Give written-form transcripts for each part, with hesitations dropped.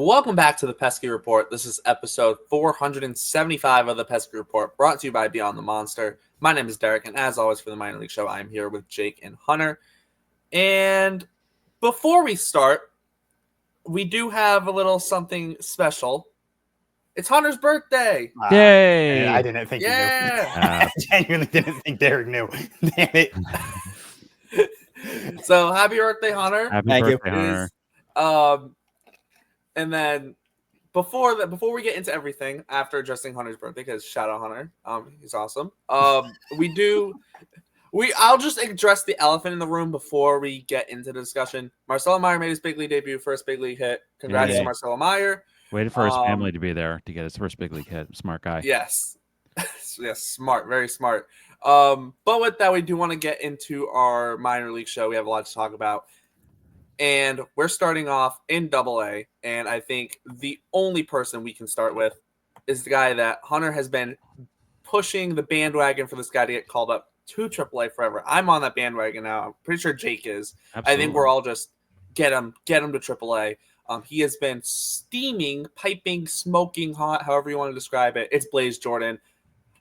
Welcome back to the Pesky Report. This is episode 475 of the Pesky Report, brought to you by Beyond the Monster. My name is Derek, and as always for the Minor League Show, I'm here with Jake and Hunter. And before we start, we do have a little something special. It's Hunter's birthday. Yay! I didn't think you knew. I genuinely didn't think Derek knew. Damn it. So happy birthday, Hunter. Thank you, Hunter. And then before we get into everything, after addressing Hunter's birthday, because shout out Hunter, he's awesome. I'll just address the elephant in the room before we get into the discussion. Marcelo Meyer made his big league debut, first big league hit. Congrats to Marcelo Meyer. Waited for his family to be there to get his first big league hit. Smart guy. Yes. Yes, smart, very smart. But with that, we do want to get into our minor league show. We have a lot to talk about. And we're starting off in Double-A, and I think the only person we can start with is the guy that Hunter has been pushing the bandwagon for this guy to get called up to AAA forever. I'm on that bandwagon now. I'm pretty sure Jake is. Absolutely. I think we're all just get him to AAA. He has been steaming, piping, smoking hot, however you want to describe it. It's Blaze Jordan.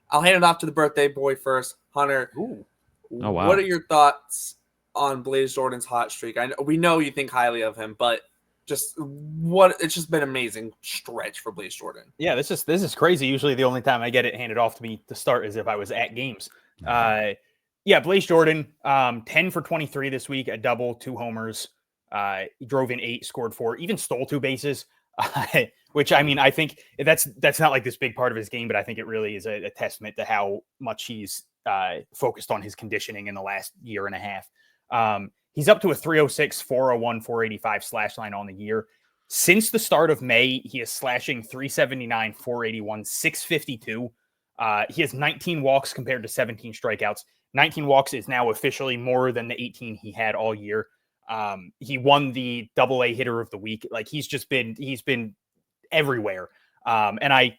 I'll hand it off to the birthday boy first. Hunter, oh, wow. What are your thoughts on Blaze Jordan's hot streak? We know you think highly of him, but it's just been an amazing stretch for Blaze Jordan. Yeah, this is crazy. Usually the only time I get it handed off to me to start is if I was at games. Blaze Jordan, 10 for 23 this week, a double, 2 homers. He drove in 8, scored 4, even stole 2 bases, which I think that's not like this big part of his game, but I think it really is a testament to how much he's focused on his conditioning in the last year and a half. He's up to a 306, 401, 485 slash line on the year. Since the start of May, he is slashing 379, 481, 652. He has 19 walks compared to 17 strikeouts. 19 walks is now officially more than the 18 he had all year. He won the Double-A hitter of the week. Like he's been everywhere. And I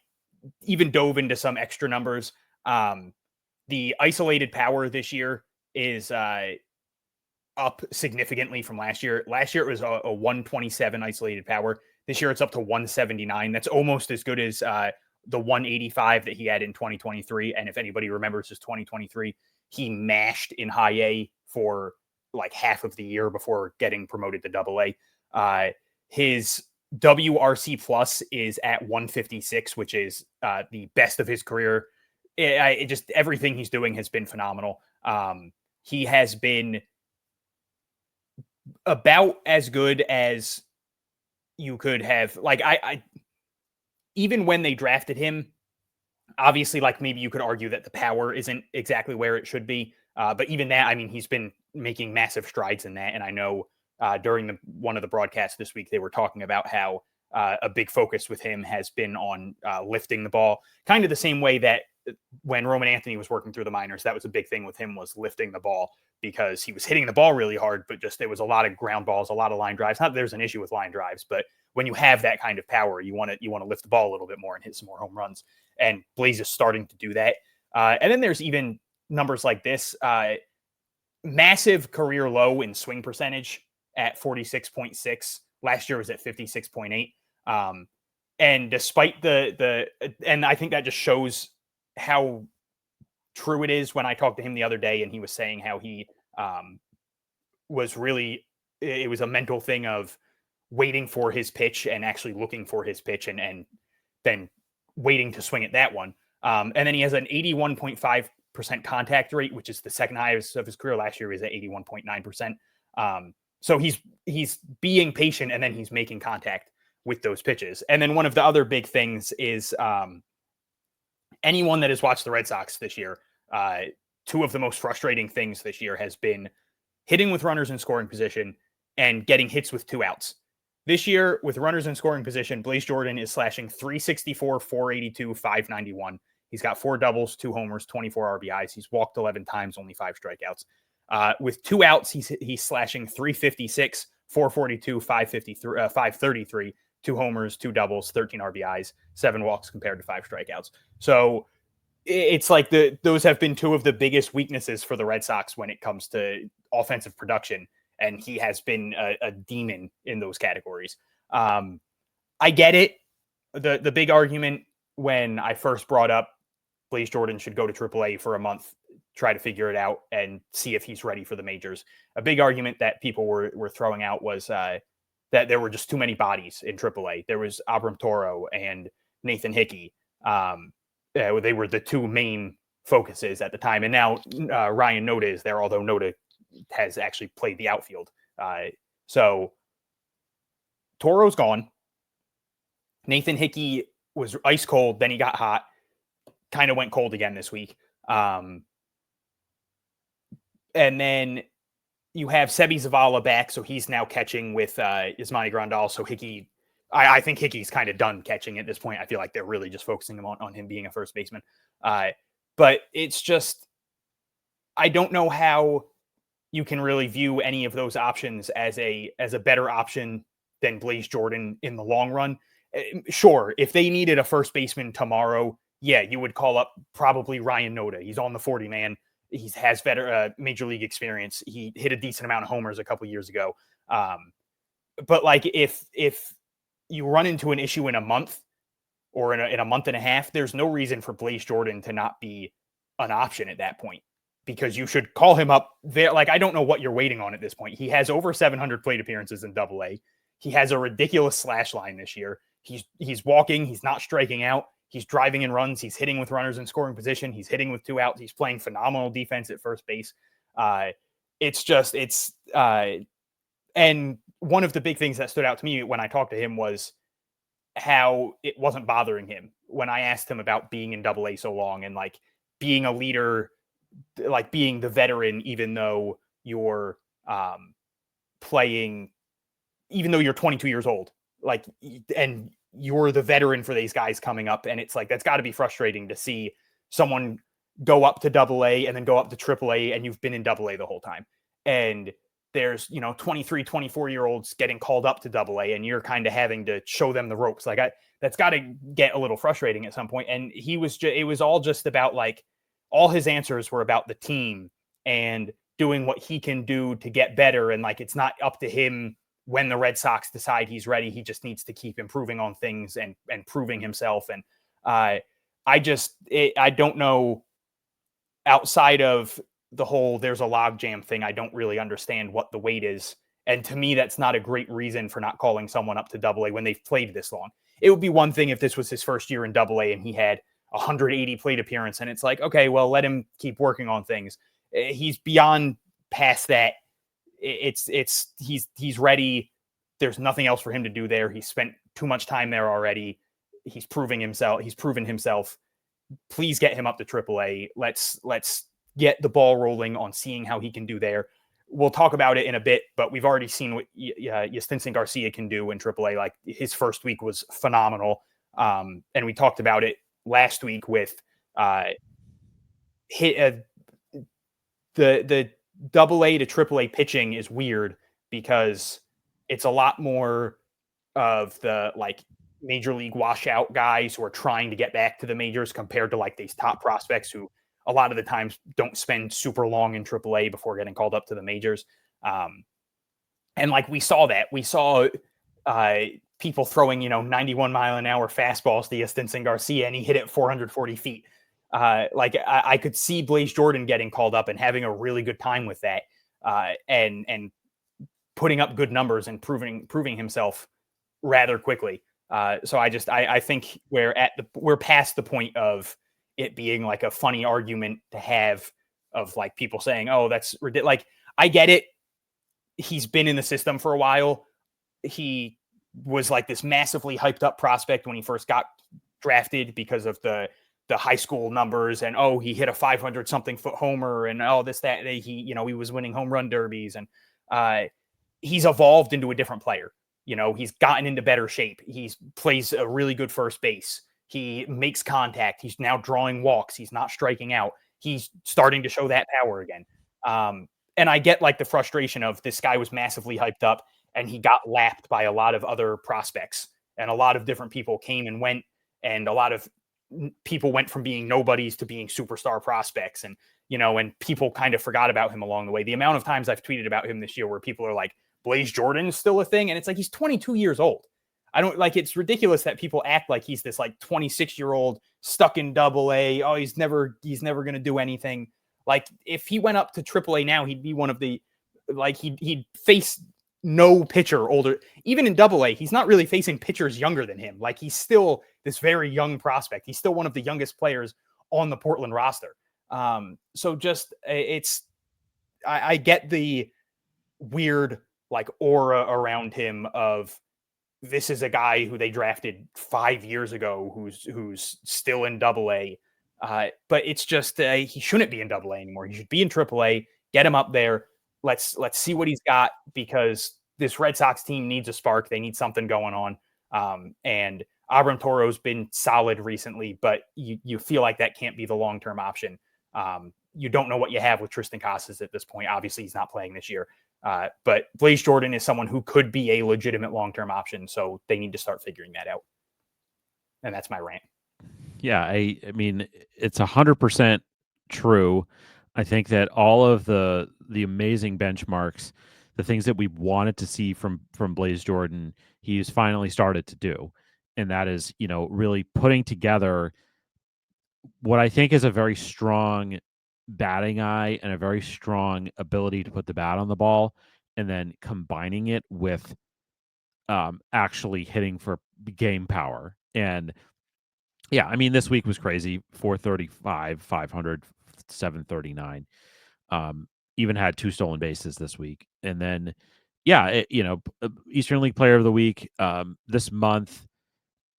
even dove into some extra numbers. The isolated power this year is, up significantly from last year. Last year it was a 127 isolated power. This year it's up to 179. That's almost as good as the 185 that he had in 2023. And if anybody remembers his 2023, he mashed in high A for like half of the year before getting promoted to Double-A. His WRC plus is at 156, which is the best of his career. Just everything he's doing has been phenomenal. He has been about as good as you could have. Like I even when they drafted him, obviously, like maybe you could argue that the power isn't exactly where it should be. But even that, he's been making massive strides in that. And I know during one of the broadcasts this week, they were talking about how a big focus with him has been on lifting the ball, kind of the same way that when Roman Anthony was working through the minors, that was a big thing with him, was lifting the ball, because he was hitting the ball really hard, but just there was a lot of ground balls, a lot of line drives. Not that there's an issue with line drives, but when you have that kind of power, you want to lift the ball a little bit more and hit some more home runs. And Blaze is starting to do that. And then there's even numbers like this, massive career low in swing percentage at 46.6. Last year was at 56.8. And despite and I think that just shows how true it is. When I talked to him the other day and he was saying how he was really, it was a mental thing of waiting for his pitch and actually looking for his pitch and then waiting to swing at that one. And then he has an 81.5% contact rate, which is the second highest of his career. Last year he was at 81.9%. So he's being patient, and then he's making contact with those pitches. And then one of the other big things is anyone that has watched the Red Sox this year, 2 of the most frustrating things this year has been hitting with runners in scoring position and getting hits with 2 outs. This year, with runners in scoring position, Blaze Jordan is slashing 364, 482, 591. He's got 4 doubles, 2 homers, 24 RBIs. He's walked 11 times, only 5 strikeouts. With 2 outs, he's slashing 356, 442, 553, 533, 2 homers, 2 doubles, 13 RBIs, 7 walks compared to 5 strikeouts. So it's like those have been 2 of the biggest weaknesses for the Red Sox when it comes to offensive production. And he has been a demon in those categories. I get it. The big argument when I first brought up Blaze Jordan should go to AAA for a month, try to figure it out, and see if he's ready for the majors. A big argument that people were throwing out was that there were just too many bodies in AAA. There was Abram Toro and Nathan Hickey. They were the two main focuses at the time. And now Ryan Noda is there, although Noda has actually played the outfield. So Toro's gone. Nathan Hickey was ice cold, then he got hot, kind of went cold again this week. And then you have Sebi Zavala back, so he's now catching with Yasmani Grandal. So Hickey, I think Hickey's kind of done catching at this point. I feel like they're really just focusing on him being a first baseman. But it's just, I don't know how you can really view any of those options as a better option than Blaze Jordan in the long run. Sure, if they needed a first baseman tomorrow, yeah, you would call up probably Ryan Noda. He's on the 40-man. He has better major league experience. He hit a decent amount of homers a couple years ago. But like if you run into an issue in a month or in a month and a half, there's no reason for Blaze Jordan to not be an option at that point, because you should call him up there. Like, I don't know what you're waiting on at this point. He has over 700 plate appearances in AA. He has a ridiculous slash line this year. He's walking. He's not striking out. He's driving in runs. He's hitting with runners in scoring position. He's hitting with 2 outs. He's playing phenomenal defense at first base. And one of the big things that stood out to me when I talked to him was how it wasn't bothering him when I asked him about being in AA so long and like being a leader, like being the veteran, even though you're playing, even though you're 22 years old, like, and you're the veteran for these guys coming up. And it's like, that's got to be frustrating to see someone go up to AA and then go up to AAA and you've been in AA the whole time. And there's, 23, 24-year-olds getting called up to AA and you're kind of having to show them the ropes. Like, that's got to get a little frustrating at some point. And it was all just about, like, all his answers were about the team and doing what he can do to get better. And like, it's not up to him when the Red Sox decide he's ready. He just needs to keep improving on things and proving himself. And I don't know, outside of the whole there's a logjam thing, I don't really understand what the wait is. And to me, that's not a great reason for not calling someone up to AA when they've played this long. It would be one thing if this was his first year in AA and he had 180 plate appearance and it's like, okay, well, let him keep working on things. He's beyond past that. He's ready. There's nothing else for him to do there. He spent too much time there already. He's proven himself. Please get him up to AAA. Let's get the ball rolling on seeing how he can do there. We'll talk about it in a bit, but we've already seen what Jhostynxon Garcia can do in AAA. Like, his first week was phenomenal. And we talked about it last week with the AA to AAA pitching is weird because it's a lot more of the like major league washout guys who are trying to get back to the majors compared to like these top prospects who a lot of the times don't spend super long in AAA before getting called up to the majors. And like, we saw people throwing, 91 mile an hour fastballs to Jhostynxon Garcia and he hit it 440 feet. I could see Blaze Jordan getting called up and having a really good time with that, and putting up good numbers and proving himself rather quickly. So I think we're past the point of it being like a funny argument to have of like people saying, "Oh, that's ridiculous." Like, I get it. He's been in the system for a while. He was like this massively hyped up prospect when he first got drafted because of the high school numbers and, oh, he hit a 500 something foot homer and he was winning home run derbies and he's evolved into a different player. He's gotten into better shape. He plays a really good first base. He makes contact. He's now drawing walks. He's not striking out. He's starting to show that power again. And I get like the frustration of this guy was massively hyped up and he got lapped by a lot of other prospects and a lot of different people came and went and a lot of people went from being nobodies to being superstar prospects. And, and people kind of forgot about him along the way. The amount of times I've tweeted about him this year where people are like, Blaze Jordan is still a thing. And it's like, he's 22 years old. I don't like, it's ridiculous that people act like he's this like 26-year-old stuck in AA. Oh, he's never going to do anything. Like if he went up to AAA now, he'd be one of the, like he'd face no pitcher older. Even in AA, he's not really facing pitchers younger than him. Like he's still this very young prospect. He's still one of the youngest players on the Portland roster. So just I get the weird like aura around him of, this is a guy who they drafted 5 years ago who's still in AA. But it's just he shouldn't be in AA anymore. He should be in AAA. Get him up there. Let's see what he's got, because this Red Sox team needs a spark. They need something going on. And Abram Toro's been solid recently, but you feel like that can't be the long-term option. You don't know what you have with Tristan Casas at this point. Obviously, he's not playing this year. But Blaze Jordan is someone who could be a legitimate long-term option, so they need to start figuring that out. And that's my rant. Yeah, I mean, it's 100% true. I think that all of the amazing benchmarks, the things that we wanted to see from Blaze Jordan, he's finally started to do. And that is, really putting together what I think is a very strong batting eye and a very strong ability to put the bat on the ball, and then combining it with actually hitting for game power. And yeah, I mean, this week was crazy. 435, 500, 739. Even had 2 stolen bases this week. And then, yeah, Eastern League Player of the Week this month,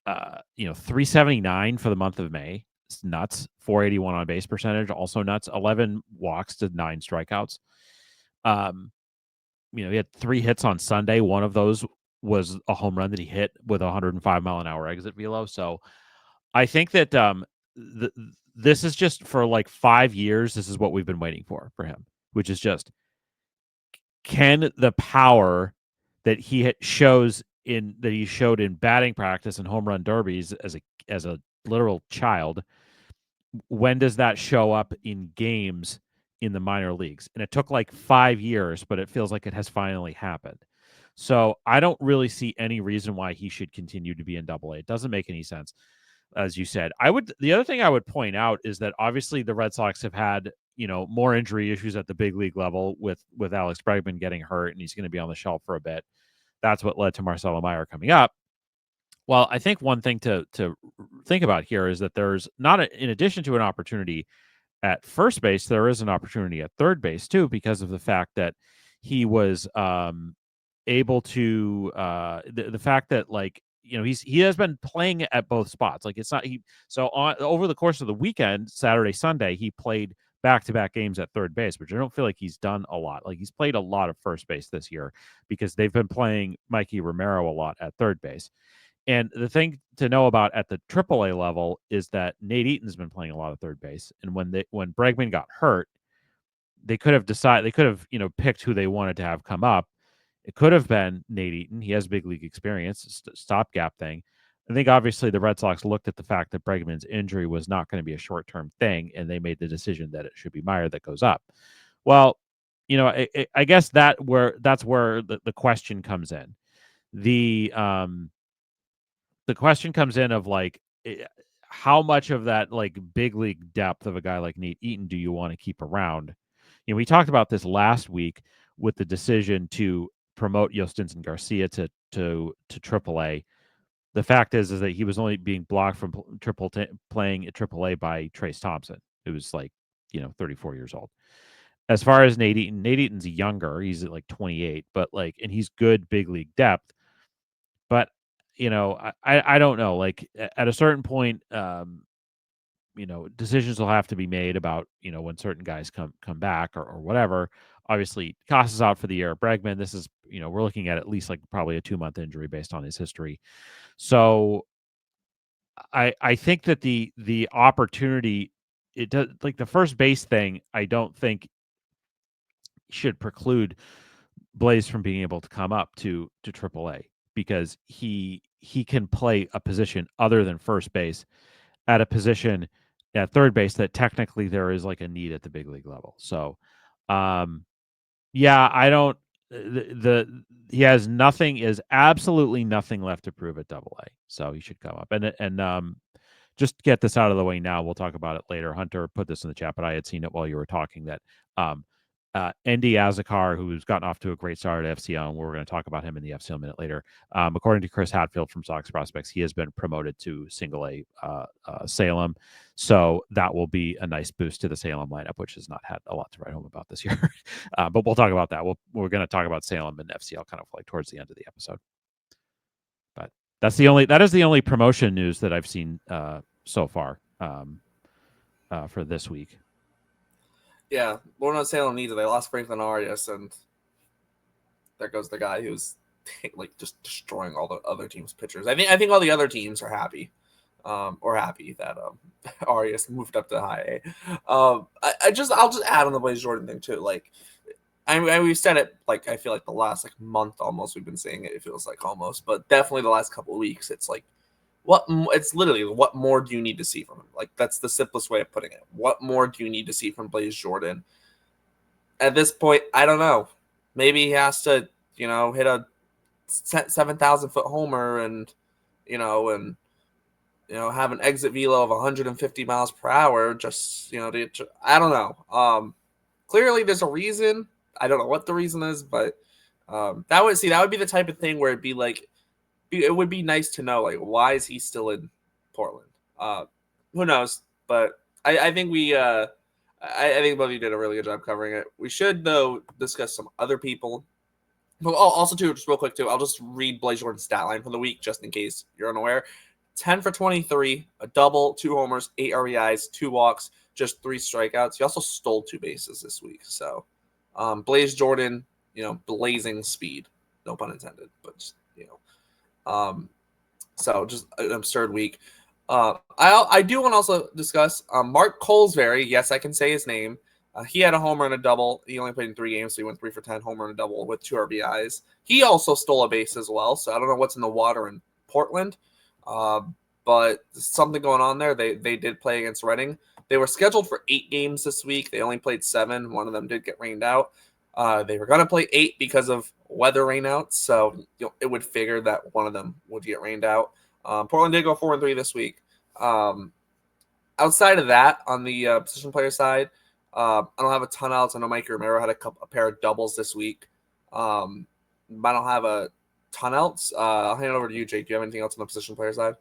379 for the month of May. It's nuts. 481 on base percentage, also nuts. 11 walks to 9 strikeouts. He had 3 hits on Sunday. One of those was a home run that he hit with a 105-mile-an-hour exit velo. So I think that this is just for like 5 years. This is what we've been waiting for him, which is just, can the power that he showed in batting practice and home run derbies as a literal child, when does that show up in games in the minor leagues? And it took like 5 years, but it feels like it has finally happened. So I don't really see any reason why he should continue to be in AA. It doesn't make any sense, as you said. The other thing I would point out is that obviously the Red Sox have had, more injury issues at the big league level with Alex Bregman getting hurt, and he's going to be on the shelf for a bit. That's what led to Marcelo Meyer coming up. Well, I think one thing to think about here is that there's in addition to an opportunity at first base, there is an opportunity at third base too, because of the fact that he was able to the fact that, like, he has been playing at both spots. Like, it's not over the course of the weekend, Saturday, Sunday, he played back-to-back games at third base, which I don't feel like he's done a lot. Like, he's played a lot of first base this year because they've been playing Mikey Romero a lot at third base. And the thing to know about at the AAA level is that Nate Eaton's been playing a lot of third base. And when Bregman got hurt, they could have picked who they wanted to have come up. It could have been Nate Eaton. He has big league experience, stopgap thing. I think obviously the Red Sox looked at the fact that Bregman's injury was not going to be a short-term thing, and they made the decision that it should be Meyer that goes up. Well, I guess that's where the question comes in. The question comes in of, like, how much of that, like, big league depth of a guy like Nate Eaton do you want to keep around? We talked about this last week with the decision to promote Jhostynxon Garcia to AAA. The fact is that he was only being blocked from playing at AAA by Trace Thompson, who was, like, 34 years old. As far as Nate Eaton's younger. He's at like 28, but and he's good big league depth. But I don't know. Like, at a certain point, decisions will have to be made about when certain guys come back or whatever. Obviously, Casas out for the year. Bregman, this is we're looking at least like probably a 2-month injury based on his history. So I think that the opportunity, it does, like, the first base thing, I don't think should preclude Blaze from being able to come up to AAA, because he can play a position other than first base at a position at third base that technically there is like a need at the big league level. So, yeah, I don't. he has nothing, is absolutely nothing left to prove at Double A. So he should come up and just get this out of the way now. We'll talk about it later. Hunter put this in the chat, but I had seen it while you were talking that Andy Azakar, who's gotten off to a great start at FCL, and we're going to talk about him in the FCL minute later. According to Chris Hatfield from Sox Prospects, he has been promoted to single A Salem. So that will be a nice boost to the Salem lineup, which has not had a lot to write home about this year. But we'll talk about that. We're going to talk about Salem and FCL kind of like towards the end of the episode. But that is the only promotion news that I've seen so far for this week. Yeah, we're not Salem neither. They lost Franklin Arias, and there goes the guy who's like just destroying all the other teams' pitchers. I think all the other teams are happy, that Arias moved up to high A. I'll just add on the Blaze Jordan thing too. Like, we've said it like I feel like the last like month almost we've been saying it. It feels like almost, but definitely the last couple of weeks. It's like it's literally what more do you need to see from him? Like that's the simplest way of putting it. What more do you need to see from Blaze Jordan? At this point, I don't know. Maybe he has to, hit a 7,000-foot homer and have an exit velo of 150 miles per hour. Just I don't know. Clearly, there's a reason. I don't know what the reason is, but that would be the type of thing where it'd be like. It would be nice to know, like, why is he still in Portland? Who knows? But I think I think both of you did a really good job covering it. We should, though, discuss some other people. But also, too, just real quick, too, I'll just read Blaze Jordan's stat line for the week, just in case you're unaware. 10 for 23, a double, 2 homers, 8 RBIs, 2 walks, just 3 strikeouts. He also stole 2 bases this week. So, Blaze Jordan, blazing speed. No pun intended, but just, so just an absurd week. I do want to also discuss Mark Colesberry. Yes, I can say his name. He had a homer and a double. He only played in 3 games, so he went 3 for 10, homer and a double with 2 RBIs. He also stole a base as well, so I don't know what's in the water in Portland, but something going on there. They did play against Reading. They were scheduled for 8 games this week. They only played 7. One of them did get rained out. They were going to play 8 because of weather rainouts, so it would figure that one of them would get rained out. Portland did go 4-3 this week. Outside of that, on the position player side, I don't have a ton else. I know Mike Romero had a pair of doubles this week. I don't have a ton else. I'll hand it over to you, Jake. Do you have anything else on the position player side?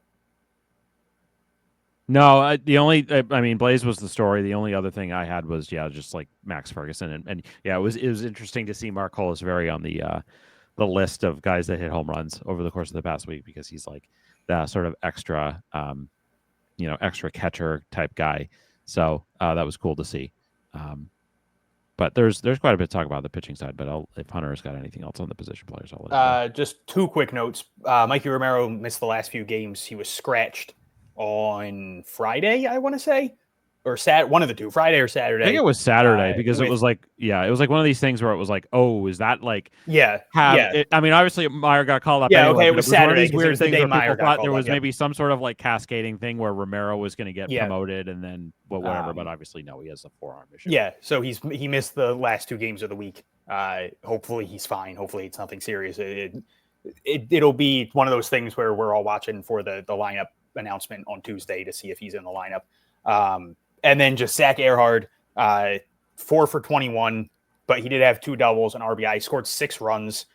No, Blaze was the story. The only other thing I had was just like Max Ferguson, and it was interesting to see Mark Colesberry on the list of guys that hit home runs over the course of the past week, because he's like the sort of extra catcher type guy. So that was cool to see. But there's quite a bit to talk about the pitching side. But if Hunter's got anything else on the position players, I'll let you just 2 quick notes. Mikey Romero missed the last few games. He was scratched on Friday, I want to say, or one of the 2, Friday or Saturday. I think it was Saturday, because it was like one of these things where it was like, oh, is that like obviously Meyer got called up. Yeah, anyway, okay, it was Saturday. One of these weird things where Meyer people thought there was maybe some sort of like cascading thing where Romero was going to get promoted and then whatever, but obviously no, he has a forearm issue. Yeah, so he missed the last 2 games of the week. Hopefully he's fine. Hopefully it's nothing serious. It'll be one of those things where we're all watching for the lineup announcement on Tuesday to see if he's in the lineup. And then just Zach Earhart, 4 for 21, but he did have 2 doubles and RBI. He scored 6 runs,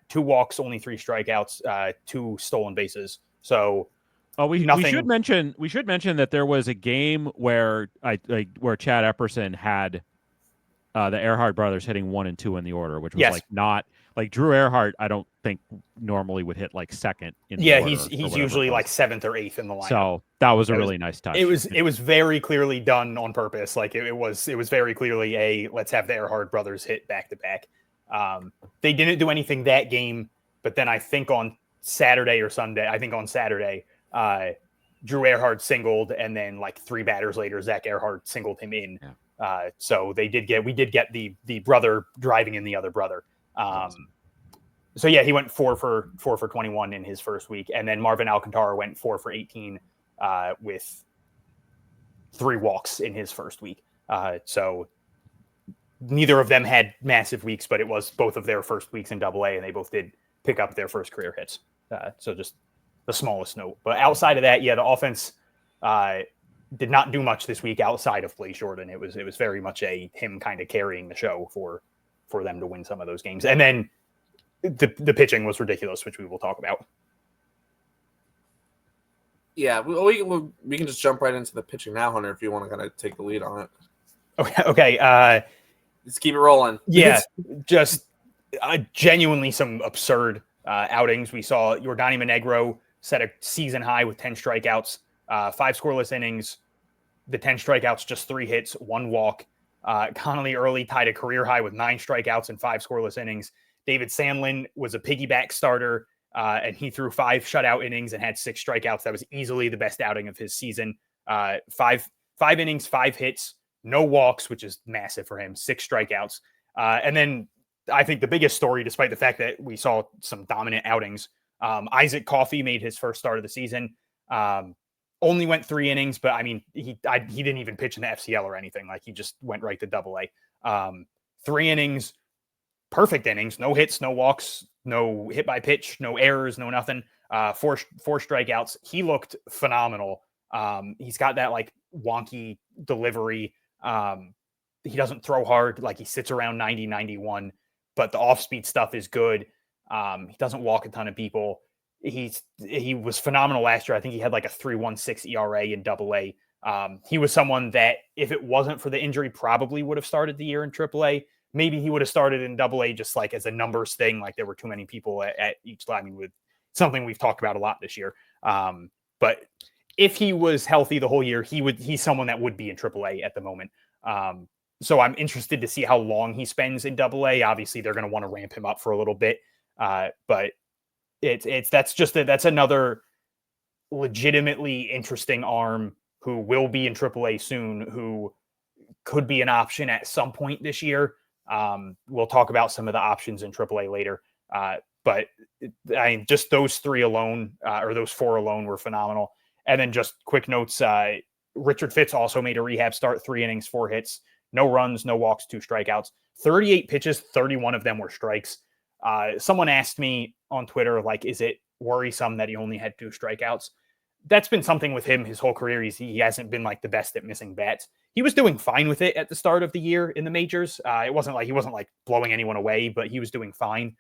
2 walks, only 3 strikeouts, 2 stolen bases. So we should mention that there was a game where where Chad Epperson had the Earhart brothers hitting 1 and 2 in the order, which was like not like Drew Earhart. I don't think normally would hit like second. In the order he's usually like 7th or 8th in the lineup. So that was a really nice touch. It was very clearly done on purpose. Like it was very clearly let's have the Earhart brothers hit back to back. They didn't do anything that game, but then I think on Saturday or Sunday, Drew Earhart singled, and then like 3 batters later, Zach Earhart singled him in. Yeah. So we did get the brother driving in the other brother. So he went 4 for 21 in his first week, and then Marvin Alcantara went 4 for 18 with 3 walks in his first week. So neither of them had massive weeks, but it was both of their first weeks in Double A, and they both did pick up their first career hits. So just the smallest note. But outside of that, yeah, the offense did not do much this week outside of Blaze Jordan. It was very much him kind of carrying the show for them to win some of those games. And then the pitching was ridiculous, which we will talk about. Yeah, we can just jump right into the pitching now, Hunter, if you want to kind of take the lead on it. Okay. Let's keep it rolling. Yeah, just genuinely some absurd outings. We saw Yordany Monegro set a season high with 10 strikeouts, 5 scoreless innings. The 10 strikeouts, just 3 hits, 1 walk. Connolly Early tied a career high with 9 strikeouts and 5 scoreless innings. David Sandlin was a piggyback starter, and he threw 5 shutout innings and had 6 strikeouts. That was easily the best outing of his season. 5 innings, 5 hits, no walks, which is massive for him, 6 strikeouts. And then I think the biggest story, despite the fact that we saw some dominant outings, Isaac Coffey made his first start of the season. Only went 3 innings, but I mean, he didn't even pitch in the FCL or anything. Like, he just went right to Double A. 3 innings, perfect innings, no hits, no walks, no hit by pitch, no errors, no nothing. 4 strikeouts. He looked phenomenal. He's got that like wonky delivery. He doesn't throw hard. Like, he sits around 90, 91, but the off-speed stuff is good. He doesn't walk a ton of people. He was phenomenal last year. I think he had like a 3.16 ERA in Double A. He was someone that, if it wasn't for the injury, probably would have started the year in Triple A. Maybe he would have started in Double A just like as a numbers thing. Like, there were too many people at each line. I mean, with something we've talked about a lot this year. But if he was healthy the whole year, he's someone that would be in Triple A at the moment. So I'm interested to see how long he spends in Double A. Obviously, they're going to want to ramp him up for a little bit. But that's another legitimately interesting arm who will be in AAA soon, who could be an option at some point this year. We'll talk about some of the options in AAA later. But just those 3 alone, or those 4 alone, were phenomenal. And then just quick notes: Richard Fitz also made a rehab start, 3 innings, 4 hits, no runs, no walks, 2 strikeouts, 38 pitches, 31 of them were strikes. Someone asked me on Twitter, like, is it worrisome that he only had 2 strikeouts? That's been something with him his whole career. He hasn't been like the best at missing bats. He was doing fine with it at the start of the year in the majors. It wasn't like he wasn't like blowing anyone away, but he was doing fine.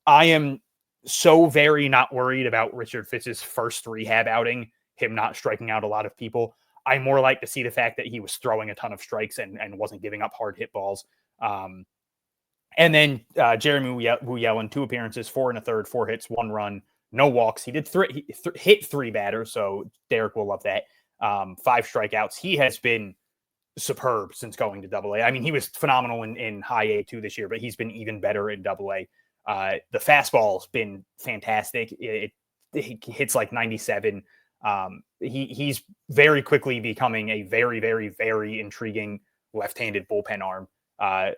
I am so very not worried about Richard Fitz's first rehab outing, him not striking out a lot of people. I more like to see the fact that he was throwing a ton of strikes and wasn't giving up hard hit balls. And then Jeremy Wuyellen, 2 appearances, 4 1/3, 4 hits, 1 run, no walks. He did hit 3 batters, so Derek will love that. 5 strikeouts. He has been superb since going to Double A. I mean, he was phenomenal in High A too this year, but he's been even better in Double A. The fastball's been fantastic. It hits like 97. He's very quickly becoming a very, very, very intriguing left-handed bullpen arm. At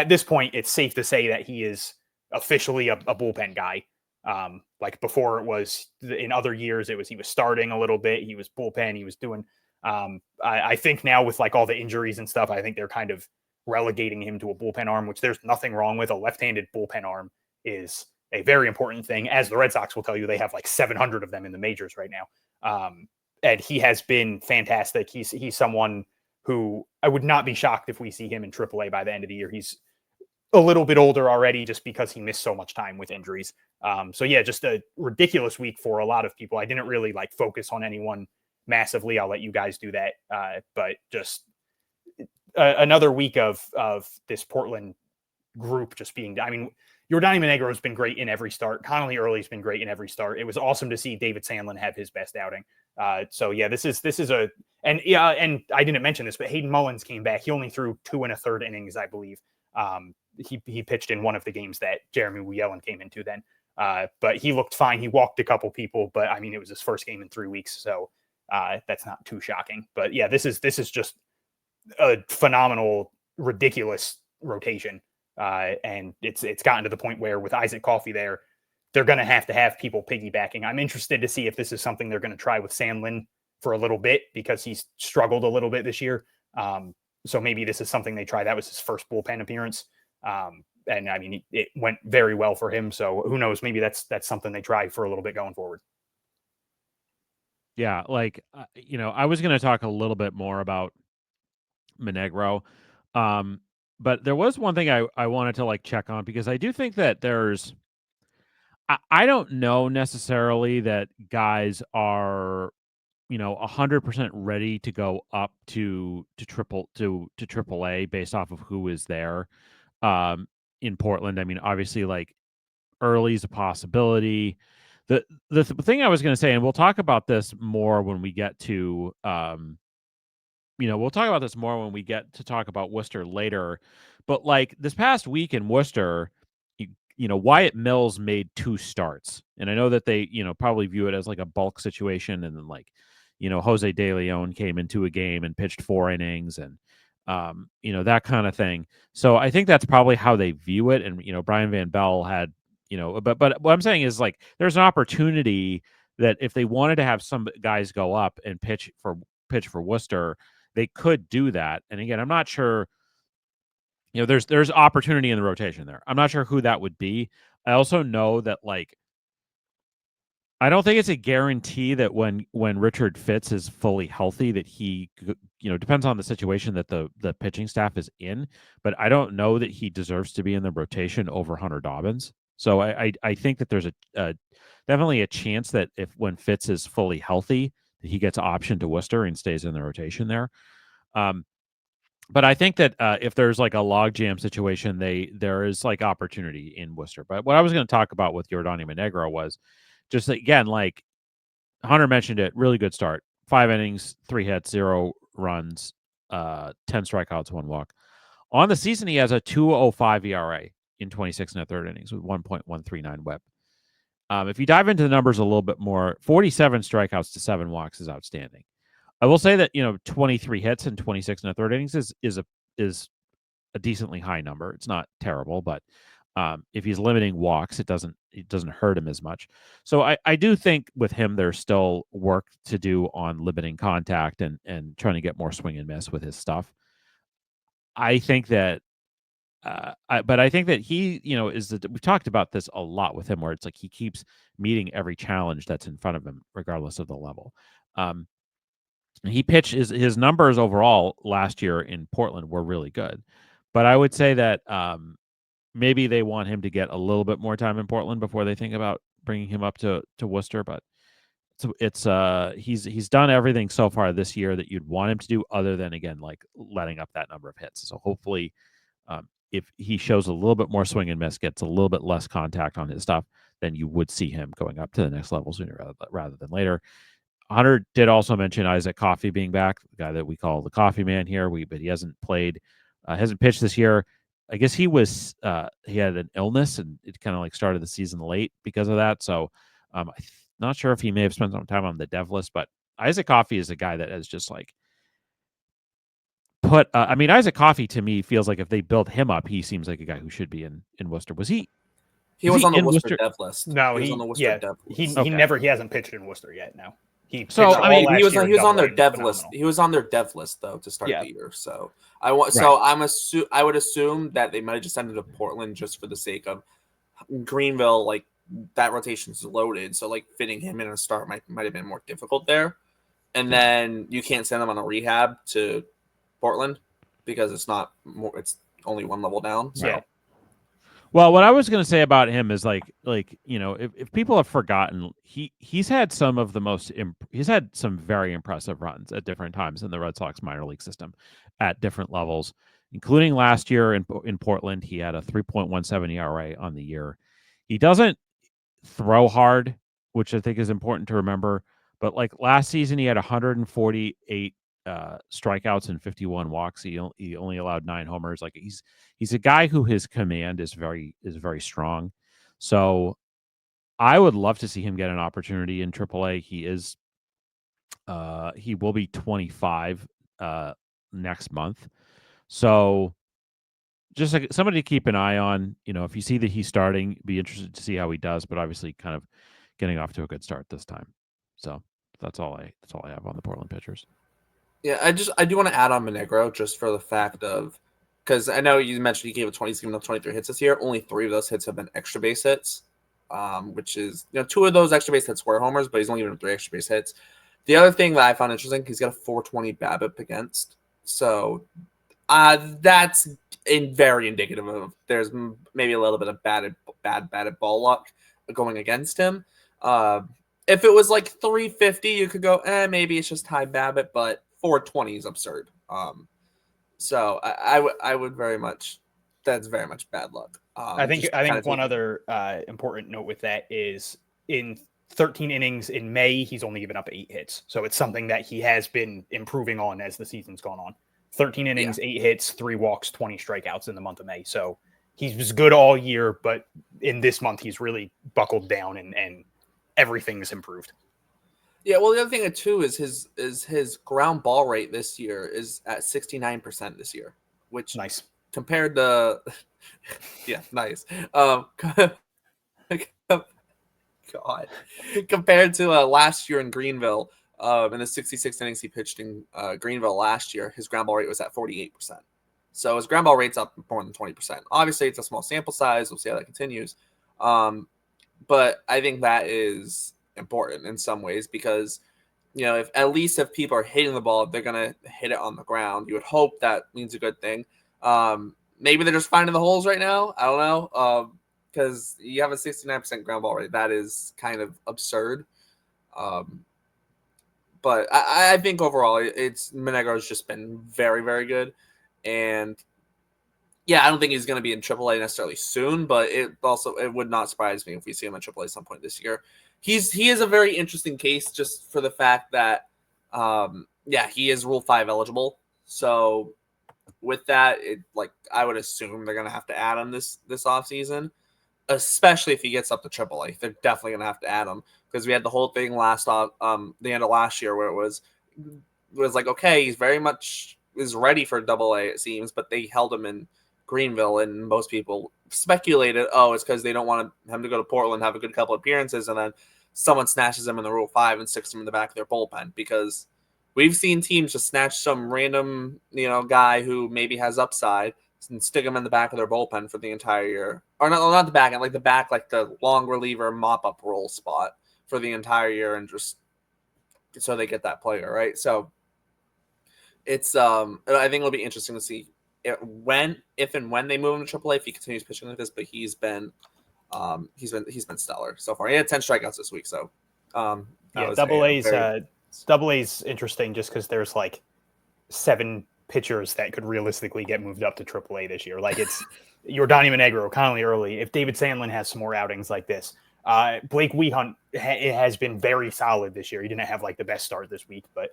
this point, it's safe to say that he is officially a bullpen guy. Like, before, it was in other years, he was starting a little bit. He was bullpen. He was doing. I think now with like all the injuries and stuff, I think they're kind of relegating him to a bullpen arm, which there's nothing wrong with. A left-handed bullpen arm is a very important thing. As the Red Sox will tell you, they have like 700 of them in the majors right now. And he has been fantastic. He's someone who I would not be shocked if we see him in AAA by the end of the year. He's a little bit older already just because he missed so much time with injuries. So yeah, just a ridiculous week for a lot of people. I didn't really like focus on anyone massively. I'll let you guys do that. But just another week of this Portland group just being, I mean, Yordany Monegro has been great in every start. Connolly Early has been great in every start. It was awesome to see David Sandlin have his best outing. So yeah, this is and I didn't mention this, but Hayden Mullins came back. He only threw 2 1/3 innings, I believe. He pitched in one of the games that Jeremy Wuyellen came into then. But he looked fine. He walked a couple people, but I mean, it was his first game in 3 weeks. So that's not too shocking, but yeah, this is just a phenomenal, ridiculous rotation. And it's gotten to the point where with Isaac Coffey there, they're going to have people piggybacking. I'm interested to see if this is something they're going to try with Sandlin for a little bit because he's struggled a little bit this year. So maybe this is something they try. That was his first bullpen appearance. And I mean, it went very well for him. So who knows? Maybe that's something they try for a little bit going forward. Yeah, like I was going to talk a little bit more about Monegro, but there was one thing I wanted to like check on, because I do think that I don't know necessarily that guys are 100% ready to go up to triple A based off of who is there in Portland. I mean, obviously, like, early is a possibility. The thing I was going to say, and we'll talk about this more when we get to we'll talk about this more when we get to talk about Worcester later. But like this past week in Worcester, Wyatt Mills made 2 starts, and I know that they probably view it as like a bulk situation, and then like Jose De Leon came into a game and pitched 4 innings, and that kind of thing. So I think that's probably how they view it. And Brian Van Bell had but what I'm saying is, like, there's an opportunity that if they wanted to have some guys go up and pitch for Worcester, they could do that. And again, I'm not sure. There's opportunity in the rotation there. I'm not sure who that would be. I also know that, like, I don't think it's a guarantee that when Richard Fitz is fully healthy that he, depends on the situation that the pitching staff is in, but I don't know that he deserves to be in the rotation over Hunter Dobbins. So I think that there's a definitely a chance that when Fitz is fully healthy, that he gets option to Worcester and stays in the rotation there. But I think that if there's like a logjam situation, there is like opportunity in Worcester. But what I was going to talk about with Yordany Monegro was just, again, like Hunter mentioned it, really good start. 5 innings, 3 hits, 0 runs, 10 strikeouts, 1 walk. On the season, he has a 2.05 ERA in 26 and a third innings with 1.139 WHIP. If you dive into the numbers a little bit more, 47 strikeouts to 7 walks is outstanding. I will say that 23 hits in 26 and a third innings is a decently high number. It's not terrible, but if he's limiting walks, it doesn't hurt him as much. So I do think with him there's still work to do on limiting contact and trying to get more swing and miss with his stuff. I think that but I think that he, we've talked about this a lot with him, where it's like he keeps meeting every challenge that's in front of him, regardless of the level. He pitched his numbers overall last year in Portland were really good, but I would say that maybe they want him to get a little bit more time in Portland before they think about bringing him up to Worcester. But he's done everything so far this year that you'd want him to do, other than, again, like, letting up that number of hits. So hopefully, if he shows a little bit more swing and miss, gets a little bit less contact on his stuff, then you would see him going up to the next level sooner rather than later. Hunter did also mention Isaac Coffey being back, the guy that we call the Coffee Man here. But he hasn't played, hasn't pitched this year. I guess he had an illness, and it kind of like started the season late because of that. So I'm not sure if he may have spent some time on the dev list, but Isaac Coffey is a guy that has just like Isaac Coffey to me feels like if they build him up, he seems like a guy who should be in Worcester. Was he? He was on the Worcester dev list. No, he was on the Worcester dev list. He hasn't pitched in Worcester yet. No. He was on their dev list. He was on their dev list though to start the year. So I would assume that they might have just sent him to Portland just for the sake of Greenville. Like, that rotation's loaded, so like fitting him in a start might have been more difficult there. And then you can't send him on a rehab to Portland because it's only one level down. So. Yeah. Well, what I was going to say about him is if people have forgotten, he's had some very impressive runs at different times in the Red Sox minor league system at different levels, including last year in Portland. He had a 3.17 ERA on the year. He doesn't throw hard, which I think is important to remember. But like last season, he had 148 strikeouts and 51 walks. He only allowed 9 homers. Like, he's a guy who his command is very strong. So I would love to see him get an opportunity in AAA. He will be 25 next month. So just like somebody to keep an eye on. If you see that he's starting, be interested to see how he does. But obviously, kind of getting off to a good start this time. So that's all I have on the Portland pitchers. Yeah, I do want to add on Monegro just for the fact of, because I know you mentioned he's given up 23 hits this year. Only 3 of those hits have been extra base hits, which is 2 of those extra base hits were homers, but he's only given up 3 extra base hits. The other thing that I found interesting, he's got a 420 BABIP against, so that's very indicative of there's maybe a little bit of bad batted ball luck going against him. If it was like 350, you could go, maybe it's just high BABIP, but 420 is absurd. So I would very much, that's very much bad luck. I think one other important note with that is in 13 innings in May, he's only given up 8 hits. So it's something that he has been improving on as the season's gone on. 13 innings, 8 hits, 3 walks, 20 strikeouts in the month of May. So he was good all year, but in this month, he's really buckled down and everything's improved. Yeah, well, the other thing too is his ground ball rate this year is at 69% this year, which nice compared to nice. God, compared to last year in Greenville, in the 66 innings he pitched in Greenville last year, his ground ball rate was at 48%. So his ground ball rate's up more than 20%. Obviously, it's a small sample size. We'll see how that continues. But I think that is important in some ways because, if people are hitting the ball, they're going to hit it on the ground. You would hope that means a good thing. Maybe they're just finding the holes right now. I don't know. Because you have a 69% ground ball rate. That is kind of absurd. But I think overall, Monegro's just been very, very good. And yeah, I don't think he's going to be in AAA necessarily soon, but it would not surprise me if we see him in AAA at some point this year. He is a very interesting case just for the fact that, he is Rule 5 eligible. So with that, I would assume they're going to have to add him this offseason, especially if he gets up to AAA. They're definitely going to have to add him because we had the whole thing the end of last year where it was like, okay, he's very much is ready for AA, it seems, but they held him in Greenville, and most people speculated, it's because they don't want him to go to Portland, have a good couple appearances, and then someone snatches him in the Rule 5 and sticks him in the back of their bullpen, because we've seen teams just snatch some random, guy who maybe has upside and stick him in the back of their bullpen for the entire year. Or not the back end, like the long reliever mop-up role spot for the entire year, and just so they get that player, right? So it's I think it'll be interesting to see if and when they move him to AAA, if he continues pitching like this. But he's been stellar so far. He had 10 strikeouts this week, so Double A's interesting just because there's like 7 pitchers that could realistically get moved up to AAA this year. Like it's Yordan Monegro, Connolly Early. If David Sandlin has some more outings like this, Blake Wehunt has been very solid this year. He didn't have like the best start this week, but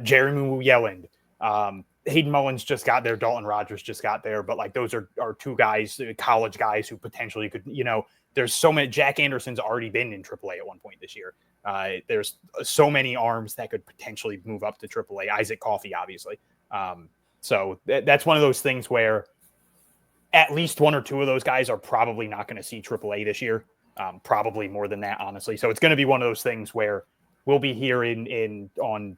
Jeremy Yelland, Hayden Mullins just got there. Dalton Rogers just got there. But like those are 2 guys, college guys who potentially could, there's so many. Jack Anderson's already been in AAA at one point this year. There's so many arms that could potentially move up to AAA. Isaac Coffey, obviously. So that's one of those things where at least 1 or 2 of those guys are probably not going to see AAA this year. Probably more than that, honestly. So it's going to be one of those things where we'll be here on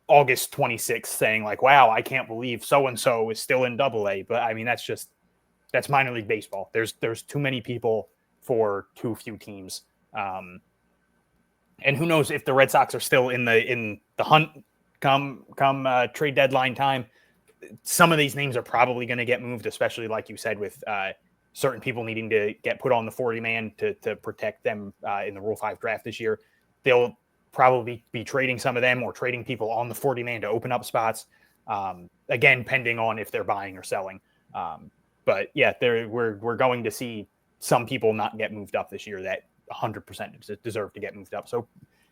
August 26th saying like, wow, I can't believe so-and-so is still in AA. But I mean, that's minor league baseball. There's too many people for too few teams. And who knows if the Red Sox are still in the hunt come trade deadline time. Some of these names are probably going to get moved, especially like you said, with certain people needing to get put on the 40-man to protect them in the Rule 5 draft this year. They'll probably be trading some of them or trading people on the 40-man to open up spots. Again, pending on if they're buying or selling. But yeah, we're going to see some people not get moved up this year that 100% deserve to get moved up. So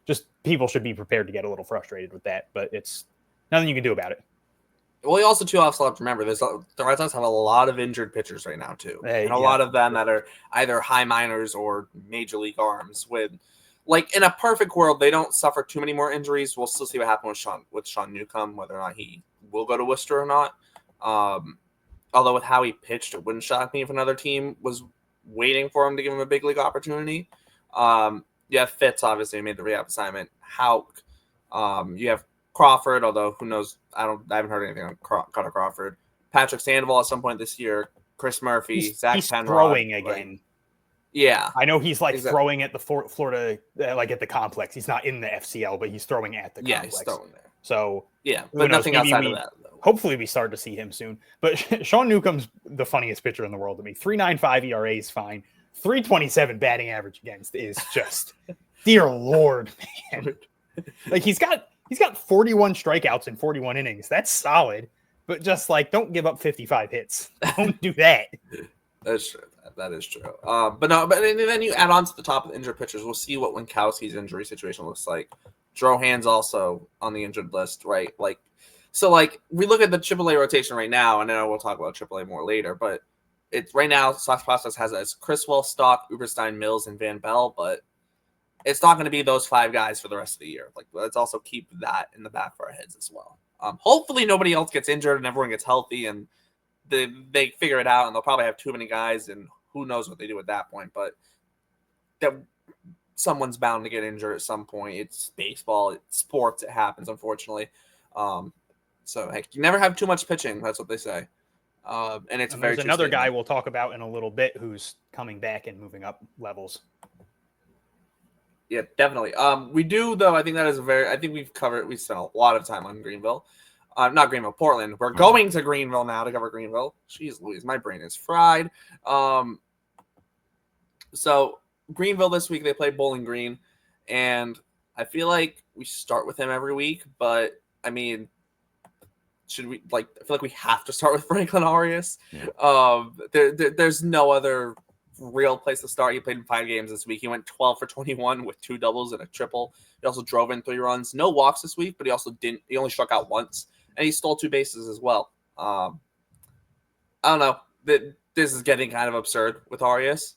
just people should be prepared to get a little frustrated with that, but it's nothing you can do about it. Well, you also also have to remember the Red Sox have a lot of injured pitchers right now too, and a lot of them that are either high minors or major league arms. With like in a perfect world, they don't suffer too many more injuries. We'll still see what happens with Sean Newcomb, whether or not he will go to Worcester or not. Although with how he pitched, it wouldn't shock me if another team was waiting for him to give him a big league opportunity. You have Fitz, obviously, made the rehab assignment. Houck. You have Crawford, although who knows? I haven't heard anything on Connor Crawford. Patrick Sandoval at some point this year. Chris Murphy, Zach he's Penrod, throwing again. Like, yeah, I know he's like exactly. throwing at the Florida, like at the complex. He's not in the FCL, but he's throwing at the complex. He's throwing there. So yeah, but nothing outside of that. Though. Hopefully, we start to see him soon. But Sean Newcomb's the funniest pitcher in the world to me. 3.95 ERA is fine. 3.27 batting average against is just, dear Lord, man. Like he's got 41 strikeouts in 41 innings. That's solid. But just like, don't give up 55 hits. Don't do that. That's true. That is true. But then you add on to the top of the injured pitchers. We'll see what Winkowski's injury situation looks like. Drohan's also on the injured list, right? So we look at the AAA rotation right now, and then we'll talk about AAA more later. But it's right now, Sox Prospects has as Criswell, Stock, Uberstein, Mills, and Van Bell, but it's not going to be those 5 guys for the rest of the year. Like, let's also keep that in the back of our heads as well. Hopefully nobody else gets injured and everyone gets healthy and they figure it out, and they'll probably have too many guys, and who knows what they do at that point. But someone's bound to get injured at some point. It's baseball, it's sports, it happens, unfortunately. So heck, you never have too much pitching. That's what they say. And it's there's another guy we'll talk about in a little bit who's coming back and moving up levels. Yeah, definitely. We do though. I think that is I think we spent a lot of time on Greenville. Not Greenville, Portland. We're going to Greenville now to cover Greenville. Jeez Louise, my brain is fried. So Greenville this week, they play Bowling Green, and I feel like we start with him every week, but I mean, should we I feel like we have to start with Franklin Arias. Yeah. There's no other real place to start. He played in 5 games this week. He went 12 for 21 with 2 doubles and a triple. He also drove in 3 runs. No walks this week, but he only struck out once, and he stole 2 bases as well. I don't know. This is getting kind of absurd with Arias.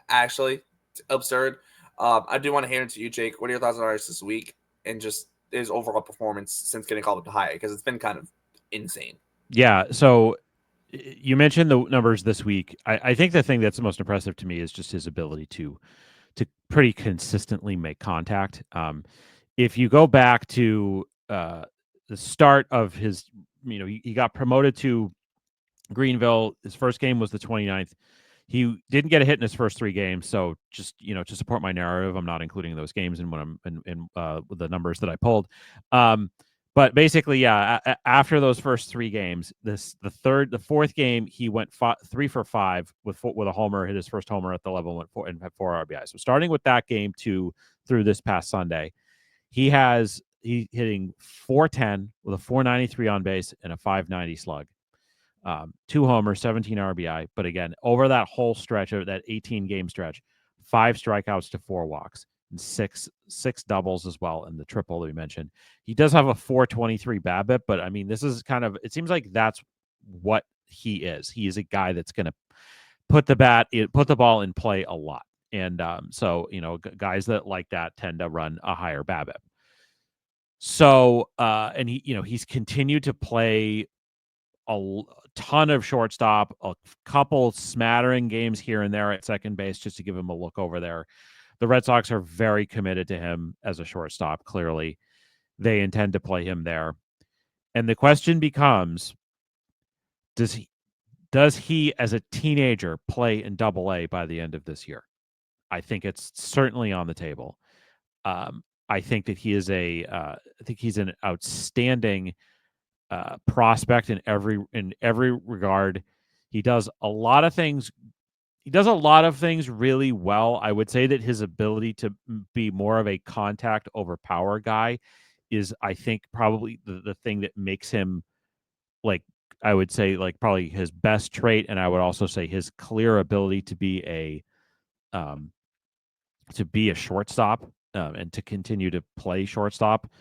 Actually absurd. I do want to hand it to you, Jake. What are your thoughts on Arias this week and just his overall performance since getting called up to high? Because it's been kind of insane. Yeah. So you mentioned the numbers this week. I think the thing that's most impressive to me is just his ability to pretty consistently make contact. If you go back to the start of his, he got promoted to Greenville. His first game was the 29th. He didn't get a hit in his first 3 games. So just, to support my narrative, I'm not including those games in what I'm in the numbers that I pulled. But basically, yeah, after those first 3 games, the 4th game, he went 3 for 5 with a homer, hit his first homer at the level, and had 4 RBI. So starting with that game through this past Sunday, he's hitting 410 with a 493 on base and a 590 slug. 2 homers, 17 RBI. But again, over that whole stretch of that 18-game stretch, 5 strikeouts to 4 walks. And six doubles as well, and the triple that we mentioned. He does have a 4.23 BABIP, but I mean, this is it seems like that's what he is. He is a guy that's going to put the ball in play a lot, and so guys that like that tend to run a higher BABIP. So and he's continued to play a ton of shortstop, a couple smattering games here and there at second base just to give him a look over there. The Red Sox are very committed to him as a shortstop. Clearly, they intend to play him there. And the question becomes, does he as a teenager play in Double-A by the end of this year? I think it's certainly on the table. I think that he's an outstanding prospect in every regard. He does a lot of things. He does a lot of things really well. I would say that his ability to be more of a contact over power guy is, I think, probably the thing that makes him, I would say, probably his best trait. And I would also say his clear ability to be a shortstop and to continue to play shortstop.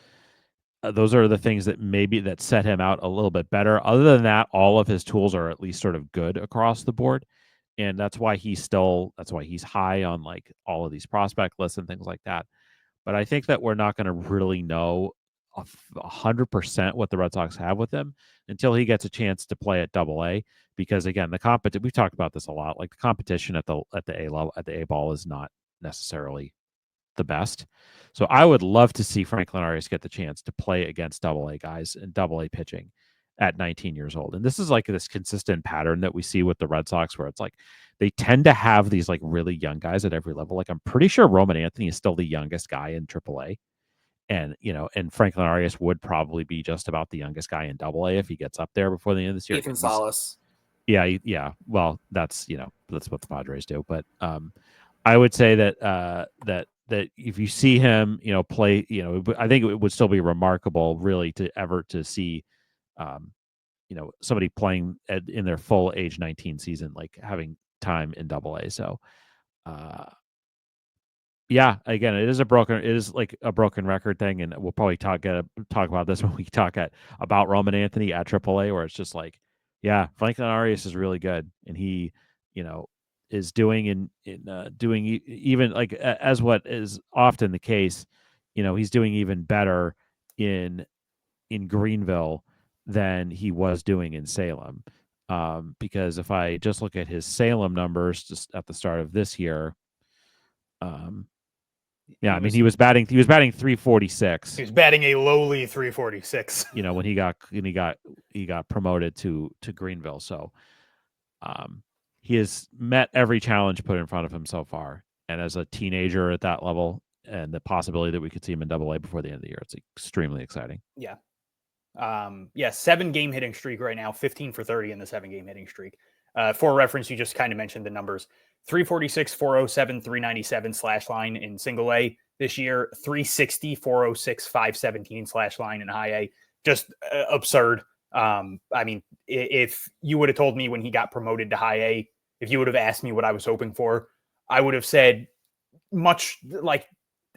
Those are the things that set him out a little bit better. Other than that, all of his tools are at least sort of good across the board. And that's why he's high on all of these prospect lists and things like that. But I think that we're not going to really know 100% what the Red Sox have with him until he gets a chance to play at Double-A. Because again, we've talked about this a lot. The competition at the A level, at the A ball, is not necessarily the best. So I would love to see Franklin Arias get the chance to play against Double-A guys and Double-A pitching at 19 years old. And this is like this consistent pattern that we see with the Red Sox, where it's like they tend to have these like really young guys at every level. Like I'm pretty sure Roman Anthony is still the youngest guy in AAA. And, and Franklin Arias would probably be just about the youngest guy in Double-A if he gets up there before the end of this year. Ethan Salas. Yeah. Well, that's what the Padres do. But I would say that that if you see him, play, I think it would still be remarkable, really, to see, somebody playing in their full age 19 season, like having time in Double-A. So, yeah, again, it is like a broken record thing, and we'll probably talk about this when we talk about Roman Anthony at AAA, where it's just like, yeah, Franklin Arias is really good, and he, is doing doing even like as what is often the case, he's doing even better in Greenville than he was doing in Salem, because if I just look at his Salem numbers just at the start of this year, yeah, I mean he was batting 346. He was batting a lowly 346. When he got promoted to Greenville. So he has met every challenge put in front of him so far. And as a teenager at that level, and the possibility that we could see him in Double-A before the end of the year, it's extremely exciting. Yeah. 7-game hitting streak right now, 15 for 30 in the 7-game hitting streak. For reference, you just kind of mentioned the numbers. 346, 407, 397 slash line in single A this year, 360, 406, 517 slash line in high A. Just absurd. I mean, if you would have told me when he got promoted to high A, if you would have asked me what I was hoping for, I would have said much like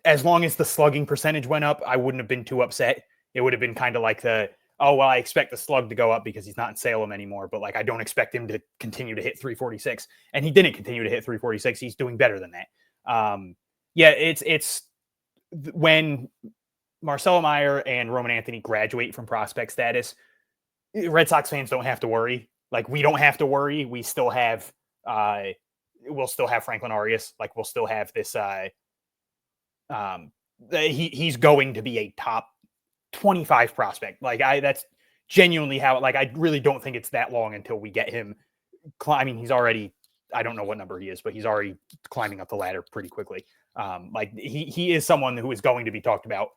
as long as the slugging percentage went up, I wouldn't have been too upset. It would have been kind of like I expect the slug to go up because he's not in Salem anymore, but like I don't expect him to continue to hit 346. And he didn't continue to hit 346. He's doing better than that. It's when Marcelo Meyer and Roman Anthony graduate from prospect status, Red Sox fans don't have to worry. Like we don't have to worry. We still have we'll still have Franklin Arias. Like we'll still have this he's going to be a top 25 prospect. Like that's genuinely how, like, I really don't think it's that long until we get him. I mean, he's already, I don't know what number he is, but he's already climbing up the ladder pretty quickly. Like he is someone who is going to be talked about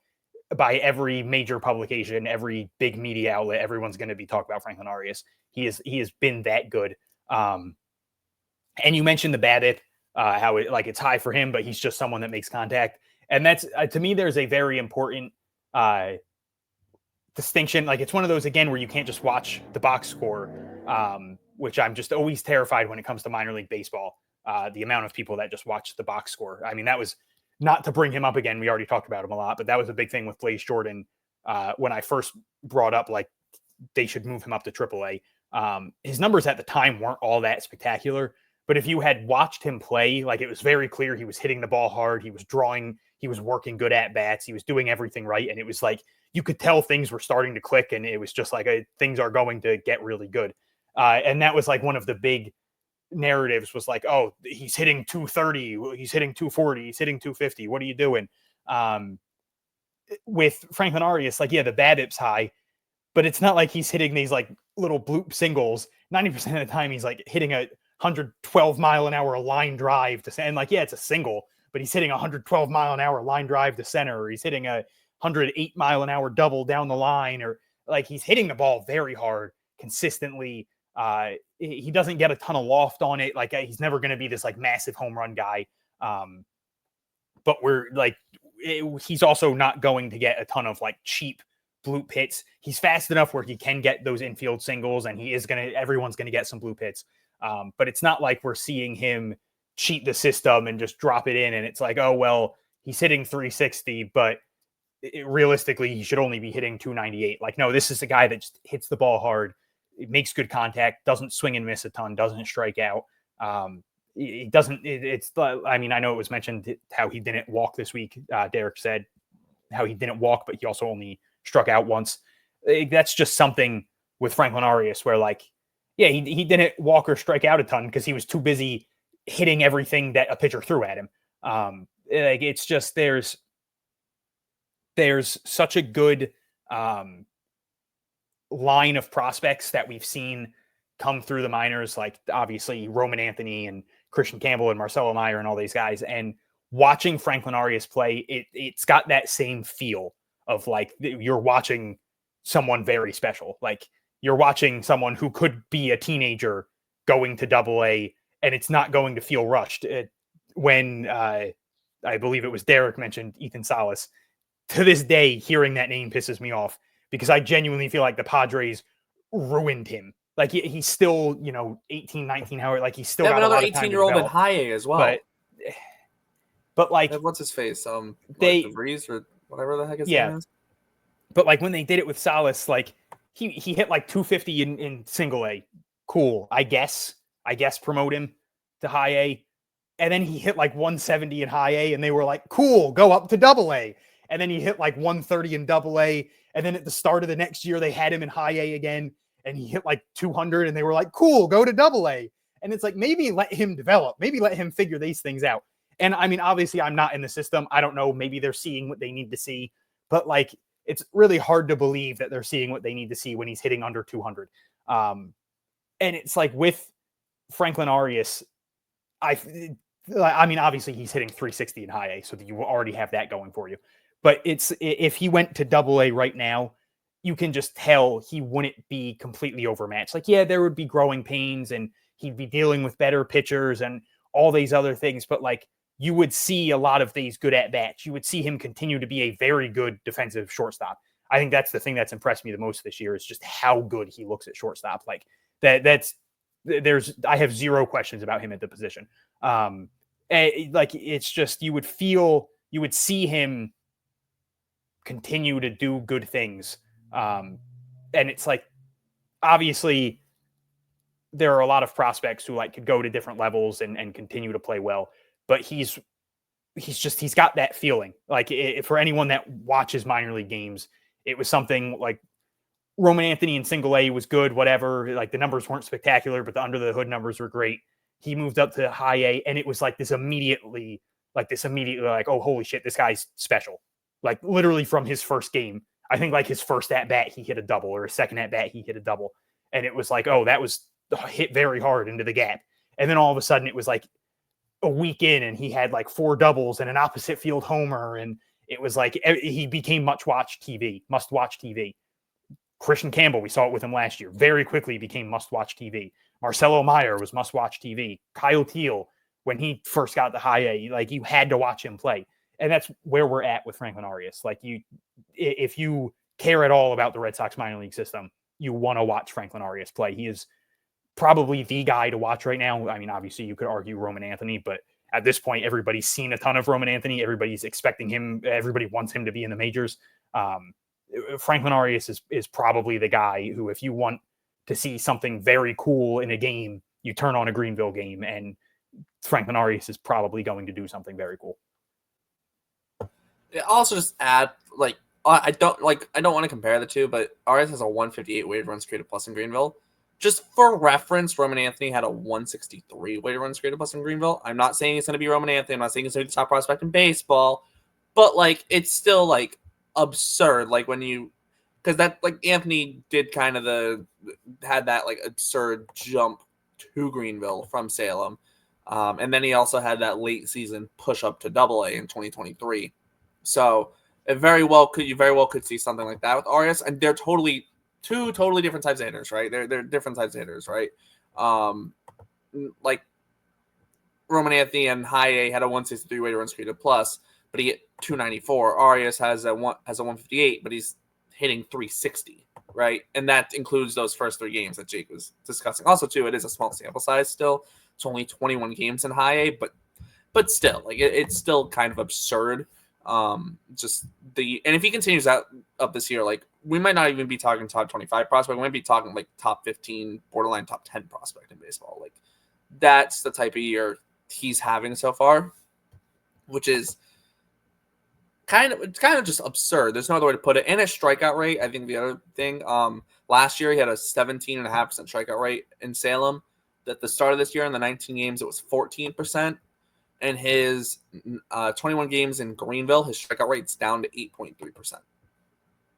by every major publication, every big media outlet. Everyone's going to be talking about Franklin Arias. He has been that good. And you mentioned the BABIP, how it's high for him, but he's just someone that makes contact. And that's, to me, there's a very important distinction. Like it's one of those, again, where you can't just watch the box score, which I'm just always terrified when it comes to minor league baseball. The amount of people that just watch the box score. I mean, that was not to bring him up again. We already talked about him a lot, but that was a big thing with Blaze Jordan when I first brought up, like, they should move him up to AAA. His numbers at the time weren't all that spectacular, but if you had watched him play, like, it was very clear he was hitting the ball hard. He was drawing, he was working good at bats. He was doing everything right. And it was like, you could tell things were starting to click, and it was just like, things are going to get really good. And that was like one of the big narratives was like, oh, he's hitting 230, he's hitting 240, he's hitting 250. What are you doing? With Franklin Arias, like, yeah, the BABIP's high, but it's not like he's hitting these like little bloop singles. 90% of the time he's like hitting a 112 mile an hour line drive to center. And like, yeah, it's a single, but he's hitting a 112 mile an hour line drive to center, or he's hitting a 108 mile an hour double down the line, or like he's hitting the ball very hard consistently. He doesn't get a ton of loft on it. Like, he's never going to be this like massive home run guy. But we're like, he's also not going to get a ton of like cheap bloop hits. He's fast enough where he can get those infield singles, and everyone's going to get some bloop hits. But it's not like we're seeing him cheat the system and just drop it in. And it's like, oh, well, he's hitting 360, but realistically, he should only be hitting 298. Like, no, this is a guy that just hits the ball hard. It makes good contact, doesn't swing and miss a ton, doesn't strike out. It doesn't, I mean, I know it was mentioned how he didn't walk this week. Derek said how he didn't walk, but he also only struck out once. That's just something with Franklin Arias where, like, yeah, he didn't walk or strike out a ton because he was too busy hitting everything that a pitcher threw at him. Like it's just there's such a good line of prospects that we've seen come through the minors, like obviously Roman Anthony and Christian Campbell and Marcelo Meyer and all these guys. And watching Franklin Arias play, it's got that same feel of like you're watching someone very special. Like you're watching someone who could be a teenager going to AA, and it's not going to feel rushed. When I believe it was Derek mentioned Ethan Salas, to this day, hearing that name pisses me off because I genuinely feel like the Padres ruined him. Like he's still, 18, 19, however, like he's still got another a lot of time 18-year-old in develop. high A as well. But like, what's his face? They DeVries or whatever the heck his Yeah. name is. but like when they did it with Salas, like he hit like 250 in single A. Cool. I guess promote him to high A. And then he hit like 170 in high A, and they were like, cool, go up to double A. And then he hit like 130 in double A. And then at the start of the next year, they had him in high A again, and he hit like 200, and they were like, cool, go to double A. And it's like, maybe let him develop, maybe let him figure these things out. And I mean, obviously I'm not in the system. I don't know. Maybe they're seeing what they need to see, but like, it's really hard to believe that they're seeing what they need to see when he's hitting under 200. And it's like with Franklin Arias, I mean, obviously he's hitting 360 in high A, so that you already have that going for you. But if he went to double A right now, you can just tell he wouldn't be completely overmatched. Like, yeah, there would be growing pains and he'd be dealing with better pitchers and all these other things. But like, you would see a lot of these good at-bats. You would see him continue to be a very good defensive shortstop. I think that's the thing that's impressed me the most this year is just how good he looks at shortstop. Like I have zero questions about him at the position. Like it's just, you would see him continue to do good things. And it's like, obviously there are a lot of prospects who like could go to different levels and continue to play well, but he's got that feeling. Like for anyone that watches minor league games, it was something like Roman Anthony in single A was good, whatever. Like the numbers weren't spectacular, but the under the hood numbers were great. He moved up to high A, and it was like this immediately like, oh, holy shit, this guy's special. Like literally from his first game, I think like his first at bat, he hit a double, or his second at bat, he hit a double. And it was like, oh, that was hit very hard into the gap. And then all of a sudden it was like a week in and he had like 4 doubles and an opposite field homer. And it was like, he became must watch TV. Christian Campbell, we saw it with him last year, very quickly became must watch TV. Marcelo Meyer was must watch TV. Kyle Teal, when he first got to high A, like you had to watch him play. And that's where we're at with Franklin Arias. Like if you care at all about the Red Sox minor league system, you want to watch Franklin Arias play. He is probably the guy to watch right now. I mean, obviously you could argue Roman Anthony, but at this point, everybody's seen a ton of Roman Anthony. Everybody's expecting him. Everybody wants him to be in the majors. Franklin Arias is probably the guy who, if you want to see something very cool in a game, you turn on a Greenville game, and Franklin Arias is probably going to do something very cool. I'll also just add, like, I don't want to compare the two, but Arias has a 158 weighted runs created plus in Greenville. Just for reference, Roman Anthony had a 163 weighted runs created plus in Greenville. I'm not saying it's going to be Roman Anthony. I'm not saying it's going to be the top prospect in baseball, but like it's still like absurd. Like because that like Anthony did kind of had that like absurd jump to Greenville from Salem, and then he also had that late season push up to AA in 2023. So you very well could see something like that with Arias, and they're two totally different types of hitters, right? They're different types of hitters, right? Like Roman Anthony and high A had a 163 weighted runs created plus, but he hit 294. Arias has a 158, but he's hitting 360, right? And that includes those first 3 games that Jake was discussing. Also, too, it is a small sample size still. It's only 21 games in high A, but still, like it's still kind of absurd. And if he continues up this year, like we might not even be talking top 25 prospect. We might be talking like top 15, borderline top 10 prospect in baseball. Like that's the type of year he's having so far, which is kind of just absurd. There's no other way to put it. And his strikeout rate, I think the other thing, last year he had a 17.5% strikeout rate in Salem. At the start of this year in the 19 games, it was 14%. In his 21 games in Greenville, his strikeout rate's down to 8.3%.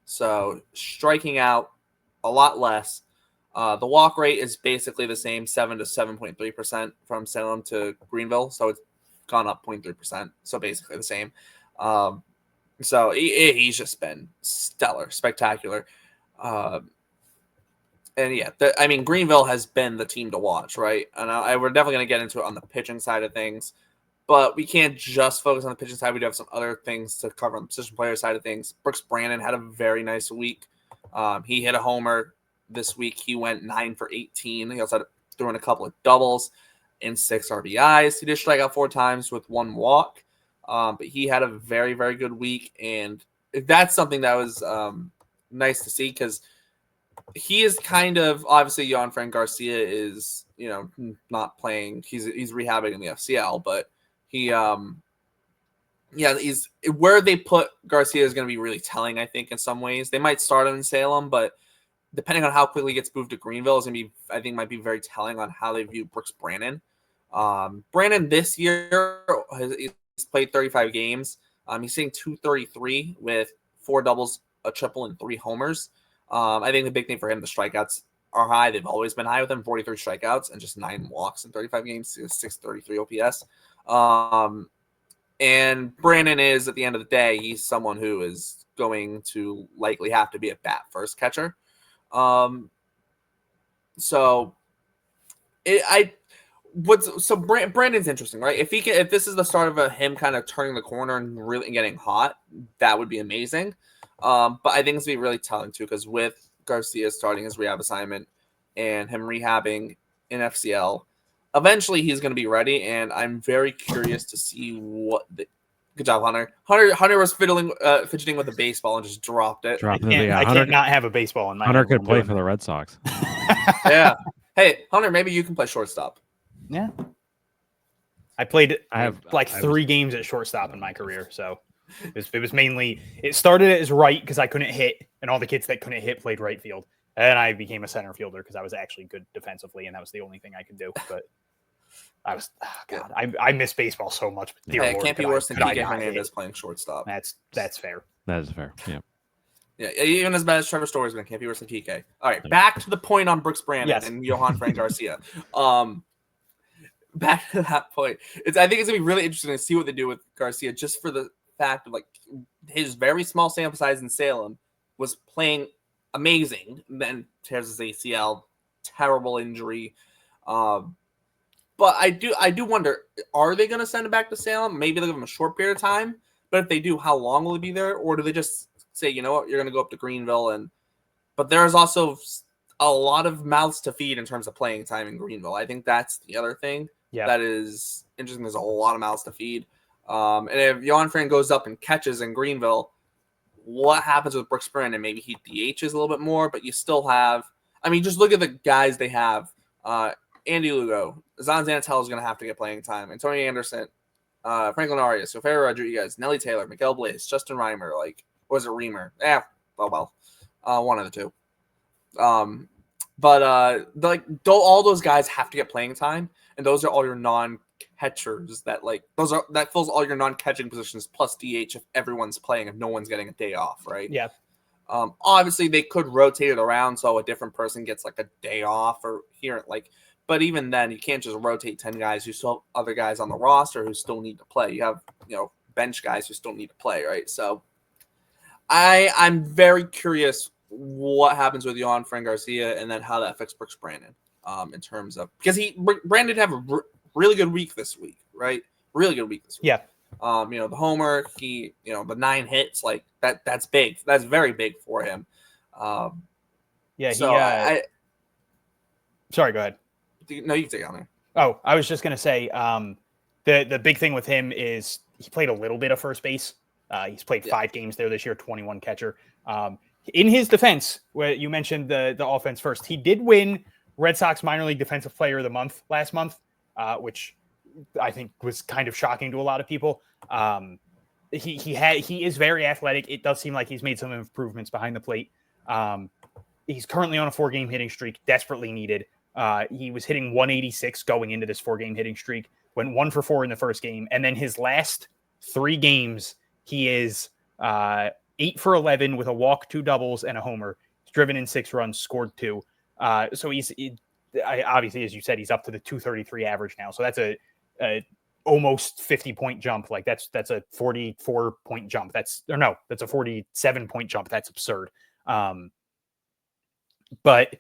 So striking out a lot less. The walk rate is basically the same, 7 to 7.3% from Salem to Greenville. So it's gone up 0.3%. So basically the same. So he's just been stellar, spectacular. And yeah, I mean, Greenville has been the team to watch, right? And we're definitely going to get into it on the pitching side of things. But we can't just focus on the pitching side. We do have some other things to cover on the position player side of things. Brooks Brandon had a very nice week. He hit a homer this week. He went 9 for 18. He also threw in a couple of doubles and 6 RBIs. He did strike out 4 times with 1 walk. But he had a very, very good week. And that's something that was nice to see because he is kind of, obviously, Johanfran Garcia is, not playing. He's rehabbing in the FCL, but he's where they put Garcia is going to be really telling, I think, in some ways. They might start him in Salem, but depending on how quickly he gets moved to Greenville is going to be, I think, might be very telling on how they view Brooks Brandon. Brandon this year he's played 35 games. He's hitting .233 with 4 doubles, a triple, and 3 homers. I think the big thing for him, the strikeouts are high. They've always been high with him, 43 strikeouts and just 9 walks in 35 games, 633 OPS. And Brandon is, at the end of the day, he's someone who is going to likely have to be a bat first catcher. Brandon's interesting, right? If this is the start of him kind of turning the corner and really getting hot, that would be amazing. But I think it's going to be really telling too, because with Garcia starting his rehab assignment and him rehabbing in FCL, eventually he's going to be ready. And I'm very curious to see good job, Hunter. Hunter was fidgeting with a baseball and just dropped it. I can't not have a baseball in my Hunter could play for the Red Sox. Yeah. Hey, Hunter, maybe you can play shortstop. Yeah. I played 3 games at shortstop in my career, so it was mainly, it started as right because I couldn't hit, and all the kids that couldn't hit played right field. And I became a center fielder because I was actually good defensively, and that was the only thing I could do. But I miss baseball so much. Dear Lord, it can't be worse than Kike Hernandez playing shortstop. That's fair. That is fair. Yeah. Yeah, even as bad as Trevor Story's been, can't be worse than Kike. All right, back to the point on Brooks Brandon and Johanfran Garcia. Back to that point. I think it's gonna be really interesting to see what they do with Garcia, just for the fact of his very small sample size in Salem was playing amazing. Then tears his ACL, terrible injury. But I do wonder, are they going to send him back to Salem? Maybe they'll give him a short period of time. But if they do, how long will he be there? Or do they just say, you know what, you're going to go up to Greenville? But there's also a lot of mouths to feed in terms of playing time in Greenville. I think that's the other thing that is interesting. There's a whole lot of mouths to feed. And if Johanfran goes up and catches in Greenville, what happens with Brooks Brandon? Maybe he DHs a little bit more, but you still have, just look at the guys they have. Andy Lugo, Zan Zanatello is going to have to get playing time. Antonio Anderson, Franklin Arias, Sofero Rodriguez, Nelly Taylor, Miguel Blaze, Justin Reimer, was it Reamer? One of the two. All those guys have to get playing time, and those are all your non-catchers that fills all your non-catching positions plus DH if everyone's playing, if no one's getting a day off, right? Yeah. Obviously they could rotate it around so a different person gets a day off or here, but even then you can't just rotate 10 guys. You still have other guys on the roster who still need to play. You have, bench guys who still need to play, right? So I'm very curious what happens with Johanfran Garcia and then how that affects Brooks Brandon in terms of, because Brandon have a really good week this week, right? Really good week this week. Yeah. The homer, the 9 hits, that's big. That's very big for him. Sorry, go ahead. No, you can take it on there. Oh, I was just going to say, the big thing with him is he played a little bit of first base. He's played 5 games there this year, 21 catcher. In his defense, where you mentioned the offense first, he did win Red Sox minor league defensive player of the month last month, which I think was kind of shocking to a lot of people. He is very athletic. It does seem like he's made some improvements behind the plate. He's currently on a 4-game hitting streak, desperately needed. He was hitting 186 going into this 4-game hitting streak. went 1 for 4 in the first game. And then his last 3 games, he is 8 for 11 with a walk, 2 doubles, and a homer. He's driven in 6 runs, scored 2. So obviously, as you said, he's up to the 233 average now. So that's a almost 50-point jump. Like that's a 44-point jump. That's a 47-point jump. That's absurd. But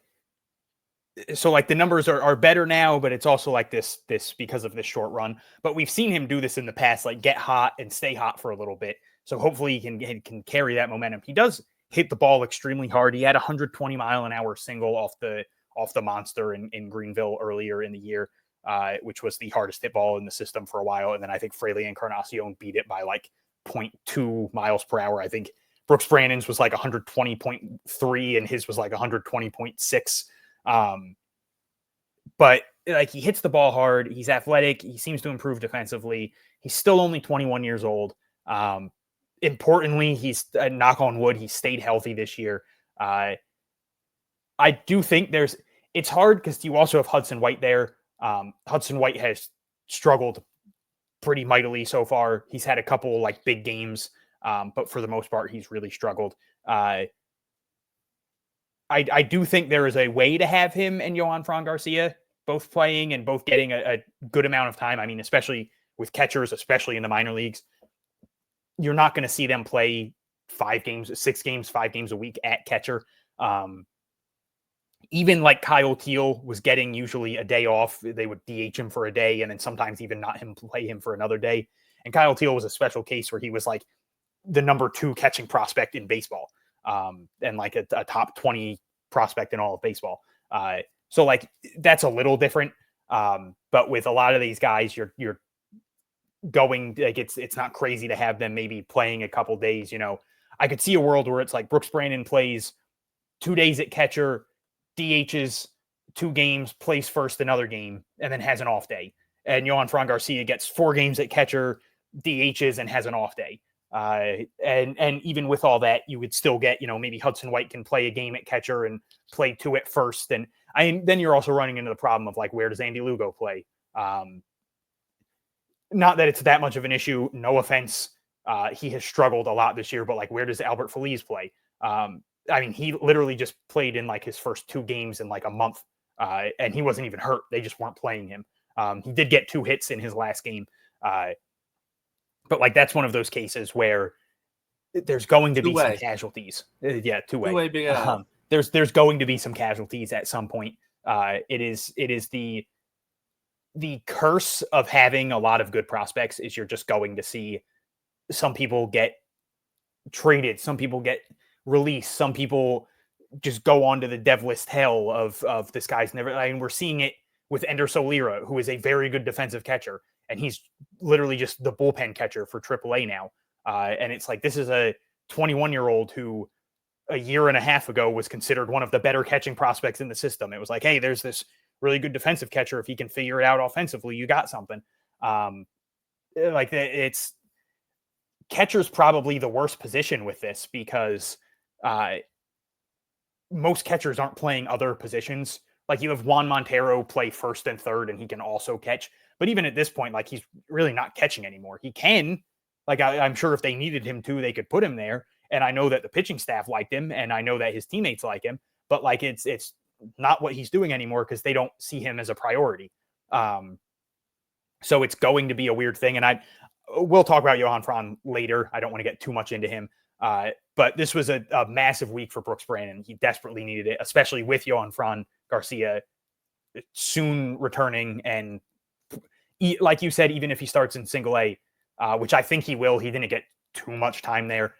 so like the numbers are better now, but it's also like this because of this short run. But we've seen him do this in the past, like get hot and stay hot for a little bit. So hopefully he can carry that momentum. He does hit the ball extremely hard. He had a 120-mile-an-hour single off the monster in Greenville earlier in the year, which was the hardest hit ball in the system for a while. And then I think Fraley Encarnacion beat it by like 0.2 miles per hour. I think Brooks Brannon's was like 120.3 and his was like 120.6. But like he hits the ball hard. He's athletic. He seems to improve defensively. He's still only 21 years old. Importantly, he's knock on wood, he stayed healthy this year. I do think it's hard because you also have Hudson White there. Hudson White has struggled pretty mightily so far. He's had a couple like big games, but for the most part, he's really struggled. I do think there is a way to have him and Johanfran Garcia both playing and both getting a good amount of time. I mean, especially with catchers, especially in the minor leagues, you're not going to see them play 5 games a week at catcher. Even like Kyle Teal was getting usually a day off. They would DH him for a day and then sometimes even not play him for another day. And Kyle Teal was a special case where he was like the number 2 catching prospect in baseball, and like a top 20 prospect in all of baseball. So like that's a little different. But with a lot of these guys, you're going like it's not crazy to have them maybe playing a couple days. I could see a world where it's like Brooks Brannon plays 2 days at catcher, DHs 2 games, plays first another game, and then has an off day. And Johanfran Garcia gets 4 games at catcher, DHs, and has an off day. And even with all that, you would still get, maybe Hudson White can play a game at catcher and play 2 at first. And then you're also running into the problem of like, where does Andy Lugo play? Not that it's that much of an issue. No offense. He has struggled a lot this year, but like, where does Albert Feliz play? I mean, he literally just played in like his first 2 games in like a month, and he wasn't even hurt. They just weren't playing him. He did get 2 hits in his last game. But like, that's one of those cases where there's going to be some casualties. Yeah. Two-way. There's going to be some casualties at some point. It is the curse of having a lot of good prospects is you're just going to see some people get traded, some people get released, some people just go on to the dev list hell of this guy's never. I mean, we're seeing it with Ender Solera, who is a very good defensive catcher, and he's literally just the bullpen catcher for AAA now. And it's like, this is a 21-year-old who a year and a half ago was considered one of the better catching prospects in the system. It was like, hey, there's this really good defensive catcher. If he can figure it out offensively, you got something. Like it's catcher's probably the worst position with this because most catchers aren't playing other positions. Like you have Juan Montero play first and third, and he can also catch. But even at this point, like he's really not catching anymore. He can, like I'm sure if they needed him to, they could put him there. And I know that the pitching staff liked him, and I know that his teammates like him. But like it's not what he's doing anymore because they don't see him as a priority. So it's going to be a weird thing. And we'll talk about Johanfran later. I don't want to get too much into him. But this was a massive week for Brooks Brannon. He desperately needed it, especially with Johanfran Garcia soon returning. And like you said, even if he starts in single A, which I think he will, he didn't get too much time there.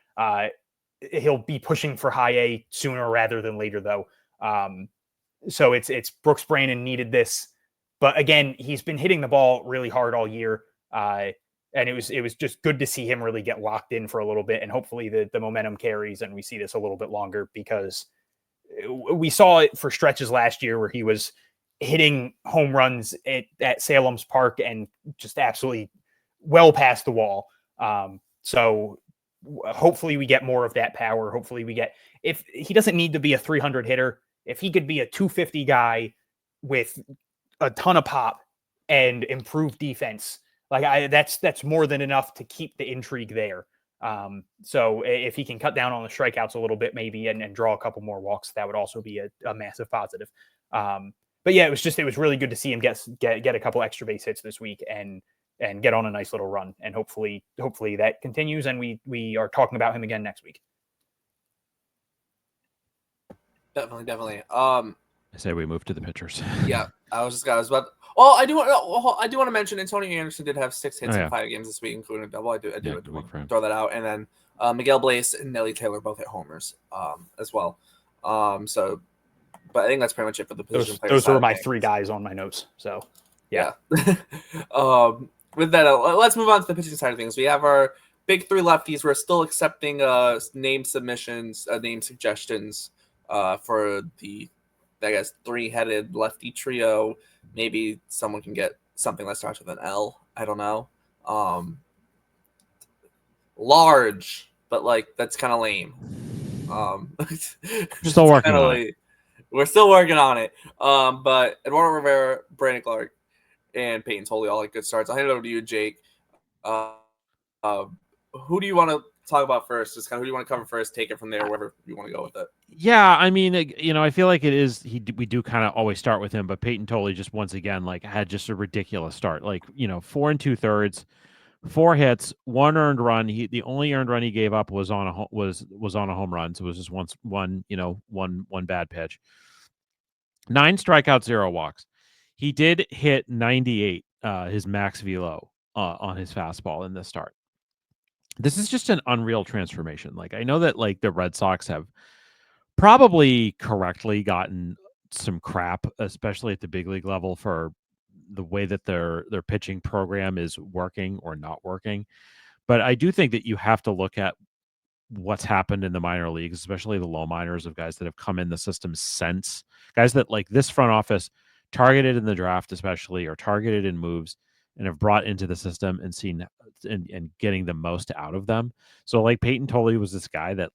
He'll be pushing for high A sooner rather than later, though. So it's Brooks Brannon needed this, but again, he's been hitting the ball really hard all year. And it was just good to see him really get locked in for a little bit. And hopefully the momentum carries and we see this a little bit longer, because we saw it for stretches last year where he was hitting home runs at Salem's Park and just absolutely well past the wall. So hopefully we get more of that power. Hopefully if he doesn't need to be a 300 hitter, if he could be a 250 guy with a ton of pop and improve defense, like that's more than enough to keep the intrigue there. So if he can cut down on the strikeouts a little bit, maybe, and draw a couple more walks, that would also be a massive positive. But yeah, it was really good to see him get a couple extra base hits this week and get on a nice little run. And hopefully that continues. And we are talking about him again next week. Definitely. I say we move to the pitchers. Yeah, I was about. Well, I do want to mention Antonio Anderson did have 6 hits in 5 games this week, including a double. I do want to throw that out, and then Miguel Blaze and Nelly Taylor both hit homers as well. So, but I think that's pretty much it for the position players. Those were my 3 guys on my notes. So, yeah. With that, let's move on to the pitching side of things. We have our big 3 lefties. We're still accepting name submissions, name suggestions for the, I guess, 3-headed lefty trio. Maybe someone can get something that starts with an L. I don't know. Large, but like that's kind of lame. Still working on it. We're still working on it. But Eduardo Rivera, Brandon Clark, and Peyton Tolley all like good starts. I'll hand it over to you, Jake. Who do you want to talk about first? Just kind of who do you want to cover first? Take it from there, wherever you want to go with it. Yeah, I mean, I feel like it is. We do kind of always start with him, but Peyton Tolley just once again had just a ridiculous start. 4 2/3, 4 hits, 1 earned run. The only earned run he gave up was on a home run. So it was just one bad pitch. 9 strikeouts, 0 walks. He did hit 98, his max velo on his fastball in this start. This is just an unreal transformation. I know that the Red Sox have probably correctly gotten some crap, especially at the big league level, for the way that their pitching program is working or not working. But I do think that you have to look at what's happened in the minor leagues, especially the low minors, of guys that have come in the system since, guys that this front office targeted in the draft, especially, or targeted in moves, and have brought into the system and seen and getting the most out of them. So Peyton Tolley was this guy that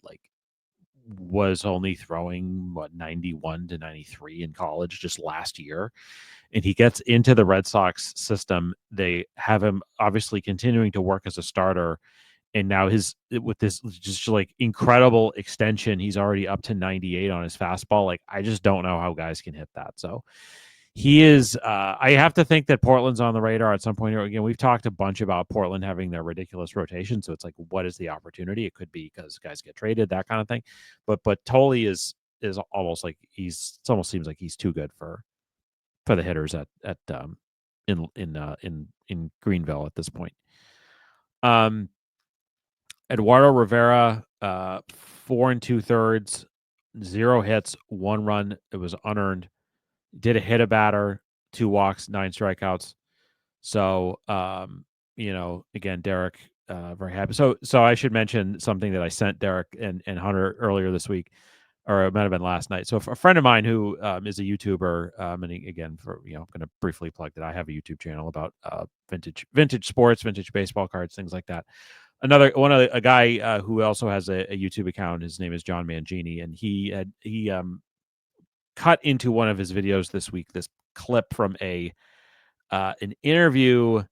was only throwing 91 to 93 in college just last year, and he gets into the Red Sox system. They have him obviously continuing to work as a starter, and now with this just incredible extension, he's already up to 98 on his fastball. I just don't know how guys can hit that. So he is, I have to think that Portland's on the radar at some point here. Again, we've talked a bunch about Portland having their ridiculous rotation. So it's what is the opportunity? It could be because guys get traded, that kind of thing. But Tolley is almost it almost seems like he's too good for the hitters in Greenville at this point. Eduardo Rivera, 4 2/3, 0 hits, 1 run. It was unearned. Did a hit a batter, 2 walks, 9 strikeouts. So, again, Derek, very happy. So I should mention something that I sent Derek and Hunter earlier this week, or it might have been last night. So a friend of mine who is a YouTuber, and again, I'm going to briefly plug that I have a YouTube channel about vintage sports, vintage baseball cards, things like that. A guy who also has a YouTube account. His name is John Mangini, and he cut into one of his videos this week this clip from an interview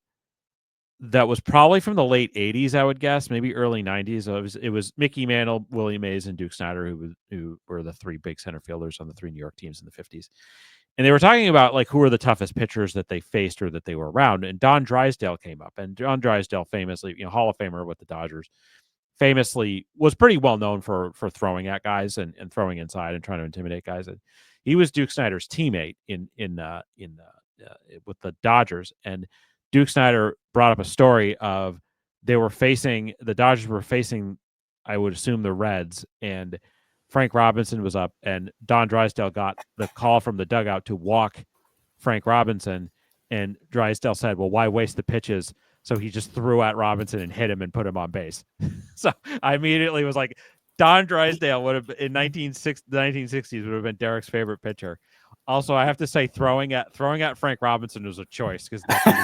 that was probably from the late 80s, I would guess, maybe early 90s. It was Mickey Mantle, Willie Mays, and Duke Snider, who were the 3 big center fielders on the 3 New York teams in the 50s. And they were talking about who were the toughest pitchers that they faced or that they were around. And Don Drysdale came up, and Don Drysdale, famously, Hall of Famer with the Dodgers, famously was pretty well known for throwing at guys and throwing inside and trying to intimidate guys. And he was Duke Snider's teammate with the Dodgers. And Duke Snider brought up a story of the Dodgers were facing, I would assume, the Reds, and Frank Robinson was up, and Don Drysdale got the call from the dugout to walk Frank Robinson, and Drysdale said, well, why waste the pitches? So he just threw at Robinson and hit him and put him on base. So I immediately was like, Don Drysdale would have, in the 1960s, would have been Derek's favorite pitcher. Also, I have to say, throwing at Frank Robinson was a choice, because that dude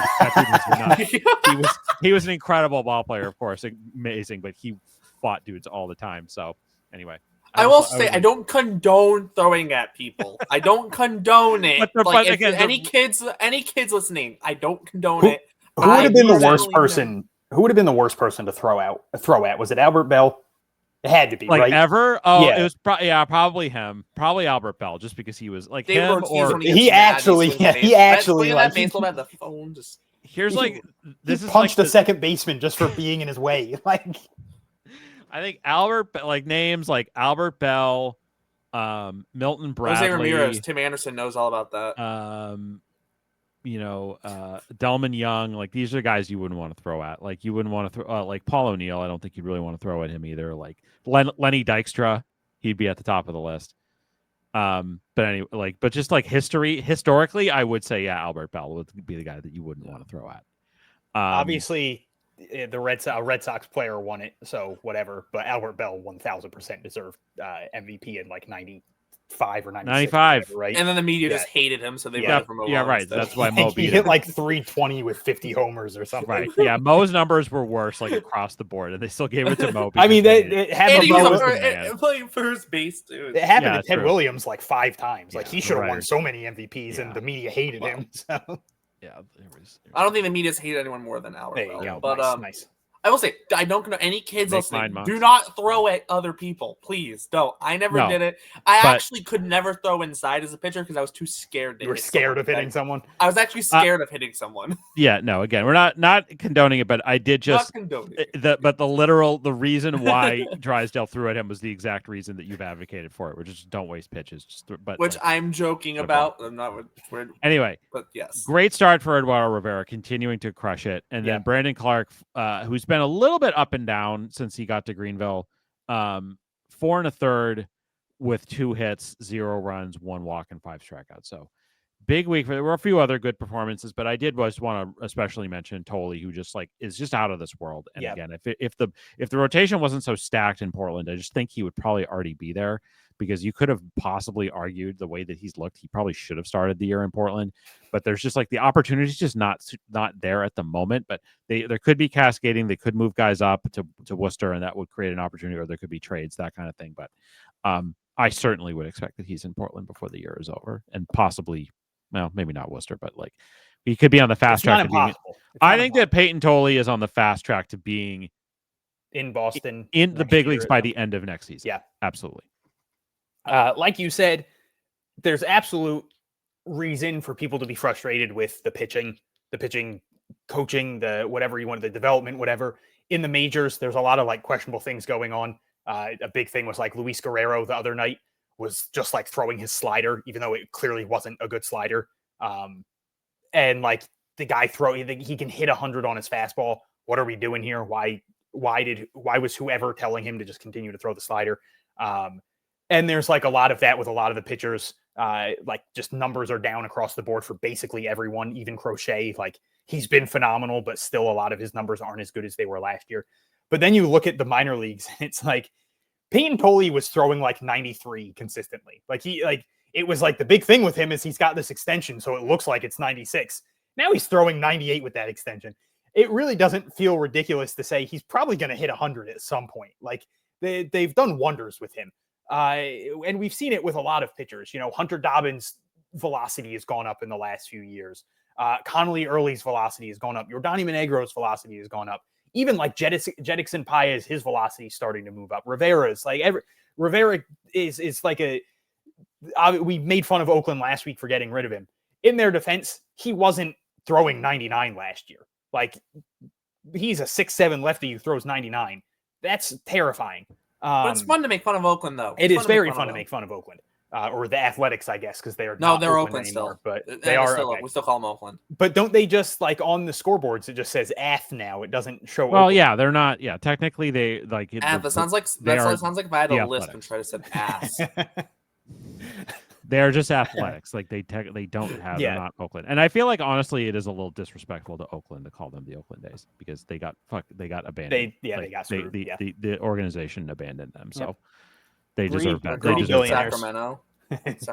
was nuts. He was an incredible ball player, of course, amazing, but he fought dudes all the time. So anyway, I will say I don't condone throwing at people. I don't condone it. Like any kids listening, I don't condone it. Who would have been the worst person? Who would have been the worst person to throw at? Was it Albert Bell? It had to be, like, right? Ever? Oh, yeah. It was probably him. Probably Albert Bell, just because he was like him. Or he actually like baseball bat, the phone just. Here's like this he is punched like the second baseman just for being in his way. Like, I think names like Albert Bell, Milton Bradley, Jose Ramirez, Tim Anderson knows all about that. Delman Young, like these are guys you wouldn't want to throw at. Like you wouldn't want to throw like Paul O'Neill. I don't think you'd really want to throw at him either. Like Lenny Dykstra, he'd be at the top of the list. But anyway, but just like historically, I would say Albert Bell would be the guy that you wouldn't want to throw at. Obviously, the Red Sox player won it, so whatever. But Albert Bell 1,000% deserved MVP in like 95 or 95, right? And then the media just hated him, so they voted for Mo. Yeah, right. That's why Mo he hit like 320 with 50 homers or something. Right. Yeah, Mo's numbers were worse, like across the board, and they still gave it to Mo. I mean, it had playing first base too. It happened to Ted Williams like 5 times. Like he should have won so many MVPs, and the media hated him. So. Yeah, I don't think the media's hated anyone more than Albert Bell. Go. But nice. I will say, I don't know any kids listening. Do not throw at other people, please. Don't. I never did it. I actually could never throw inside as a pitcher because I was too scared. You were scared of hitting someone? I was actually scared of hitting someone. Yeah, no. Again, we're not condoning it, but I did just the reason why Drysdale threw at him was the exact reason that you've advocated for it. We're just don't waste pitches. Which I'm joking about. I'm not. Anyway, but yes, great start for Eduardo Rivera, continuing to crush it, and then Brandon Clark, who's been a little bit up and down since he got to Greenville. 4 1/3 with 2 hits, 0 runs, 1 walk, and 5 strikeouts. So big week. There were a few other good performances, but I did just want to especially mention Tolley, who just is just out of this world. And again, if the rotation wasn't so stacked in Portland, I just think he would probably already be there, because you could have possibly argued the way that he's looked, he probably should have started the year in Portland. But there's just like the opportunity is just not there at the moment. But there could be cascading. They could move guys up to Worcester, and that would create an opportunity, or there could be trades, that kind of thing. But I certainly would expect that he's in Portland before the year is over, and possibly, well, maybe not Worcester, but like he could be on the fast track. I think that Peyton Tolley is on the fast track to being in Boston in the big leagues by the end of next season. Yeah, absolutely. Like you said, there's absolute reason for people to be frustrated with the pitching, coaching, the whatever you want, the development, whatever. In the majors, there's a lot of like questionable things going on. A big thing was like Luis Guerrero the other night was just like throwing his slider, even though it clearly wasn't a good slider. And like the guy he can hit 100 on his fastball. What are we doing here? Why was whoever telling him to just continue to throw the slider? And there's like a lot of that with a lot of the pitchers. Like just numbers are down across the board for basically everyone, even Crochet. Like he's been phenomenal, but still a lot of his numbers aren't as good as they were last year. But then you look at the minor leagues, and it's like Peyton Tolley was throwing like 93 consistently. It was like the big thing with him is he's got this extension, so it looks like it's 96. Now he's throwing 98 with that extension. It really doesn't feel ridiculous to say he's probably going to hit 100 at some point. Like they've done wonders with him. And we've seen it with a lot of pitchers. You know, Hunter Dobbins' velocity has gone up in the last few years. Connolly Early's velocity has gone up. Yordani Monegro's velocity has gone up. Even like Jetixon Paez, his velocity is starting to move up. Rivera's like Rivera is like we made fun of Oakland last week for getting rid of him. In their defense, he wasn't throwing 99 last year. Like he's a 6'7" lefty who throws 99. That's terrifying. But it's fun to make fun of Oakland, though. It is very fun to make fun of Oakland. Or the Athletics, I guess, because they're not they're Oakland anymore, still. But they are. Still, we still call them Oakland. But don't they just like on the scoreboards? It just says AF now. It doesn't show. Well, Oakland. Yeah, they're not. Yeah, technically they like. AF. That sounds like if I had a list and try to say ass. They're just Athletics. Like they don't have. They're not Oakland. And I feel like honestly, it is a little disrespectful to Oakland to call them the Oakland A's because they got abandoned. They got screwed. The organization abandoned them. So. Yep. They deserve better. Greedy billionaires. Sacramento.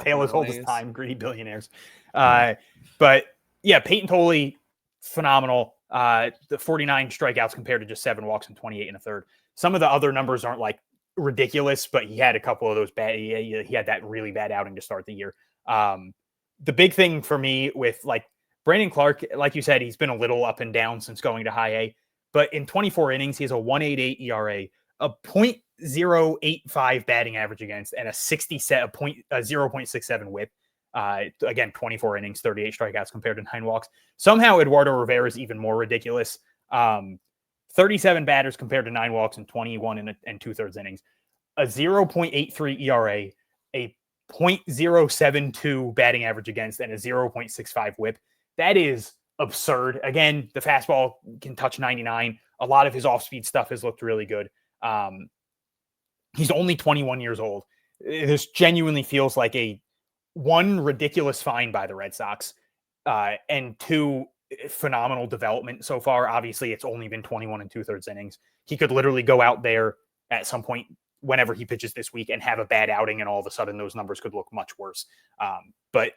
Tale as old as time. Greedy billionaires. But yeah, Peyton Tolley, phenomenal. The 49 strikeouts compared to just 7 walks and 28 1/3. Some of the other numbers aren't like ridiculous, but he had a couple of those bad. He had that really bad outing to start the year. The big thing for me with like Brandon Clark, like you said, he's been a little up and down since going to high A, but in 24 innings, he has a 1.88 ERA, a .085 batting average against, and a 0.67 WHIP. Again, 24 innings, 38 strikeouts compared to 9 walks. Somehow Eduardo Rivera is even more ridiculous. 37 batters compared to 9 walks and 21 and 2/3 innings, a 0.83 ERA, a .072 batting average against, and a 0.65 WHIP. That is absurd. Again, the fastball can touch 99. A lot of his off-speed stuff has looked really good. He's only 21 years old. This genuinely feels like a 1, ridiculous find by the Red Sox, and 2, phenomenal development so far. Obviously, it's only been 21 and 2/3 innings. He could literally go out there at some point whenever he pitches this week and have a bad outing, and all of a sudden those numbers could look much worse. But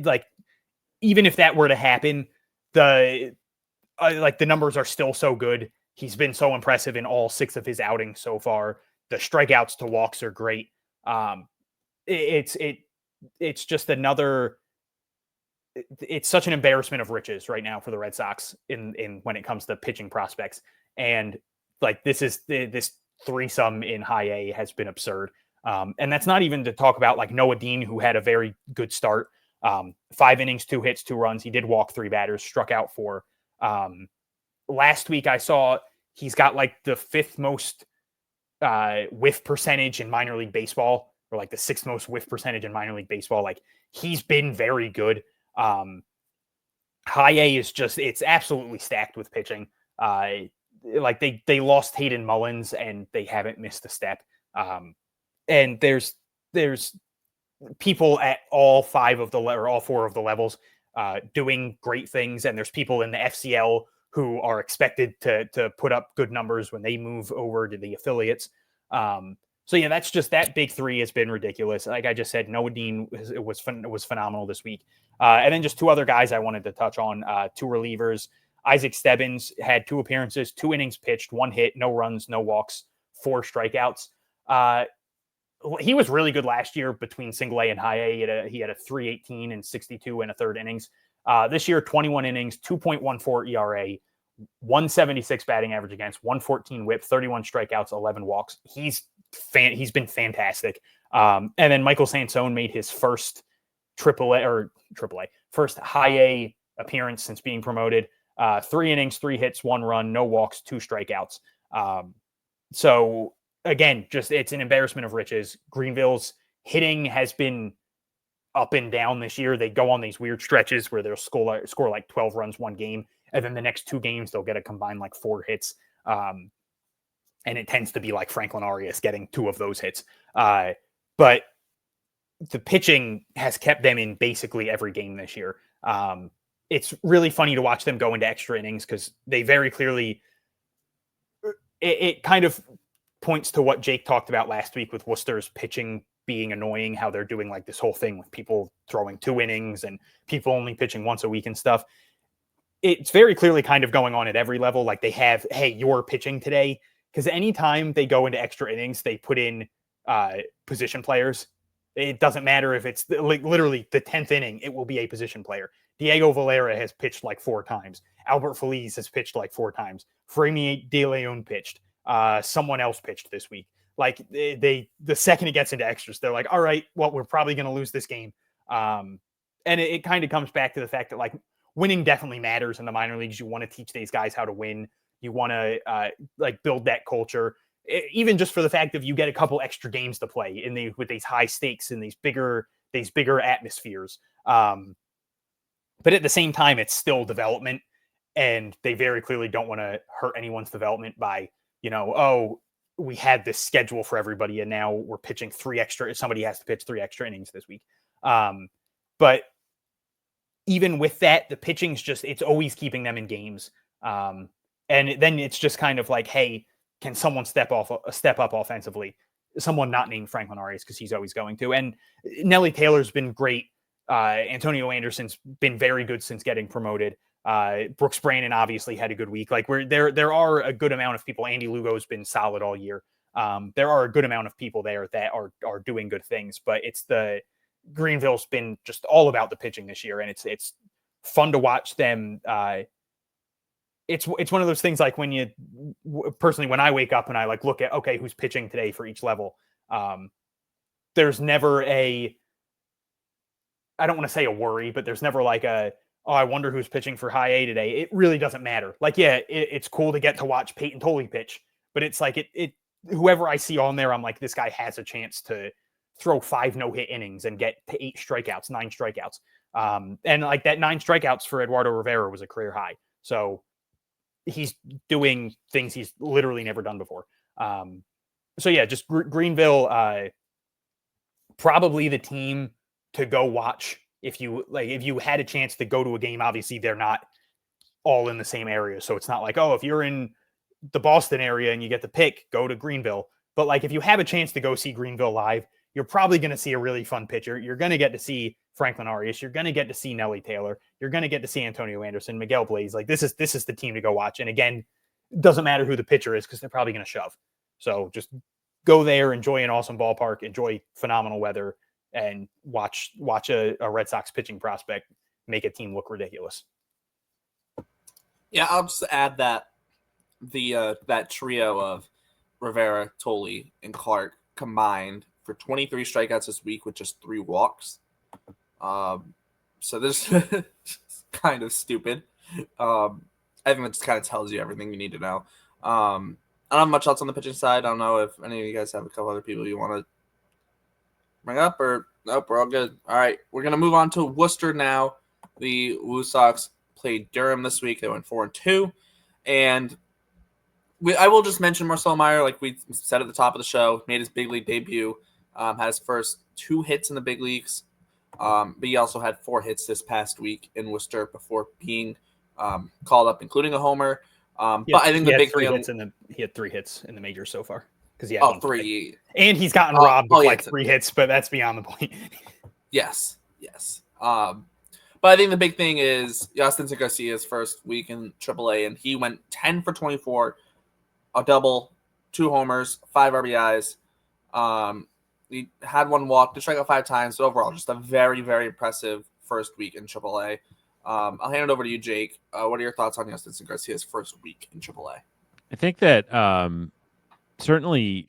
like, even if that were to happen, the numbers are still so good. He's been so impressive in all 6 of his outings so far. The strikeouts to walks are great. It's just another. It's such an embarrassment of riches right now for the Red Sox in when it comes to pitching prospects. And like, this threesome in high A has been absurd. And that's not even to talk about like Noah Dean, who had a very good start. 5 innings, 2 hits, 2 runs. He did walk 3 batters, struck out 4. Last week I saw he's got like the 5th most whiff percentage in minor league baseball, or like the 6th most whiff percentage in minor league baseball. Like, he's been very good. High A is just, it's absolutely stacked with pitching. Like they lost Hayden Mullins and they haven't missed a step. And there's people at all 4 of the levels doing great things. And there's people in the FCL who are expected to put up good numbers when they move over to the affiliates. So yeah, that's just, that big 3 has been ridiculous. Like I just said, Noah Dean was phenomenal this week. And then just 2 other guys I wanted to touch on, 2 relievers. Isaac Stebbins had 2 appearances, 2 innings pitched, 1 hit, no runs, no walks, 4 strikeouts. He was really good last year between single A and high A. He had a 3.18 and 62 and a third innings. This year, 21 innings, 2.14 ERA, 176 batting average against, 114 WHIP, 31 strikeouts, 11 walks. He's been fantastic. And then Michael Sansone made his first first high A appearance since being promoted. 3 innings, 3 hits, 1 run, no walks, 2 strikeouts. So again, just, it's an embarrassment of riches. Greenville's hitting has been up and down this year. They go on these weird stretches where they'll score like 12 runs one game, and then the next 2 games they'll get a combined like 4 hits. And it tends to be like Franklin Arias getting 2 of those hits. But the pitching has kept them in basically every game this year. It's really funny to watch them go into extra innings because they very clearly, it kind of points to what Jake talked about last week with Worcester's pitching being annoying, how they're doing like this whole thing with people throwing 2 innings and people only pitching once a week and stuff. It's very clearly kind of going on at every level. Like, they have, hey, you're pitching today. Because anytime they go into extra innings, they put in position players. It doesn't matter if it's literally the 10th inning, it will be a position player. Diego Valera has pitched like 4 times. Albert Feliz has pitched like 4 times. Framy De Leon pitched. Someone else pitched this week. Like, the second it gets into extras, they're like, all right, well, we're probably going to lose this game. And it kind of comes back to the fact that, like, winning definitely matters in the minor leagues. You want to teach these guys how to win. You want to like build that culture, even just for the fact that you get a couple extra games to play with these high stakes and these bigger atmospheres. But at the same time, it's still development, and they very clearly don't want to hurt anyone's development by, oh, we had this schedule for everybody and now we're pitching 3 extra. Somebody has to pitch 3 extra innings this week. But even with that, the pitching's just, it's always keeping them in games. And then it's just kind of like, hey, can someone step up offensively? Someone not named Franklin Arias, because he's always going to. And Nelly Taylor's been great. Antonio Anderson's been very good since getting promoted. Brooks Brannon obviously had a good week. Like, there are a good amount of people. Andy Lugo's been solid all year. There are a good amount of people there that are doing good things, but Greenville's been just all about the pitching this year, and it's fun to watch them. It's one of those things like when when I wake up and I like look at, okay, who's pitching today for each level. There's never I don't want to say a worry, but there's never like I wonder who's pitching for high A today. It really doesn't matter. Like, yeah, it's cool to get to watch Peyton Tolley pitch, but it's like whoever I see on there, I'm like, this guy has a chance to throw 5 no-hit innings and get to 9 strikeouts. And like that 9 strikeouts for Eduardo Rivera was a career high. So he's doing things he's literally never done before. So yeah, just Greenville, probably the team to go watch if you had a chance to go to a game. Obviously, they're not all in the same area, so it's not like, oh, if you're in the Boston area and you get the pick, go to Greenville. But like if you have a chance to go see Greenville live, you're probably going to see a really fun pitcher. You're going to get to see Franklin Arias. You're going to get to see Nelly Taylor. You're going to get to see Antonio Anderson, Miguel Blaze. Like this is the team to go watch. And again, it doesn't matter who the pitcher is because they're probably going to shove. So just go there, enjoy an awesome ballpark, enjoy phenomenal weather, and watch a Red Sox pitching prospect make a team look ridiculous. Yeah, I'll just add that that trio of Rivera, Tolley, and Clark combined for 23 strikeouts this week with just 3 walks. So this is kind of stupid. I think that just kind of tells you everything you need to know. I don't have much else on the pitching side. I don't know if any of you guys have a couple other people you want to bring up, or nope, we're all good. All right, we're going to move on to Worcester now. The Woo Sox played Durham this week. They went 4-2. And I will just mention Marcel Meyer, like we said at the top of the show, made his big league debut, had his first 2 hits in the big leagues, but he also had 4 hits this past week in Worcester before being called up, including a homer. But I think the big thing, he had 3 hits in the majors so far because he had 3, and he's gotten robbed with 3 hits, but that's beyond the point. Yes. But I think the big thing is Jhostynxon Garcia's first week in AAA, and he went 10 for 24, a double, 2 homers, 5 RBIs. He had 1 walk, did strike out 5 times, but overall just a very, very impressive first week in AAA. I'll hand it over to you, Jake. What are your thoughts on Jhostynxon Garcia's first week in AAA? I think that certainly,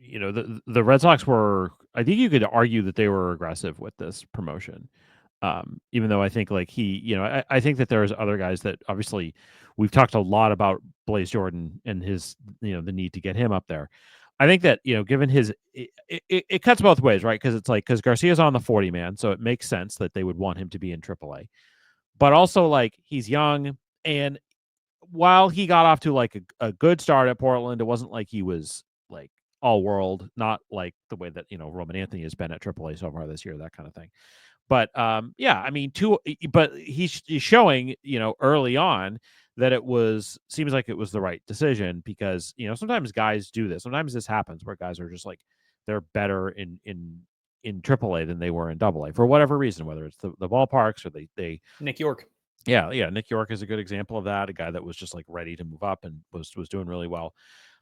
the Red Sox were. I think you could argue that they were aggressive with this promotion, even though I think like I think that there's other guys that obviously we've talked a lot about Blaze Jordan and his the need to get him up there. I think that given his it cuts both ways, right? Because Garcia's on the 40 man, so it makes sense that they would want him to be in AAA. But also, like, he's young, and while he got off to like a good start at Portland, it wasn't like he was like all world, not like the way that Roman Anthony has been at AAA so far this year, that kind of thing. But yeah, I mean, but he's showing early on that seems like it was the right decision, because sometimes guys do this. Sometimes this happens where guys are just like they're better in AAA than they were in AA for whatever reason, whether it's the ballparks or they Nick York. Yeah. Nick York is a good example of that. A guy that was just like ready to move up and was doing really well.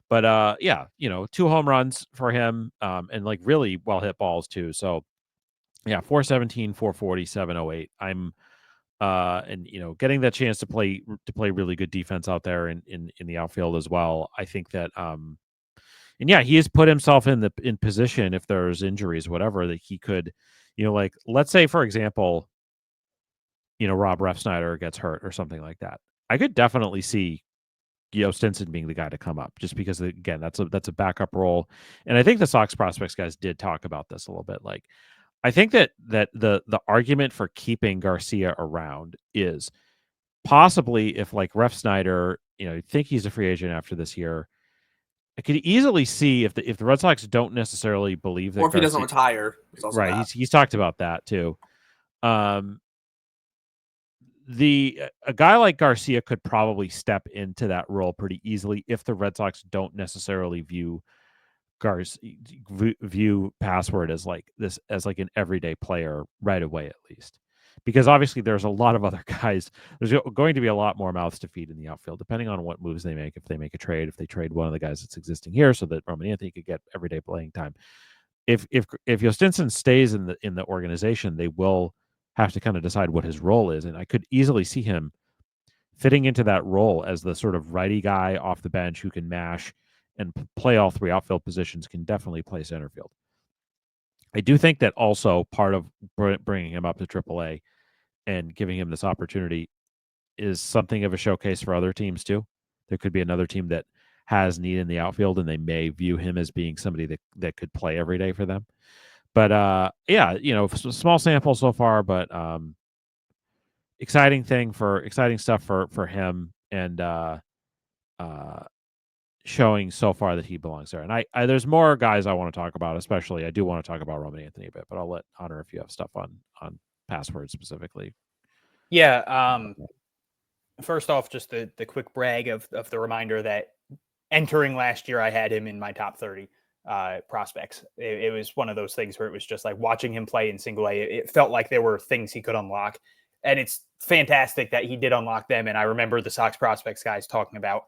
But yeah, 2 home runs for him, and like really well hit balls too. So yeah, 417, 440, 708. I'm and getting that chance to play really good defense out there in the outfield as well. I think that and yeah, he has put himself in position if there's injuries, whatever, that he could, like let's say for example, Rob Refsnyder gets hurt or something like that. I could definitely see Jhostynxon being the guy to come up, just because again, that's a backup role. And I think the Sox prospects guys did talk about this a little bit. Like, I think that the argument for keeping Garcia around is possibly if like Refsnyder, think he's a free agent after this year. I could easily see if the Red Sox don't necessarily believe that, or if he doesn't retire, right? He's talked about that too. A guy like Garcia could probably step into that role pretty easily if the Red Sox don't necessarily view Password as like an everyday player right away, at least. because obviously there's a lot of other guys. There's going to be a lot more mouths to feed in the outfield, depending on what moves they make. If they make a trade, if they trade one of the guys that's existing here, so that Roman Anthony could get everyday playing time. If Jhostynxon stays in the organization, they will have to kind of decide what his role is, and I could easily see him fitting into that role as the sort of righty guy off the bench who can mash and play all three outfield positions, can definitely play center field. I do think that also part of bringing him up to AAA and giving him this opportunity is something of a showcase for other teams too. There could be another team that has need in the outfield, and they may view him as being somebody that could play every day for them. But yeah, small sample so far, but exciting stuff for him, and showing so far that he belongs there. And I there's more guys I want to talk about, especially I do want to talk about Roman Anthony a bit, but I'll let Hunter, if you have stuff on Password specifically. Yeah. First off, just the quick brag of the reminder that entering last year, I had him in my top 30 prospects. It was one of those things where it was just like watching him play in single A. It felt like there were things he could unlock, and it's fantastic that he did unlock them. And I remember the Sox prospects guys talking about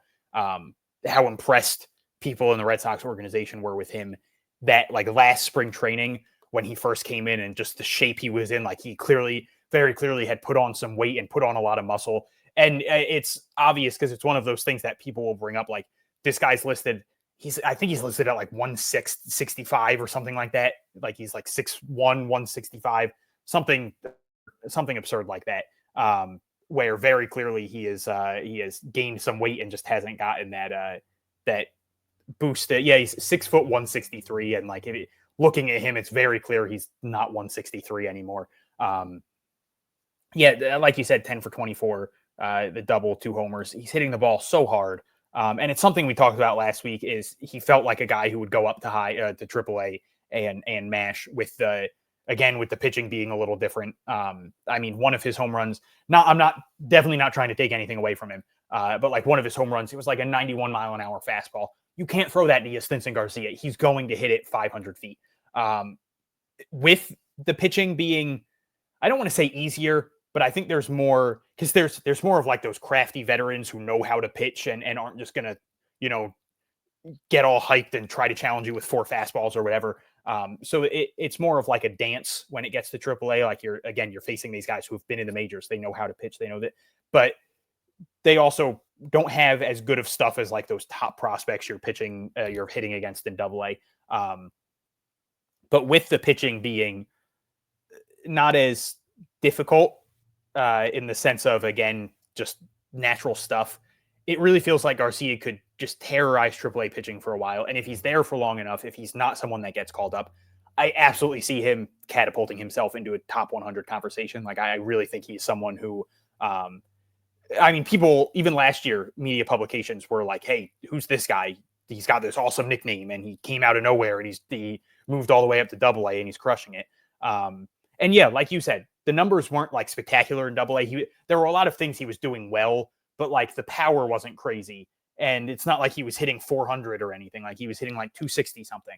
how impressed people in the Red Sox organization were with him. That like last spring training when he first came in, and just the shape he was in, like he very clearly had put on some weight and put on a lot of muscle. And it's obvious because it's one of those things that people will bring up. Like, this guy's listed, I think he's listed at like 165 or something like that. Like he's like 6'1", 165, something absurd like that. Where very clearly he has gained some weight and just hasn't gotten that boost. Yeah, he's 6 foot 163, and like looking at him, it's very clear he's not 163 anymore. Yeah, like you said, 10 for 24. The double, 2 homers. He's hitting the ball so hard. And it's something we talked about last week, is he felt like a guy who would go up to AAA and mash with the pitching being a little different. I mean, one of his home runs, I'm definitely not trying to take anything away from him. But like one of his home runs, it was like a 91 mile an hour fastball. You can't throw that to Jhostynxon Garcia. He's going to hit it 500 feet. With the pitching being, I don't want to say easier, but I think there's more, because there's more of like those crafty veterans who know how to pitch and aren't just gonna, get all hyped and try to challenge you with 4 fastballs or whatever. So it's more of like a dance when it gets to AAA. Like you're facing these guys who've been in the majors. They know how to pitch. They know that, but they also don't have as good of stuff as like those top prospects you're hitting against in AA. But with the pitching being not as difficult, in the sense of, again, just natural stuff, it really feels like Garcia could just terrorize AAA pitching for a while. And if he's there for long enough, if he's not someone that gets called up, I absolutely see him catapulting himself into a top 100 conversation. Like, I really think he's someone who, people, even last year, media publications were like, hey, who's this guy? He's got this awesome nickname, and he came out of nowhere, and he moved all the way up to AA, and he's crushing it. And yeah, like you said, the numbers weren't like spectacular in AA. There were a lot of things he was doing well, but like the power wasn't crazy. And it's not like he was hitting 400 or anything. Like he was hitting like 260 something.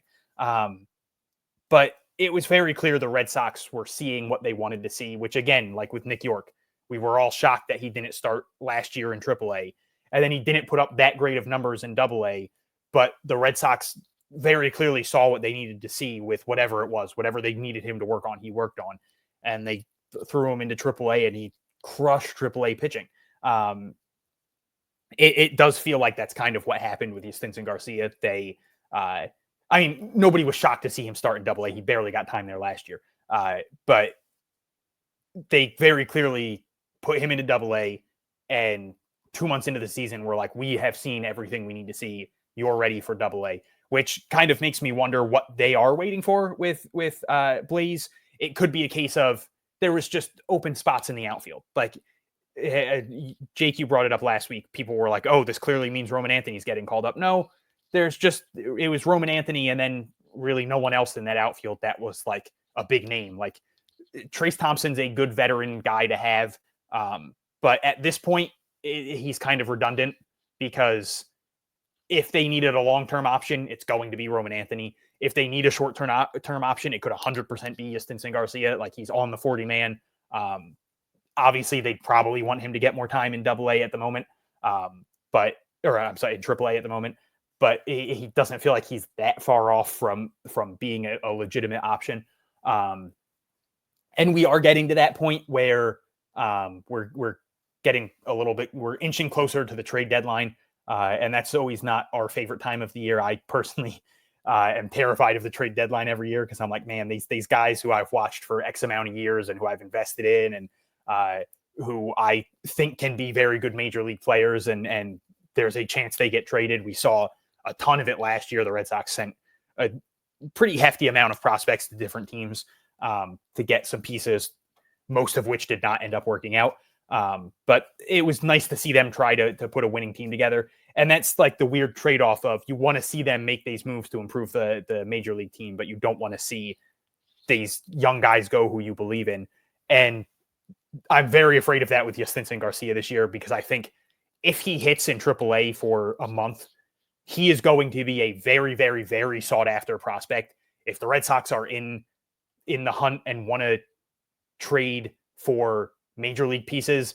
But it was very clear the Red Sox were seeing what they wanted to see, which again, like with Nick York, we were all shocked that he didn't start last year in AAA. And then he didn't put up that great of numbers in AA. But the Red Sox very clearly saw what they needed to see with whatever it was, whatever they needed him to work on, he worked on. And they threw him into AAA, and he crushed AAA pitching. It does feel like that's kind of what happened with Jhostynxon Garcia. Nobody was shocked to see him start in AA. He barely got time there last year. But they very clearly put him into AA, and 2 months into the season, we're like, we have seen everything we need to see. You're ready for AA, which kind of makes me wonder what they are waiting for with Blaze. It could be a case of there was just open spots in the outfield. Like Jake, you brought it up last week. People were like, oh, this clearly means Roman Anthony's getting called up. No, it was Roman Anthony and then really no one else in that outfield that was like a big name. Like Trace Thompson's a good veteran guy to have. But at this point, he's kind of redundant, because if they needed a long-term option, it's going to be Roman Anthony. If they need a short-term option, it could 100% be Jhostynxon Garcia. Like, he's on the 40-man. Obviously, they'd probably want him to get more time in AA at the moment, I'm sorry, in AAA at the moment. But he doesn't feel like he's that far off from being a legitimate option. And we are getting to that point where we're getting we're inching closer to the trade deadline. And that's always not our favorite time of the year. I personally am terrified of the trade deadline every year because I'm like, man, these guys who I've watched for X amount of years and who I've invested in and who I think can be very good major league players, and there's a chance they get traded. We saw a ton of it last year. The Red Sox sent a pretty hefty amount of prospects to different teams to get some pieces, most of which did not end up working out. But it was nice to see them try to put a winning team together. And that's like the weird trade-off of you want to see them make these moves to improve the major league team, but you don't want to see these young guys go who you believe in. And I'm very afraid of that with Jhostynxon Garcia this year, because I think if he hits in AAA for a month, he is going to be a very, very, very sought after prospect. If the Red Sox are in the hunt and want to trade for major league pieces,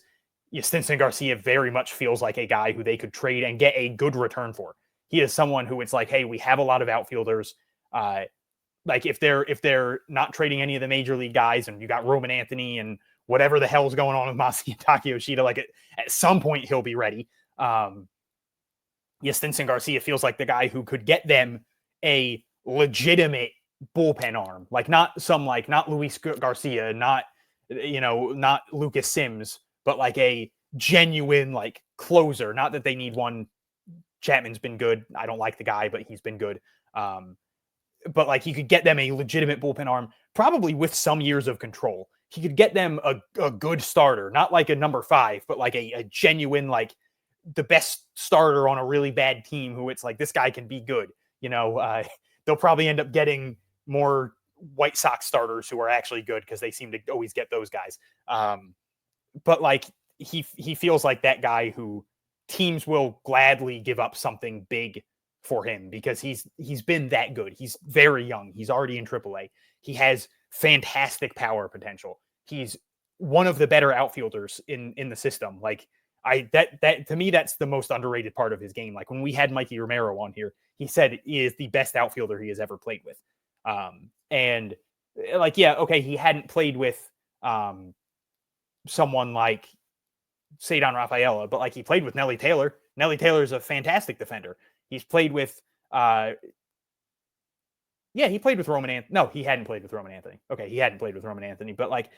Jhostynxon Garcia very much feels like a guy who they could trade and get a good return for. He is someone who it's like, hey, we have a lot of outfielders. Like if they're not trading any of the major league guys, and you got Roman Anthony and whatever the hell's going on with Masayuki Yoshida, like at some point he'll be ready. Jhostynxon Garcia feels like the guy who could get them a legitimate bullpen arm, like not Luis Garcia, not Lucas Sims, but like a genuine like closer. Not that they need one. Chapman's been good. I don't like the guy, but he's been good. But like he could get them a legitimate bullpen arm, probably with some years of control. He could get them a good starter, not like a number 5, but like a genuine, like the best starter on a really bad team who it's like, this guy can be good. They'll probably end up getting more White Sox starters who are actually good because they seem to always get those guys. But like he feels like that guy who teams will gladly give up something big for him because he's been that good. He's very young. He's already in AAA. He has fantastic power potential. He's one of the better outfielders in the system. Like that to me, that's the most underrated part of his game. Like when we had Mikey Romero on here, he said he is the best outfielder he has ever played with. And like, yeah, okay, he hadn't played with someone like Cedar Rafaela, but like he played with Nelly Taylor. Nelly Taylor is a fantastic defender. He's played with he played with Roman Anthony. No, he hadn't played with Roman Anthony. Okay, he hadn't played with Roman Anthony, but like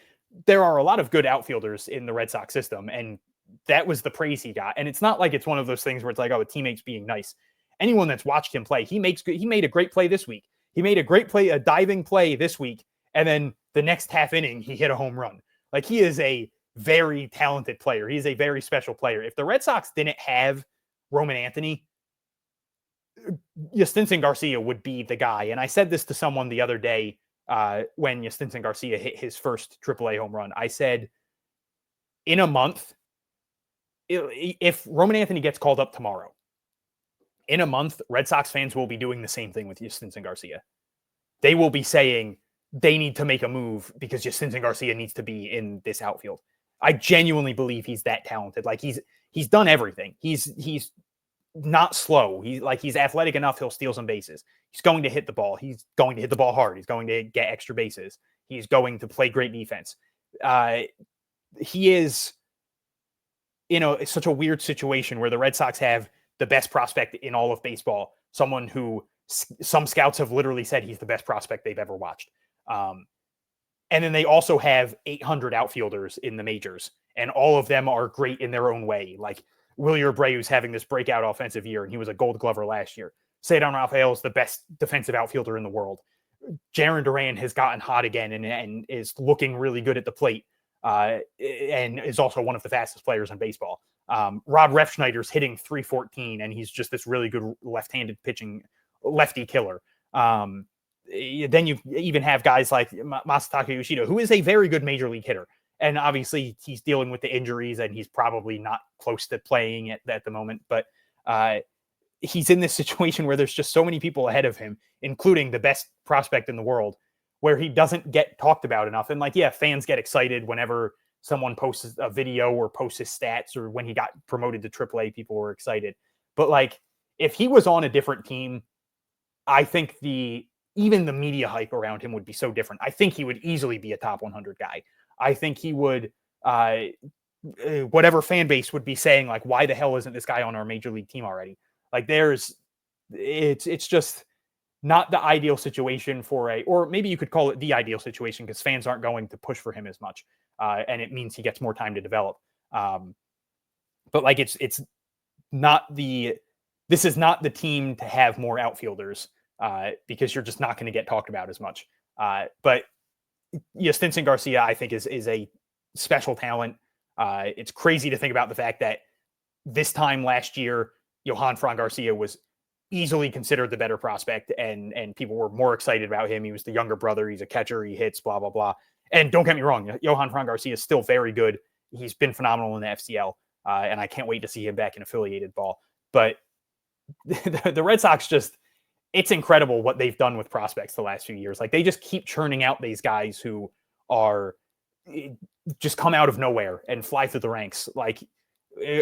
there are a lot of good outfielders in the Red Sox system, and that was the praise he got. And it's not like it's one of those things where it's like, oh, a teammate's being nice. Anyone that's watched him play, he made a great play this week. He made a great play, a diving play this week, and then the next half inning, he hit a home run. Like he is a very talented player. He's a very special player. If the Red Sox didn't have Roman Anthony, Jhostynxon Garcia would be the guy. And I said this to someone the other day when Jhostynxon Garcia hit his first AAA home run. I said, in a month, if Roman Anthony gets called up tomorrow, in a month, Red Sox fans will be doing the same thing with Jhostynxon Garcia. They will be saying they need to make a move because Jhostynxon Garcia needs to be in this outfield. I genuinely believe he's that talented. Like he's done everything. He's not slow. He's athletic enough. He'll steal some bases. He's going to hit the ball. He's going to hit the ball hard. He's going to get extra bases. He's going to play great defense. He is, it's such a weird situation where the Red Sox have the best prospect in all of baseball, someone who some scouts have literally said he's the best prospect they've ever watched. And then they also have 800 outfielders in the majors, and all of them are great in their own way. Like Wilyer Abreu's having this breakout offensive year, and he was a Gold Glover last year. Cedar Rafael is the best defensive outfielder in the world. Jarren Duran has gotten hot again and is looking really good at the plate, and is also one of the fastest players in baseball. Rob Refschneider's hitting 314, and he's just this really good left-handed pitching lefty killer. Then you even have guys like Masayuki Yoshida, who is a very good major league hitter. And obviously he's dealing with the injuries and he's probably not close to playing at the moment. But he's in this situation where there's just so many people ahead of him, including the best prospect in the world, where he doesn't get talked about enough. And like, yeah, fans get excited whenever someone posts a video or posts his stats, or when he got promoted to AAA, people were excited. But like, if he was on a different team, I think even the media hype around him would be so different. I think he would easily be a top 100 guy. I think he would, whatever fan base would be saying, like, why the hell isn't this guy on our major league team already? Like, it's just not the ideal situation or maybe you could call it the ideal situation, because fans aren't going to push for him as much. And it means he gets more time to develop. But like, this is not the team to have more outfielders, because you're just not going to get talked about as much. But Jhostynxon Garcia, I think, is a special talent. It's crazy to think about the fact that this time last year, Johanfran Garcia was easily considered the better prospect, and people were more excited about him. He was the younger brother. He's a catcher. He hits, blah, blah, blah. And don't get me wrong, Johanfran Garcia is still very good. He's been phenomenal in the FCL, and I can't wait to see him back in affiliated ball. But the Red Sox it's incredible what they've done with prospects the last few years. Like, they just keep churning out these guys who are just come out of nowhere and fly through the ranks. Like,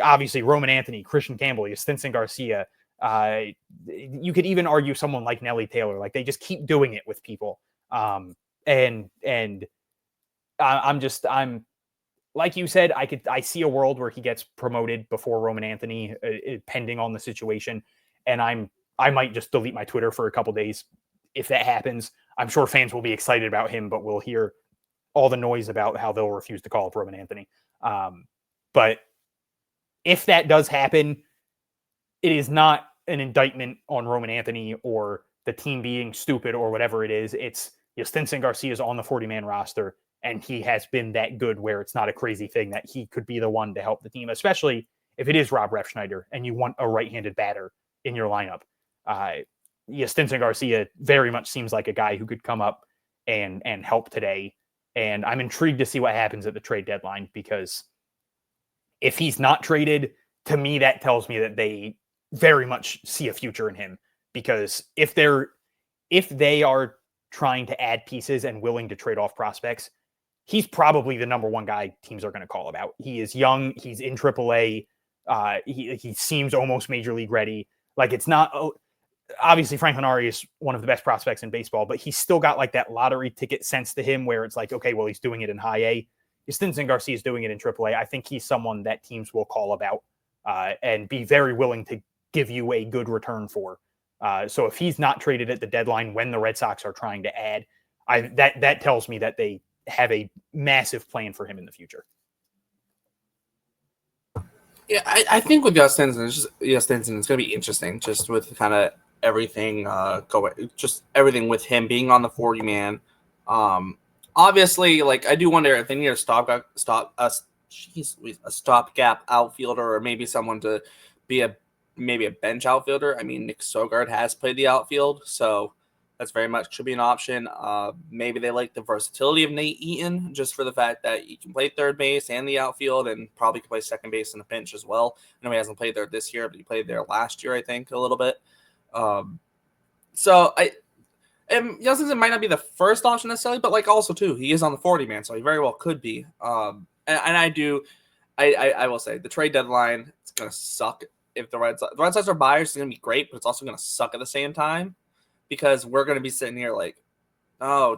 obviously, Roman Anthony, Christian Campbell, Jhostynxon Garcia. You could even argue someone like Nelly Taylor. Like, they just keep doing it with people. I'm like you said, I see a world where he gets promoted before Roman Anthony, pending on the situation. And I might just delete my Twitter for a couple days if that happens. I'm sure fans will be excited about him, but we'll hear all the noise about how they'll refuse to call up Roman Anthony. But if that does happen, it is not an indictment on Roman Anthony or the team being stupid or whatever it is. It's Jhostynxon Garcia is on the 40-man roster, and he has been that good where it's not a crazy thing that he could be the one to help the team, especially if it is Rob Refschneider and you want a right-handed batter in your lineup. Jhostynxon Garcia very much seems like a guy who could come up and help today. And I'm intrigued to see what happens at the trade deadline, because if he's not traded, to me, that tells me that they very much see a future in him, because if they are trying to add pieces and willing to trade off prospects, he's probably the number one guy teams are going to call about. He is young. He's in AAA. He seems almost major league ready. Like, it's not obviously Franklin Arias is one of the best prospects in baseball, but he's still got like that lottery ticket sense to him where it's like, okay, well, he's doing it in high A. Jhostynxon Garcia is doing it in AAA. I think he's someone that teams will call about and be very willing to give you a good return for. So if he's not traded at the deadline when the Red Sox are trying to add, that tells me that they have a massive plan for him in the future. Yeah, I think with Jhostynxon, it's going to be interesting, just with kind of everything everything with him being on the 40-man. Obviously, like, I do wonder if they need a stopgap outfielder, or maybe someone to be maybe a bench outfielder. I mean, Nick Sogard has played the outfield, so that's very much should be an option. Maybe they like the versatility of Nate Eaton, just for the fact that he can play third base and the outfield, and probably can play second base in a pinch as well. I know he hasn't played there this year, but he played there last year, I think, a little bit. And Jhostynxon might not be the first option necessarily, but like also too, he is on the 40-man, so he very well could be. I will say the trade deadline, it's gonna suck if the Red Sox are buyers. It's gonna be great, but it's also gonna suck at the same time, because we're gonna be sitting here like, oh,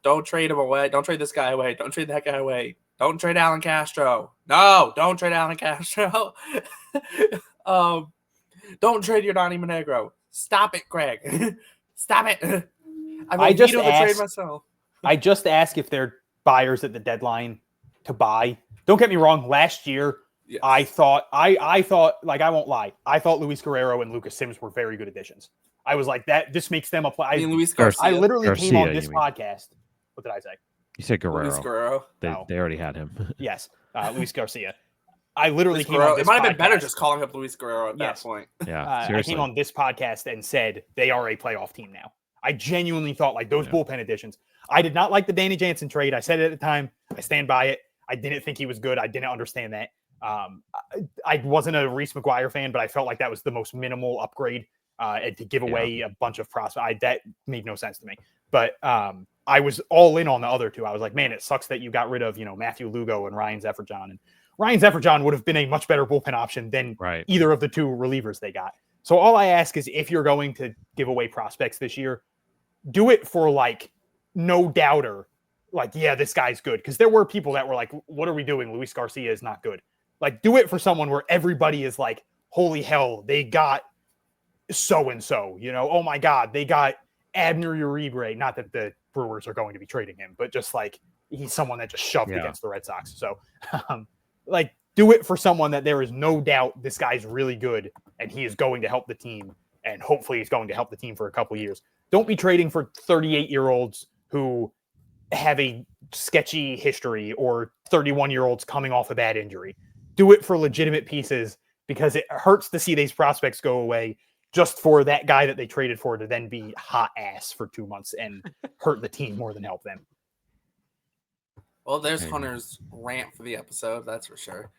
don't trade him away, don't trade this guy away, don't trade that guy away, don't trade Alan Castro, no, don't trade Alan Castro, don't trade Yordani Monegro. Stop it, Greg. Stop it. I veto the trade myself. I just ask if they're buyers at the deadline to buy. Don't get me wrong. Last year, yes. I thought, like, I won't lie, I thought Luis Guerrero and Lucas Sims were very good additions. I was like, that this makes them apply. Luis Garcia. I literally came on this podcast. What did I say? You said Guerrero. Luis Guerrero. They already had him. Yes, Luis Garcia. I literally came on this podcast. It might have been better just calling up Luis Guerrero at that point. Yeah, I came on this podcast and said they are a playoff team now. I genuinely thought, like, those bullpen additions. I did not like the Danny Jansen trade. I said it at the time. I stand by it. I didn't think he was good. I didn't understand that. I wasn't a Reese McGuire fan, but I felt like that was the most minimal upgrade, and to give away a bunch of prospects. That made no sense to me. But I was all in on the other two. I was like, man, it sucks that you got rid of, Matthew Lugo and Ryan Zefferjon. And Ryan Zefferjon would have been a much better bullpen option than either of the two relievers they got. So all I ask is, if you're going to give away prospects this year, do it for like no doubter. Like, yeah, this guy's good. Because there were people that were like, what are we doing? Luis Garcia is not good. Like, do it for someone where everybody is like, holy hell, they got so-and-so, oh my God, they got Abner Uribe. Not that the Brewers are going to be trading him, but just like, he's someone that just shoved against the Red Sox. So, like, do it for someone that there is no doubt this guy's really good and he is going to help the team, and hopefully he's going to help the team for a couple years. Don't be trading for 38-year-olds who have a sketchy history, or 31-year-olds coming off a bad injury. Do it for legitimate pieces, because it hurts to see these prospects go away just for that guy that they traded for to then be hot ass for 2 months and hurt the team more than help them. Well, there's Hunter's rant for the episode, that's for sure.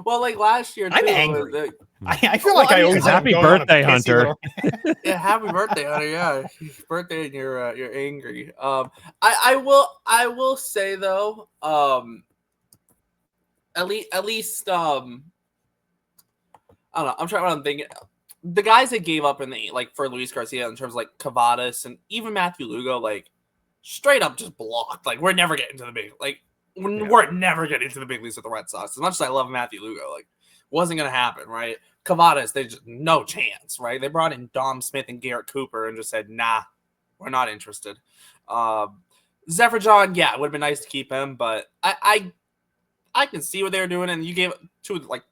Well, like last year, I'm too, angry. I feel like I always happy birthday, Hunter. Yeah, happy birthday, Hunter. Yeah, birthday, and you're angry. I will say though, at least I don't know. I'm trying. I'm thinking the guys that gave up in the for Luis Garcia in terms of like Cavadas and even Matthew Lugo, like straight up just blocked. Like, we're never getting to the big we're never getting to the big leagues with the Red Sox. As much as I love Matthew Lugo, like, wasn't gonna happen, right? Cavadas, they just no chance, right? They brought in Dom Smith and Garrett Cooper and just said, nah, we're not interested. Zefferjon, yeah, it would have been nice to keep him, but I can see what they were doing, and you gave two of them, like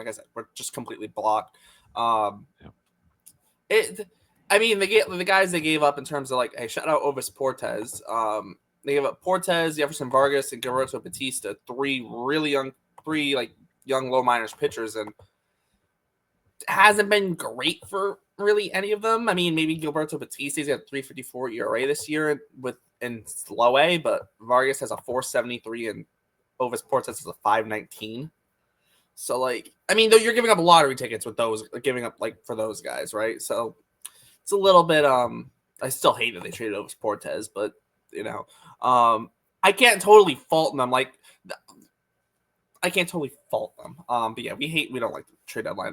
I said, were just completely blocked. I mean, the guys they gave up in terms of like, hey, shout out Ovis Portes. They gave up Portes, Jefferson Vargas, and Gilberto Batista, three young low minors pitchers, and hasn't been great for really any of them. I mean, maybe Gilberto Batista's got a 3.54 ERA this year in low A, but Vargas has a 4.73 and Ovis Portes has a 5.19. So, like, I mean, though, you're giving up lottery tickets with those, giving up for those guys, right? So it's a little bit. I still hate that they traded Ovis Portes, but I can't totally fault them. Like, I can't totally fault them. But yeah, we don't like the trade deadline.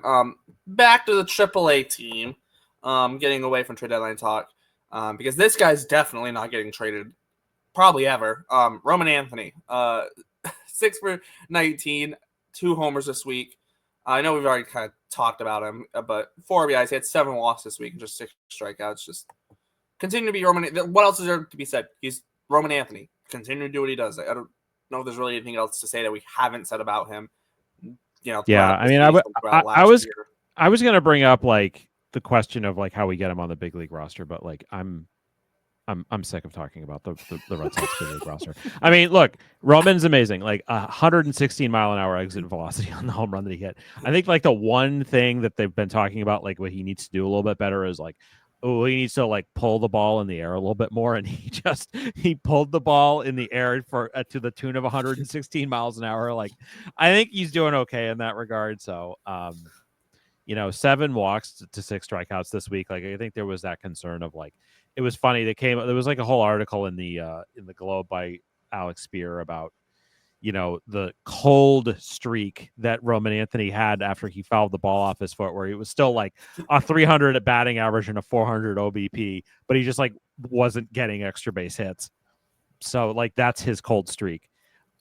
Back to the AAA team. Getting away from trade deadline talk. Because this guy's definitely not getting traded, probably ever. Roman Anthony, 6 for 19, 2 homers this week. I know we've already kind of talked about him, but 4 RBIs. He had 7 walks this week and just 6 strikeouts. Just continue to be Roman. What else is there to be said? He's Roman Anthony. Continue to do what he does. I don't know if there's really anything else to say that we haven't said about him. Yeah, I mean, I was gonna bring up like the question of like how we get him on the big league roster, but like I'm sick of talking about the Red Sox big league roster. I mean, look, Roman's amazing. Like 116 mile an hour exit velocity on the home run that he hit. I think like the one thing that they've been talking about, like what he needs to do a little bit better is like, he needs to like pull the ball in the air a little bit more, and he pulled the ball in the air for to the tune of 116 miles an hour. Like, I think he's doing okay in that regard. So, 7 walks to 6 strikeouts this week. Like, I think there was that concern of like, it was funny. There was like a whole article in the Globe by Alex Spear about the cold streak that Roman Anthony had after he fouled the ball off his foot, where he was still like a 300 at batting average and a 400 OBP, but he just like wasn't getting extra base hits. So like that's his cold streak.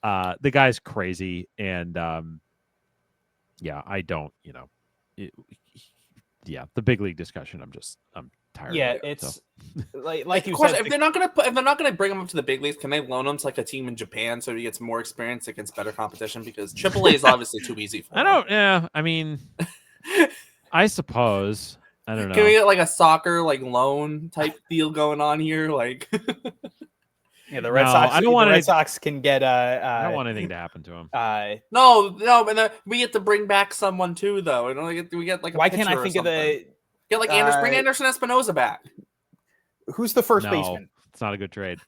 The guy's crazy, and I don't, the big league discussion. I'm tired. Yeah, of it, it's so. like you of course, said. if they're not gonna bring him up to the big leagues, can they loan him to like a team in Japan so he gets more experience against better competition? Because AAA is obviously too easy for him. I mean, I suppose. I don't know. Can we get like a soccer loan type deal going on here? Like, yeah, the Red Sox. I don't want Red Sox can get. I don't want anything to happen to him. No, but we get to bring back someone too, though. We get like. Why can't I think of the? Get like bring Anderson Espinosa back. Who's the first baseman? It's not a good trade.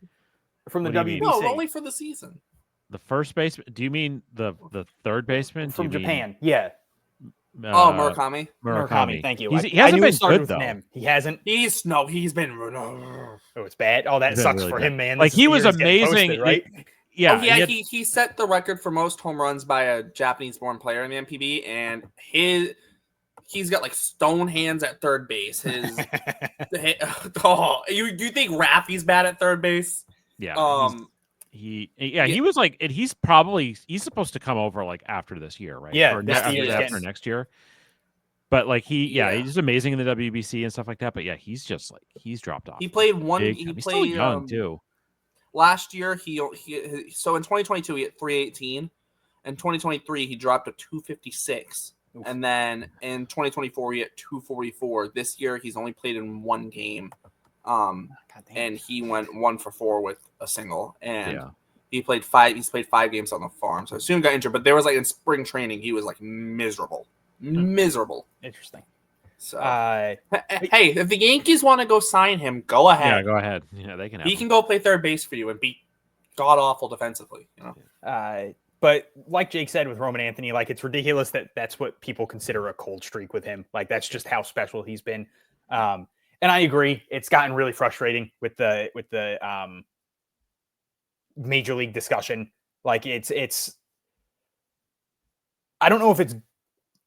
From the WBC. No, only for the season. The first baseman? Do you mean the third baseman? From Japan? Yeah. Murakami. Murakami, thank you. He hasn't been good with though. him. He hasn't. He's been. Oh, it's bad. Oh, that He's been sucks really for good. him, man. Like, This is he the was year he's getting amazing. posted, right? Oh yeah, he set the record for most home runs by a Japanese-born player in the MPB, and he's got like stone hands at third base. You think Rafi's bad at third base? Yeah. He was like, and he's supposed to come over like after this year, right? Yeah, or after next year. But like he's amazing in the WBC and stuff like that. But yeah, he's just like he's dropped off. He played one. He's still young too. Last year so in 2022 he hit 318. In 2023 he dropped to 256. Oof. And then in 2024 he hit 244. This year he's only played in one game. And he went 1 for 4 with a single, and he's played 5 games on the farm. So soon got injured, but there was like in spring training, he was like miserable. Interesting. So, hey, if the Yankees want to go sign him, go ahead. Yeah, go ahead. Yeah, they can. He can go play third base for you and be god awful defensively. You know. But like Jake said with Roman Anthony, like it's ridiculous that that's what people consider a cold streak with him. Like that's just how special he's been. And I agree, it's gotten really frustrating with the major league discussion. Like it's I don't know if it's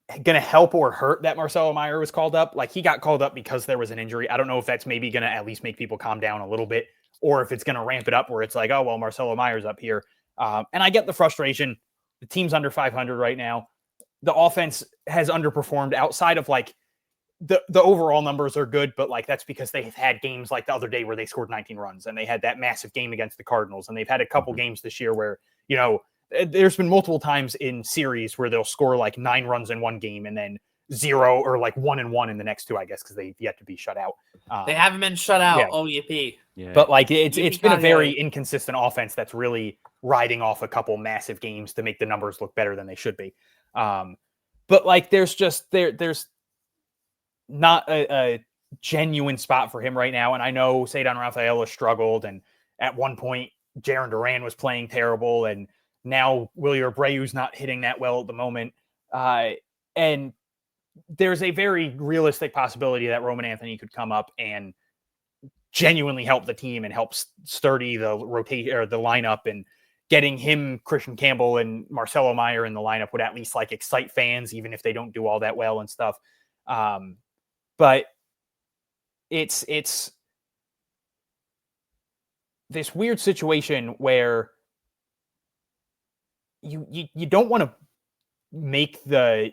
going to help or hurt that Marcelo Meyer was called up. Like he got called up because there was an injury. I don't know if that's maybe going to at least make people calm down a little bit, or if it's going to ramp it up where it's like, oh, well, Marcelo Meyer's up here. And I get the frustration. The team's under 500 right now. The offense has underperformed outside of like the overall numbers are good, but like that's because they've had games like the other day where they scored 19 runs and they had that massive game against the Cardinals. And they've had a couple games this year where, you know, there's been multiple times in series where they'll score like 9 runs in one game and then 0 or like 1-1 in the next 2, I guess, because they've yet to be shut out. They haven't been shut out. Yeah. Oh, yippee. Yeah. But like it's been a very inconsistent offense that's really riding off a couple massive games to make the numbers look better than they should be. But like there's not a genuine spot for him right now. And I know Cedar Rafaela struggled, and at one point Jaron Duran was playing terrible, and now Wilyer Abreu's not hitting that well at the moment. And there's a very realistic possibility that Roman Anthony could come up and genuinely help the team and help sturdy the rotation or the lineup, and getting him, Christian Campbell, and Marcelo Meyer in the lineup would at least like excite fans, even if they don't do all that well and stuff. But it's this weird situation where you don't want to make the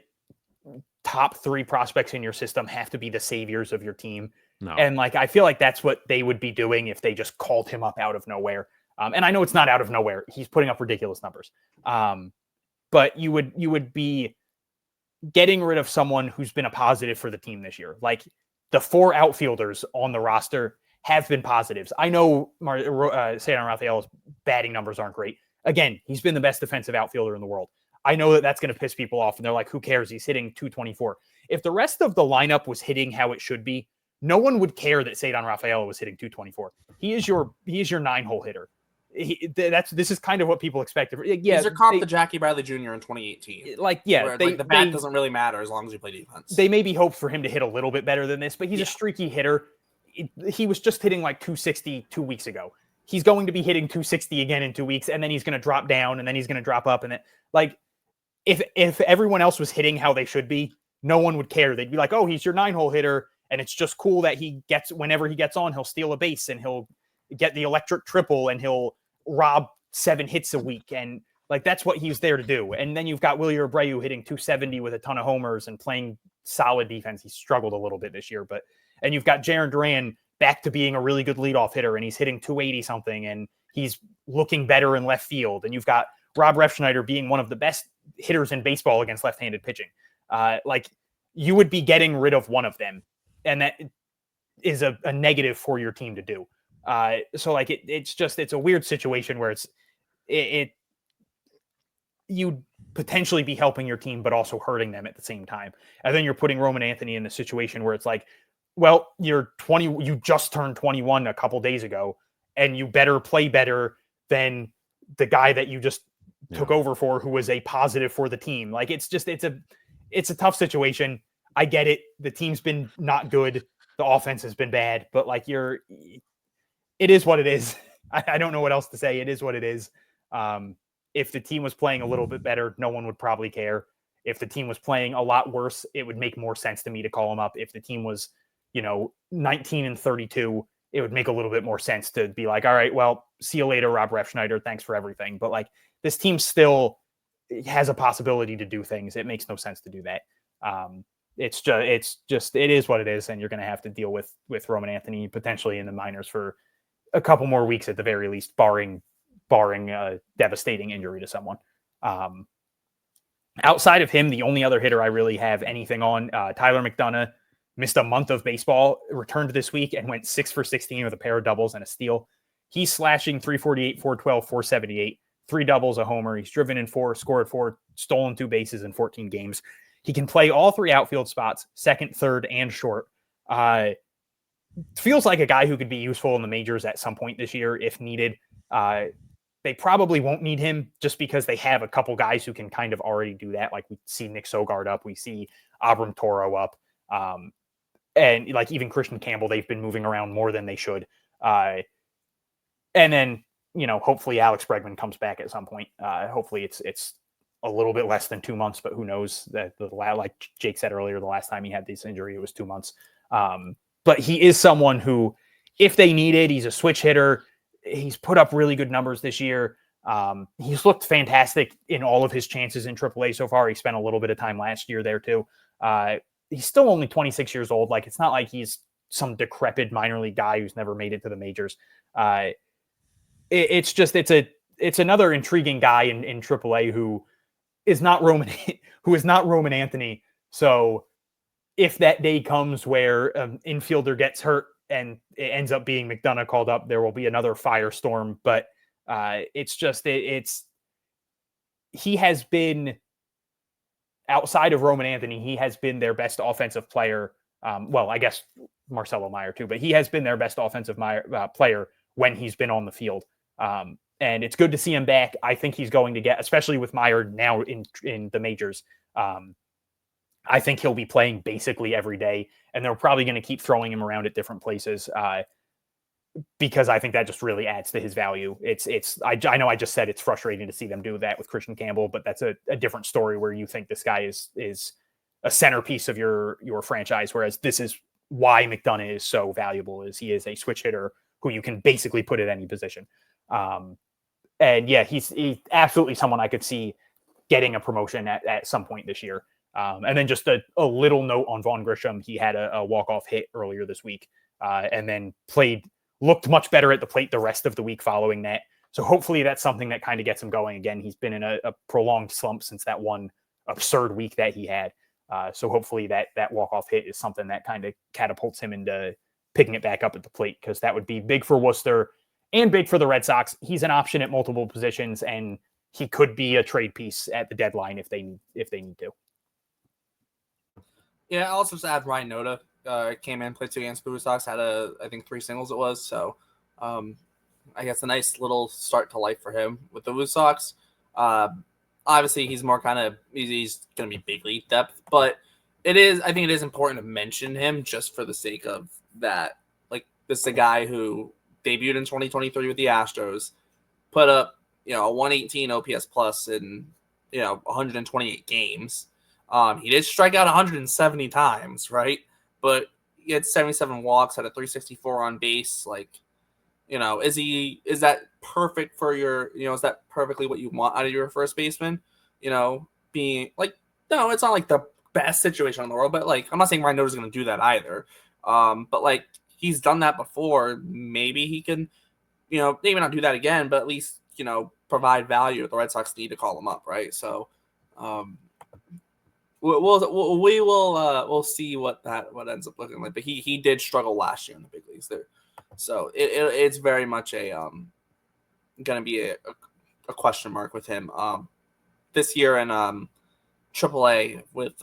top 3 prospects in your system have to be the saviors of your team. No. And like, I feel like that's what they would be doing if they just called him up out of nowhere. And I know it's not out of nowhere. He's putting up ridiculous numbers. But you would be getting rid of someone who's been a positive for the team this year. Like the 4 outfielders on the roster have been positives. I know Cedar Rafaela's batting numbers aren't great. Again, he's been the best defensive outfielder in the world. I know that that's going to piss people off, and they're like, who cares? He's hitting 224. If the rest of the lineup was hitting how it should be, no one would care that Cedar Rafaela was hitting 224. He is your 9-hole hitter. This is kind of what people expected. Yeah, these are comp to Jackie Bradley Jr. in 2018. Like, yeah, where, the bat doesn't really matter as long as you play defense. They maybe hope for him to hit a little bit better than this, but he's a streaky hitter. He was just hitting like 260 2 weeks ago. He's going to be hitting 260 again in 2 weeks, and then he's going to drop down, and then he's going to drop up, and then like if everyone else was hitting how they should be, no one would care. They'd be like, oh, he's your 9-hole hitter, and it's just cool that he gets, whenever he gets on, he'll steal a base and he'll get the electric triple and he'll rob 7 hits a week. And like, that's what he's there to do. And then you've got Wilyer Abreu hitting 270 with a ton of homers and playing solid defense. He struggled a little bit this year, and you've got Jaron Duran back to being a really good leadoff hitter, and he's hitting 280 something, and he's looking better in left field. And you've got Rob Refschneider being one of the best hitters in baseball against left-handed pitching. Like, you would be getting rid of one of them, and that is a negative for your team to do. So like it's a weird situation where you'd potentially be helping your team, but also hurting them at the same time. And then you're putting Roman Anthony in the situation where it's like, well, you're 20, you just turned 21 a couple days ago, and you better play better than the guy that you just took over for, who was a positive for the team. Like, it's it's a tough situation. I get it. The team's been not good. The offense has been bad, but like it is what it is. I don't know what else to say. It is what it is. If the team was playing a little bit better, no one would probably care. If the team was playing a lot worse, it would make more sense to me to call him up. If the team was, 19-32, it would make a little bit more sense to be like, all right, well, see you later, Rob Refschneider. Thanks for everything. But like this team still has a possibility to do things. It makes no sense to do that. It is what it is. And you're going to have to deal with Roman Anthony potentially in the minors for a couple more weeks at the very least, barring a devastating injury to someone. Outside of him, the only other hitter I really have anything on, Tyler McDonough, missed a month of baseball, returned this week and went 6 for 16 with a pair of doubles and a steal. He's slashing 348, 412, 478, 3 doubles, a homer. He's driven in 4, scored 4, stolen 2 bases in 14 games. He can play all 3 outfield spots, second, third, and short. Feels like a guy who could be useful in the majors at some point this year if needed. They probably won't need him just because they have a couple guys who can kind of already do that. Like we see Nick Sogard up, we see Abram Toro up. And like even Christian Campbell, they've been moving around more than they should. And then, hopefully Alex Bregman comes back at some point. Hopefully it's a little bit less than 2 months, but who knows that like Jake said earlier, the last time he had this injury, it was 2 months. But he is someone who, if they need it, he's a switch hitter. He's put up really good numbers this year. He's looked fantastic in all of his chances in AAA so far. He spent a little bit of time last year there too. He's still only 26 years old. Like it's not like he's some decrepit minor league guy who's never made it to the majors. It's another intriguing guy in AAA who is not Roman Anthony. So if that day comes where an infielder gets hurt and it ends up being McDonough called up, there will be another firestorm. But he has been, outside of Roman Anthony, he has been their best offensive player. Well, I guess Marcelo Meyer too, but he has been their best offensive player when he's been on the field. And it's good to see him back. I think he's going to get, especially with Meyer now in the majors. I think he'll be playing basically every day, and they're probably going to keep throwing him around at different places because I think that just really adds to his value. I know I just said it's frustrating to see them do that with Christian Campbell, but that's a different story where you think this guy is a centerpiece of your franchise, whereas this is why McDonough is so valuable, is he is a switch hitter who you can basically put at any position. And yeah, he's absolutely someone I could see getting a promotion at some point this year. And then just a little note on Vaughn Grisham. He had a walk-off hit earlier this week and then looked much better at the plate the rest of the week following that. So hopefully that's something that kind of gets him going again. He's been in a prolonged slump since that one absurd week that he had. So hopefully that walk-off hit is something that kind of catapults him into picking it back up at the plate, because that would be big for Worcester and big for the Red Sox. He's an option at multiple positions, and he could be a trade piece at the deadline if they need to. Yeah, I'll also just add Ryan Noda. Came in, played 2 games for the Sox, had I think 3 singles it was. So I guess a nice little start to life for him with the Blue Sox. Obviously, he's more he's going to be big league depth, but I think it is important to mention him just for the sake of that. Like, this is a guy who debuted in 2023 with the Astros, put up, a 118 OPS plus in, 128 games. He did strike out 170 times, right? But he had 77 walks, had a 364 on base. Like, is that perfect for your, is that perfectly what you want out of your first baseman? Being like, no, it's not like the best situation in the world, but like, I'm not saying Ryan Noda's going to do that either. But like, he's done that before. Maybe he can, maybe not do that again, but at least, provide value if the Red Sox need to call him up, right? So, we'll see what ends up looking like. But he did struggle last year in the big leagues there, so it's very much going to be a question mark with him this year in AAA with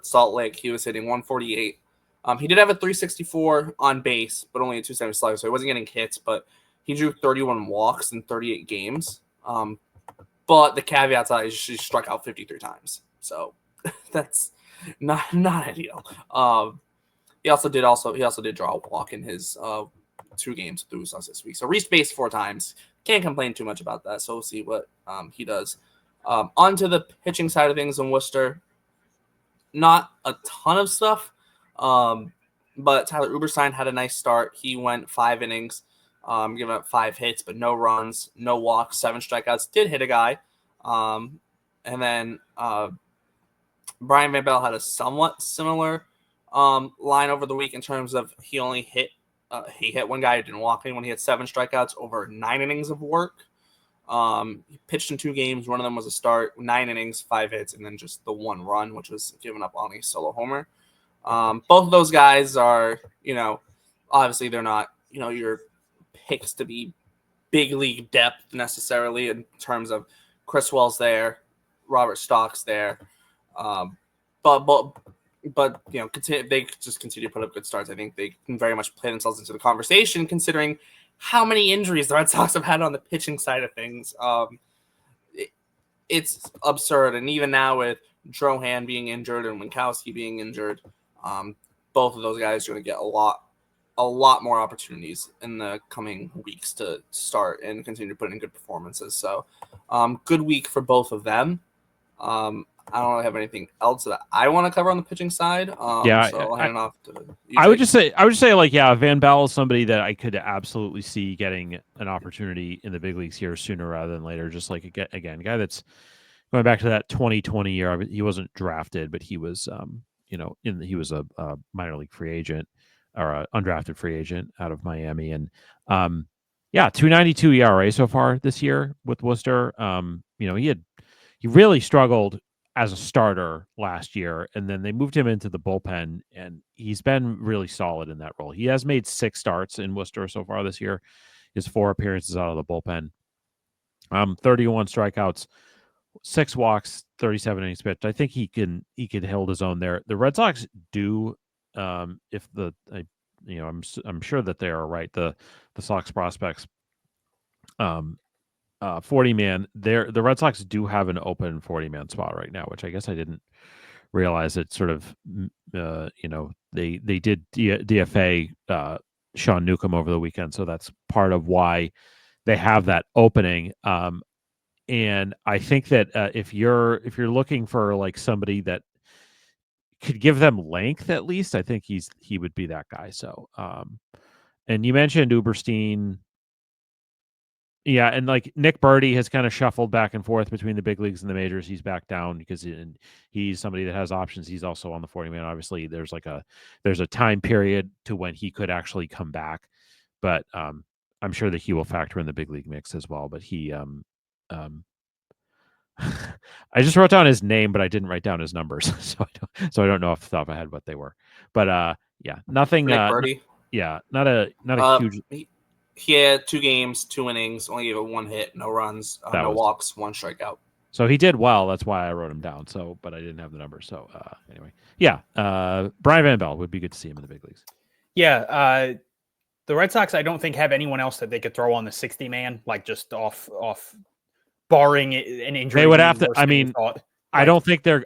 Salt Lake. He was hitting 148. He did have a 364 on base, but only a 270 slugger, so he wasn't getting hits. But he drew 31 walks in 38 games. But the caveat is she struck out 53 times, so that's not ideal. He also did draw a walk in his 2 games with us this week. So reached base 4 times. Can't complain too much about that. So we'll see what he does. On to the pitching side of things in Worcester. Not a ton of stuff, but Tyler Uberstein had a nice start. He went 5 innings, giving up 5 hits, but no runs, no walks, 7 strikeouts. Did hit a guy. And then Brian Van Bell had a somewhat similar line over the week in terms of he only hit one guy who didn't walk anyone. He had 7 strikeouts over 9 innings of work. He pitched in 2 games. One of them was a start, 9 innings, 5 hits, and then just the 1 run, which was given up on a solo homer. Both of those guys are, obviously they're not, your picks to be big league depth necessarily in terms of Chris Wells there, Robert Stock's there. But they just continue to put up good starts. I think they can very much play themselves into the conversation, considering how many injuries the Red Sox have had on the pitching side of things. It's absurd. And even now with Drohan being injured and Winkowski being injured, both of those guys are going to get a lot more opportunities in the coming weeks to start and continue to put in good performances. So good week for both of them. I don't really have anything else that I want to cover on the pitching side. So I'll hand it off to you. I would just say, like, yeah, Van Bell is somebody that I could absolutely see getting an opportunity in the big leagues here sooner rather than later. Just like a guy that's going back to that 2020 year. He wasn't drafted, but he was, he was a minor league free agent or an undrafted free agent out of Miami, and 2.92 ERA so far this year with Worcester. He really struggled as a starter last year, and then they moved him into the bullpen, and he's been really solid in that role. He has made 6 starts in Worcester so far this year. His 4 appearances out of the bullpen. 31 strikeouts, 6 walks, 37 innings pitched. I think he could hold his own there. The Red Sox do, I'm sure that they are right. The Sox prospects, 40-man. The Red Sox do have an open 40-man spot right now, which I guess I didn't realize. It sort of, they did DFA Sean Newcomb over the weekend, so that's part of why they have that opening. And I think that if you're looking for like somebody that could give them length at least, I think he would be that guy. So, and you mentioned Uberstein. Yeah, and like Nick Birdie has kind of shuffled back and forth between the big leagues and the majors. He's back down because he's somebody that has options. He's also on the 40-man. Obviously, there's a time period to when he could actually come back, but I'm sure that he will factor in the big league mix as well. But he, I just wrote down his name, but I didn't write down his numbers, so I don't know off the top of my head what they were. But nothing. Nick Birdie. Not a huge. He had 2 games, 2 innings, only gave it 1 hit, no runs, no walks, 1 strikeout. So he did well. That's why I wrote him down. So, but I didn't have the numbers. So anyway, Brian Van Bell would be good to see him in the big leagues. Yeah, the Red Sox, I don't think have anyone else that they could throw on the 60-man, like just off, barring an injury. They would have to. I mean, I don't think they're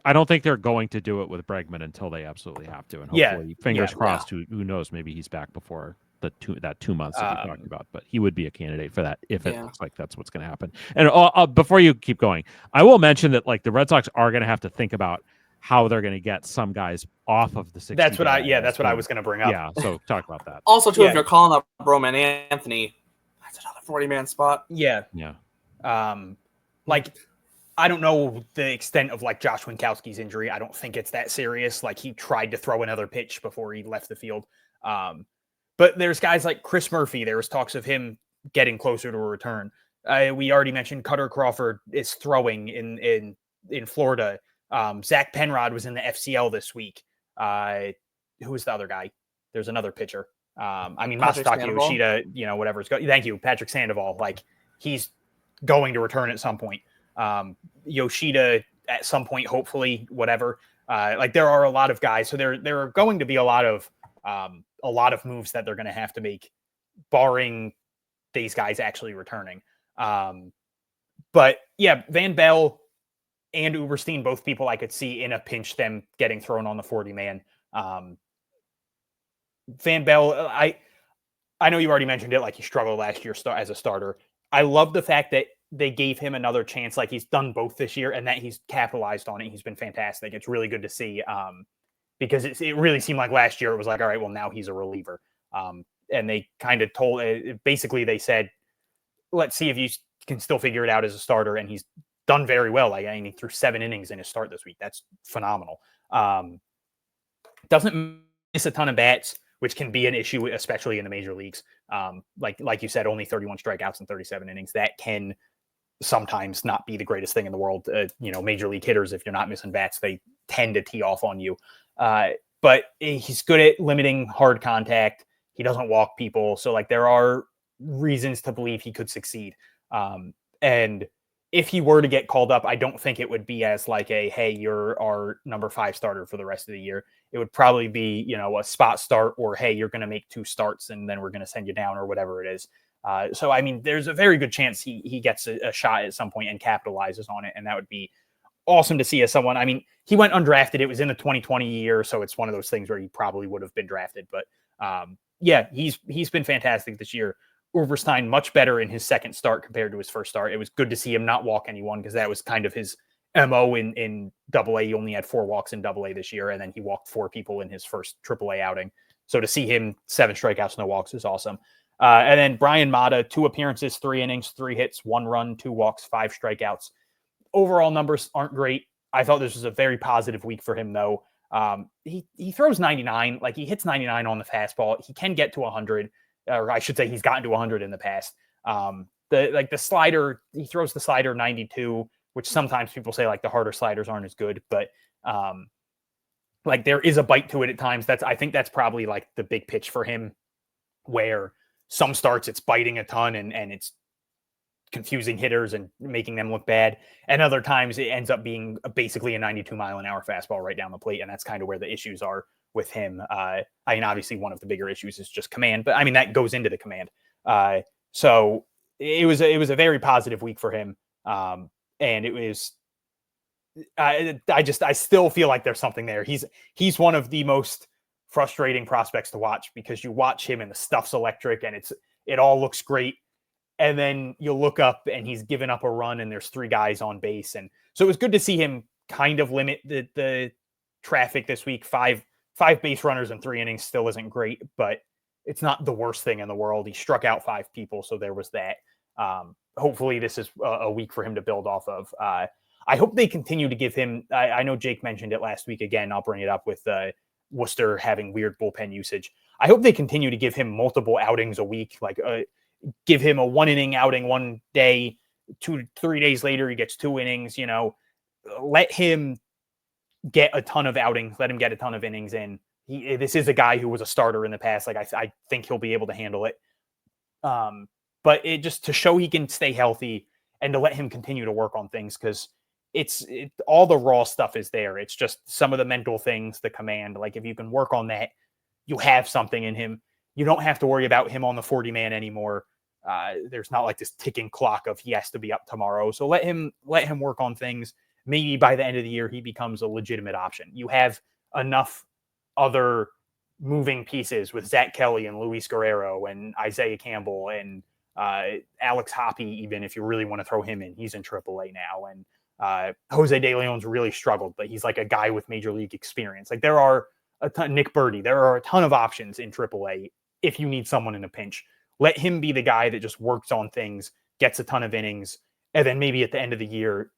going to do it with Bregman until they absolutely have to. And hopefully, fingers crossed. Who knows? Maybe he's back before that 2 months that you're talking about, but he would be a candidate for that if it looks like that's what's going to happen. And before you keep going, I will mention that like the Red Sox are going to have to think about how they're going to get some guys off of the 60. That's what I was going to bring up. Yeah, so talk about that. Also, too, if you're calling up Roman Anthony, that's another 40-man spot. Yeah. Like, I don't know the extent of like Josh Winkowski's injury. I don't think it's that serious. Like, he tried to throw another pitch before he left the field. But there's guys like Chris Murphy. There was talks of him getting closer to a return. We already mentioned Cutter Crawford is throwing in Florida. Zach Penrod was in the FCL this week. Who was the other guy? There's another pitcher. Masataka Yoshida, whatever. Thank you, Patrick Sandoval. Like, he's going to return at some point. Yoshida at some point, hopefully, whatever. Like, there are a lot of guys. So there are going to be a lot of moves that they're going to have to make, barring these guys actually returning. But But yeah, Van Bell and Uberstein, both people I could see in a pinch them getting thrown on the 40-man. Van Bell, I know you already mentioned it, like he struggled last year as a starter. I love the fact that they gave him another chance, like he's done both this year, and that he's capitalized on it. He's been fantastic. It's really good to see because it really seemed like last year it was like, all right, well, now he's a reliever. And they kind of told, basically they said, let's see if you can still figure it out as a starter. And he's done very well. Like, I mean, he threw 7 innings in his start this week. That's phenomenal. Doesn't miss a ton of bats, which can be an issue, especially in the major leagues. Like you said, only 31 strikeouts in 37 innings. That can sometimes not be the greatest thing in the world. Major league hitters, if you're not missing bats, they tend to tee off on you. But he's good at limiting hard contact. He doesn't walk people. So like there are reasons to believe he could succeed. And if he were to get called up, I don't think it would be as like hey, you're our number 5 starter for the rest of the year. It would probably be, a spot start, or, hey, you're going to make 2 starts and then we're going to send you down, or whatever it is. So, I mean, there's a very good chance he gets a shot at some point and capitalizes on it. And that would be awesome to see as someone. I mean, he went undrafted. It was in the 2020 year. So it's one of those things where he probably would have been drafted. But yeah, he's been fantastic this year. Uberstein much better in his second start compared to his first start. It was good to see him not walk anyone, because that was kind of his MO in Double-A. He only had 4 walks in Double-A this year, and then he walked 4 people in his first Triple-A outing. So to see him 7 strikeouts, no walks is awesome. And then Brian Mata, 2 appearances, 3 innings, 3 hits, 1 run, 2 walks, 5 strikeouts. Overall numbers aren't great. I thought this was a very positive week for him, though. He throws 99, like he hits 99 on the fastball. He can get to 100. Or I should say he's gotten to 100 in the past. The slider, he throws the slider 92, which sometimes people say like the harder sliders aren't as good, but like there is a bite to it at times. I think that's probably like the big pitch for him, where some starts it's biting a ton and it's confusing hitters and making them look bad. And other times it ends up being basically a 92-mile-an-hour fastball right down the plate. And that's kind of where the issues are with him. I mean, obviously one of the bigger issues is just command, but I mean, that goes into the command. So it was a very positive week for him. And it was, I still feel like there's something there. He's one of the most frustrating prospects to watch, because you watch him and the stuff's electric and it all looks great. And then you'll look up and he's given up a run and there's 3 guys on base. And so it was good to see him kind of limit the traffic this week. 5 base runners in 3 innings still isn't great, but it's not the worst thing in the world. He struck out 5 people, so there was that. Hopefully this is a week for him to build off of. I hope they continue to give him, I know Jake mentioned it last week. Again, I'll bring it up with Worcester having weird bullpen usage. I hope they continue to give him multiple outings a week, like give him a 1-inning outing one day, 2-3 days later, he gets 2 innings, let him get a ton of outings, let him get a ton of innings in. This is a guy who was a starter in the past. Like I think he'll be able to handle it. But it just to show he can stay healthy and to let him continue to work on things, because all the raw stuff is there. It's just some of the mental things, the command. Like if you can work on that, you have something in him. You don't have to worry about him on the 40-man anymore. There's not like this ticking clock of he has to be up tomorrow. So let him work on things. Maybe by the end of the year, he becomes a legitimate option. You have enough other moving pieces with Zach Kelly and Luis Guerrero and Isaiah Campbell and Alex Hoppe, even if you really want to throw him in. He's in AAA now. And Jose De Leon's really struggled, but he's like a guy with major league experience. Like there are a ton, Nick Birdie, there are a ton of options in AAA if you need someone in a pinch. Let him be the guy that just works on things, gets a ton of innings, and then maybe at the end of the year,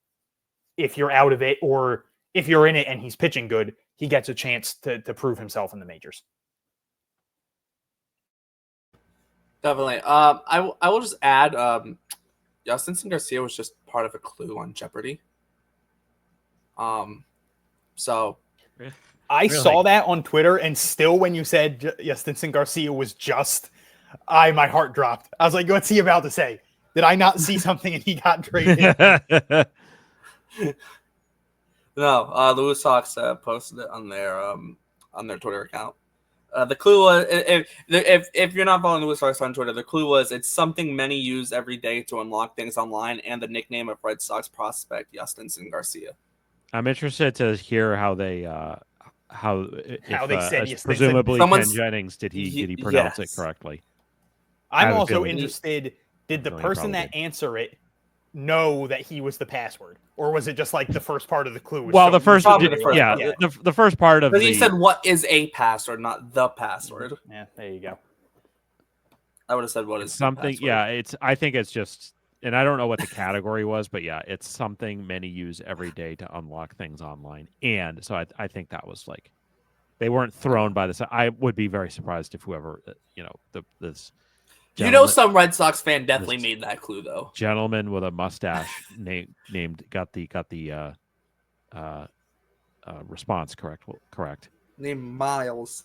if you're out of it or if you're in it and he's pitching good, he gets a chance to prove himself in the majors. Definitely. I will just add, Jhostynxon Garcia was just part of a clue on Jeopardy. So I saw that on Twitter, and still when you said Jhostynxon Garcia was just, my heart dropped. I was like, what's he about to say? Did I not see something and he got traded? No, Lewis Sox posted it on their Twitter account. The clue was if you're not following the Red Sox on Twitter, the clue was it's something many use every day to unlock things online, and the nickname of Red Sox prospect Jhostynxon Garcia. I'm interested to hear how they they said presumably Ken Jennings did he pronounce it correctly? I'm also interested. Did the person that answer it know that he was the password, or was it just like the first part of the clue? Well, the first part. The first part of he said what is a password, not the password. Yeah, there you go. I would have said what is something. Yeah, I think it's just, and I don't know what the category was, but yeah, it's something many use every day to unlock things online, and so I think that was like they weren't thrown by this. I would be very surprised if whoever this. Some Red Sox fan definitely made that clue though. Gentleman with a mustache named got the response correct. Named Miles.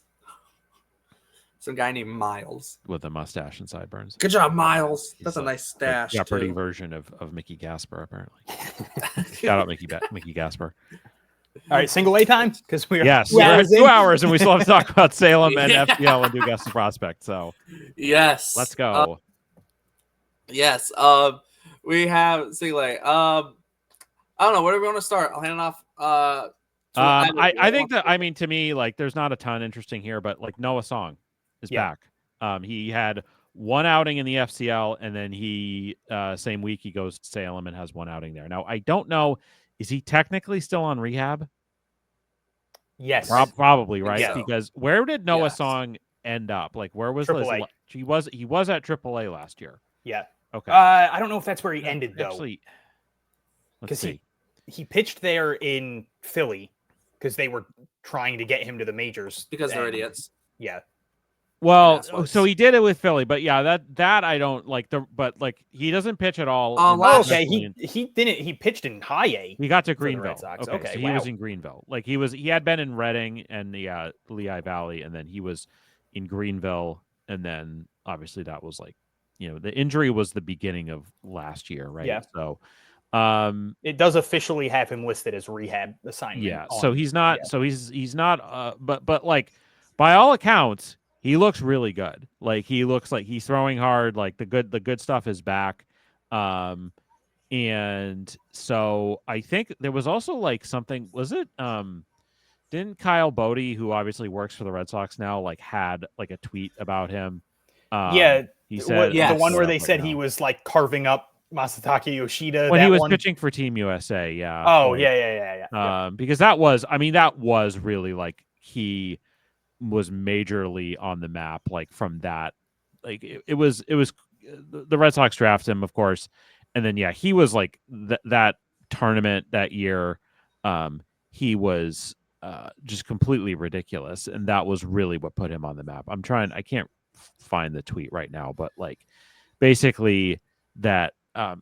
Some guy named Miles with a mustache and sideburns. Good job, Miles. That's a nice stash. The Jeopardy version of Mickey Gasper, apparently. Shout out Mickey Gasper. All right, single A time because we're at 2 hours and we still have to talk about Salem and FPL and do guest prospect. So yes, let's go. Yes, we have single A. I don't know. Where do we want to start? I'll hand it off. I think that to me, like, there's not a ton interesting here, but like Noah Song is back. He had one outing in the FCL, and then he same week he goes to Salem and has one outing there. Now I don't know. Is he technically still on rehab? Yes. Probably, right? So. Because where did Noah Song end up? Like, where was AAA. He was at AAA last year. Yeah. Okay. I don't know if that's where he ended, though. Actually, because he pitched there in Philly because they were trying to get him to the majors. Because they're idiots. Yeah. Well, so he did it with Philly, but yeah, that I don't like but like he doesn't pitch at all. He didn't. He pitched in high A. He got to Greenville. Okay, so he was in Greenville. Like he had been in Reading and the Lehigh Valley, and then he was in Greenville, and then obviously that was like, the injury was the beginning of last year, right? Yeah. So, it does officially have him listed as rehab assignment. Yeah. So he's not. Yeah. So he's not. But like by all accounts, he looks really good. Like he looks like he's throwing hard. Like the good stuff is back. And so I think there was also like something. Was it? Didn't Kyle Bodie, who obviously works for the Red Sox now, like had like a tweet about him? He said the one where they said he was like carving up Masataka Yoshida when he was pitching for Team USA. Yeah. Oh yeah. Because that was really like he was majorly on the map, like from that, like it was the Red Sox drafted him, of course, and then he was like that tournament that year, he was just completely ridiculous, and that was really what put him on the map. I can't find the tweet right now, but like basically that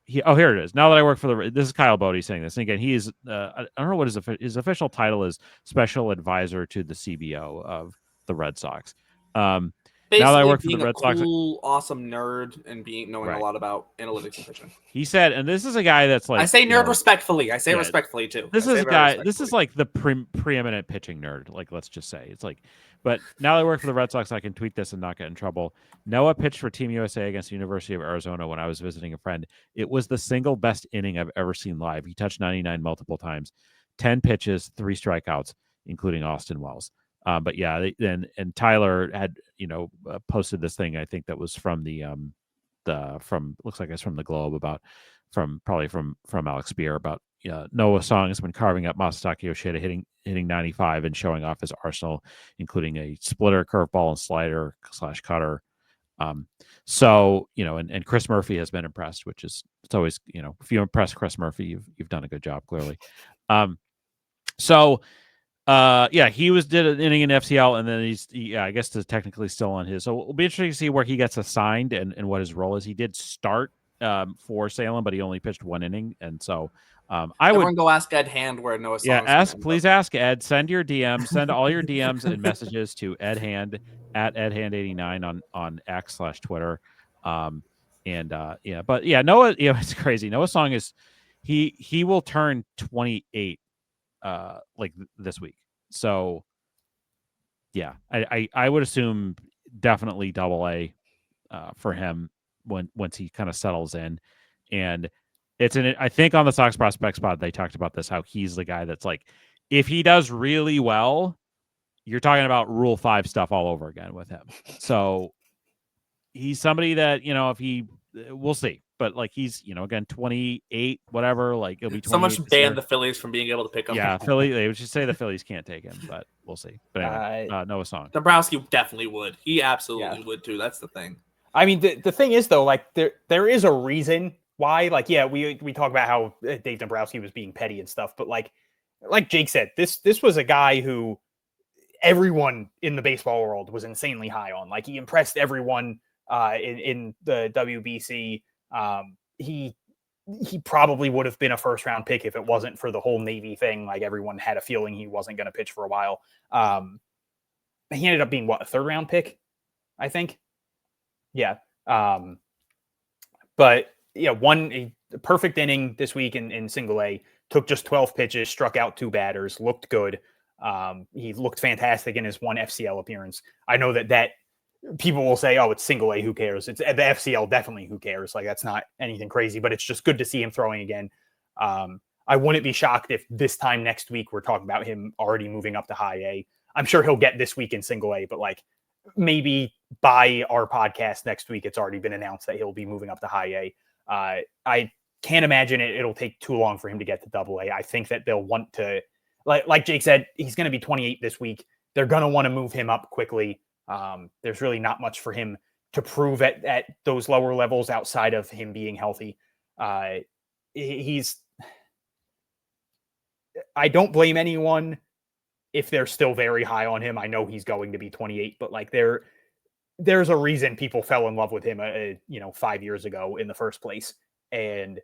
here it is. Now that I work for this is Kyle Bodie saying this. And again, he is I don't know what his official title is, special advisor to the CBO of the Red Sox. Basically, now that I work for the Red Sox, cool, awesome nerd and knowing a lot about analytics and pitching. He said, and this is a guy that's like, I say nerd respectfully. I say respectfully too. This is a guy. This is like the preeminent pitching nerd. Like, let's just say it's like. But now that I work for the Red Sox, I can tweet this and not get in trouble. Noah pitched for Team USA against the University of Arizona when I was visiting a friend. It was the single best inning I've ever seen live. He touched 99 multiple times, 10 pitches, 3 strikeouts, including Austin Wells. But yeah, and Tyler had posted this thing. I think that was from looks like it's from the Globe from Alex Spear about Noah Song has been carving up Masataka Yoshida, hitting 95 and showing off his arsenal, including a splitter, curveball, and slider / cutter. So and Chris Murphy has been impressed, which is it's always if you impress Chris Murphy, you've done a good job clearly. He did an inning in FCL, and then I guess is technically still on his. So it'll be interesting to see where he gets assigned and what his role is. He did start for Salem, but he only pitched 1 inning, and so Everyone go ask Ed Hand where Noah Song. Please ask Ed. Send your DMs. Send all your DMs and messages to Ed Hand at EdHand89 on X / Twitter. Noah, it's crazy. Noah Song is he will turn 28 like this week. So Yeah, I would assume definitely double A for him once he kind of settles in. And I think on the Sox prospect spot, they talked about this, how he's the guy that's like, if he does really well, you're talking about Rule 5 stuff all over again with him. So he's somebody that, if we'll see. But like he's, again, 28, whatever, like it'll be 28. So much ban the Phillies from being able to pick him. Yeah, Philly, they would just say the Phillies can't take him, but we'll see. But anyway, Noah Song. Dombrowski definitely would. He absolutely would too. That's the thing. I mean, the thing is though, like there is a reason why, like, yeah, we talk about how Dave Dombrowski was being petty and stuff, but like Jake said, this was a guy who everyone in the baseball world was insanely high on. Like he impressed everyone in the WBC. He probably would have been a first round pick if it wasn't for the whole Navy thing. Like everyone had a feeling he wasn't going to pitch for a while. He ended up being a third round pick, I think. Yeah. But yeah, a perfect inning this week in single A, took just 12 pitches, struck out 2 batters, looked good. He looked fantastic in his one FCL appearance. I know that people will say, oh, it's single A, who cares? It's the FCL, definitely who cares? Like that's not anything crazy, but it's just good to see him throwing again. I wouldn't be shocked if this time next week we're talking about him already moving up to high A. I'm sure he'll get this week in single A, but like maybe by our podcast next week, it's already been announced that he'll be moving up to high A. I can't imagine it'll take too long for him to get to double A. I think that they'll want to, like Jake said, he's going to be 28 this week. They're going to want to move him up quickly. There's really not much for him to prove at those lower levels outside of him being healthy. I don't blame anyone if they're still very high on him. I know he's going to be 28, but like there's a reason people fell in love with him, 5 years ago in the first place. And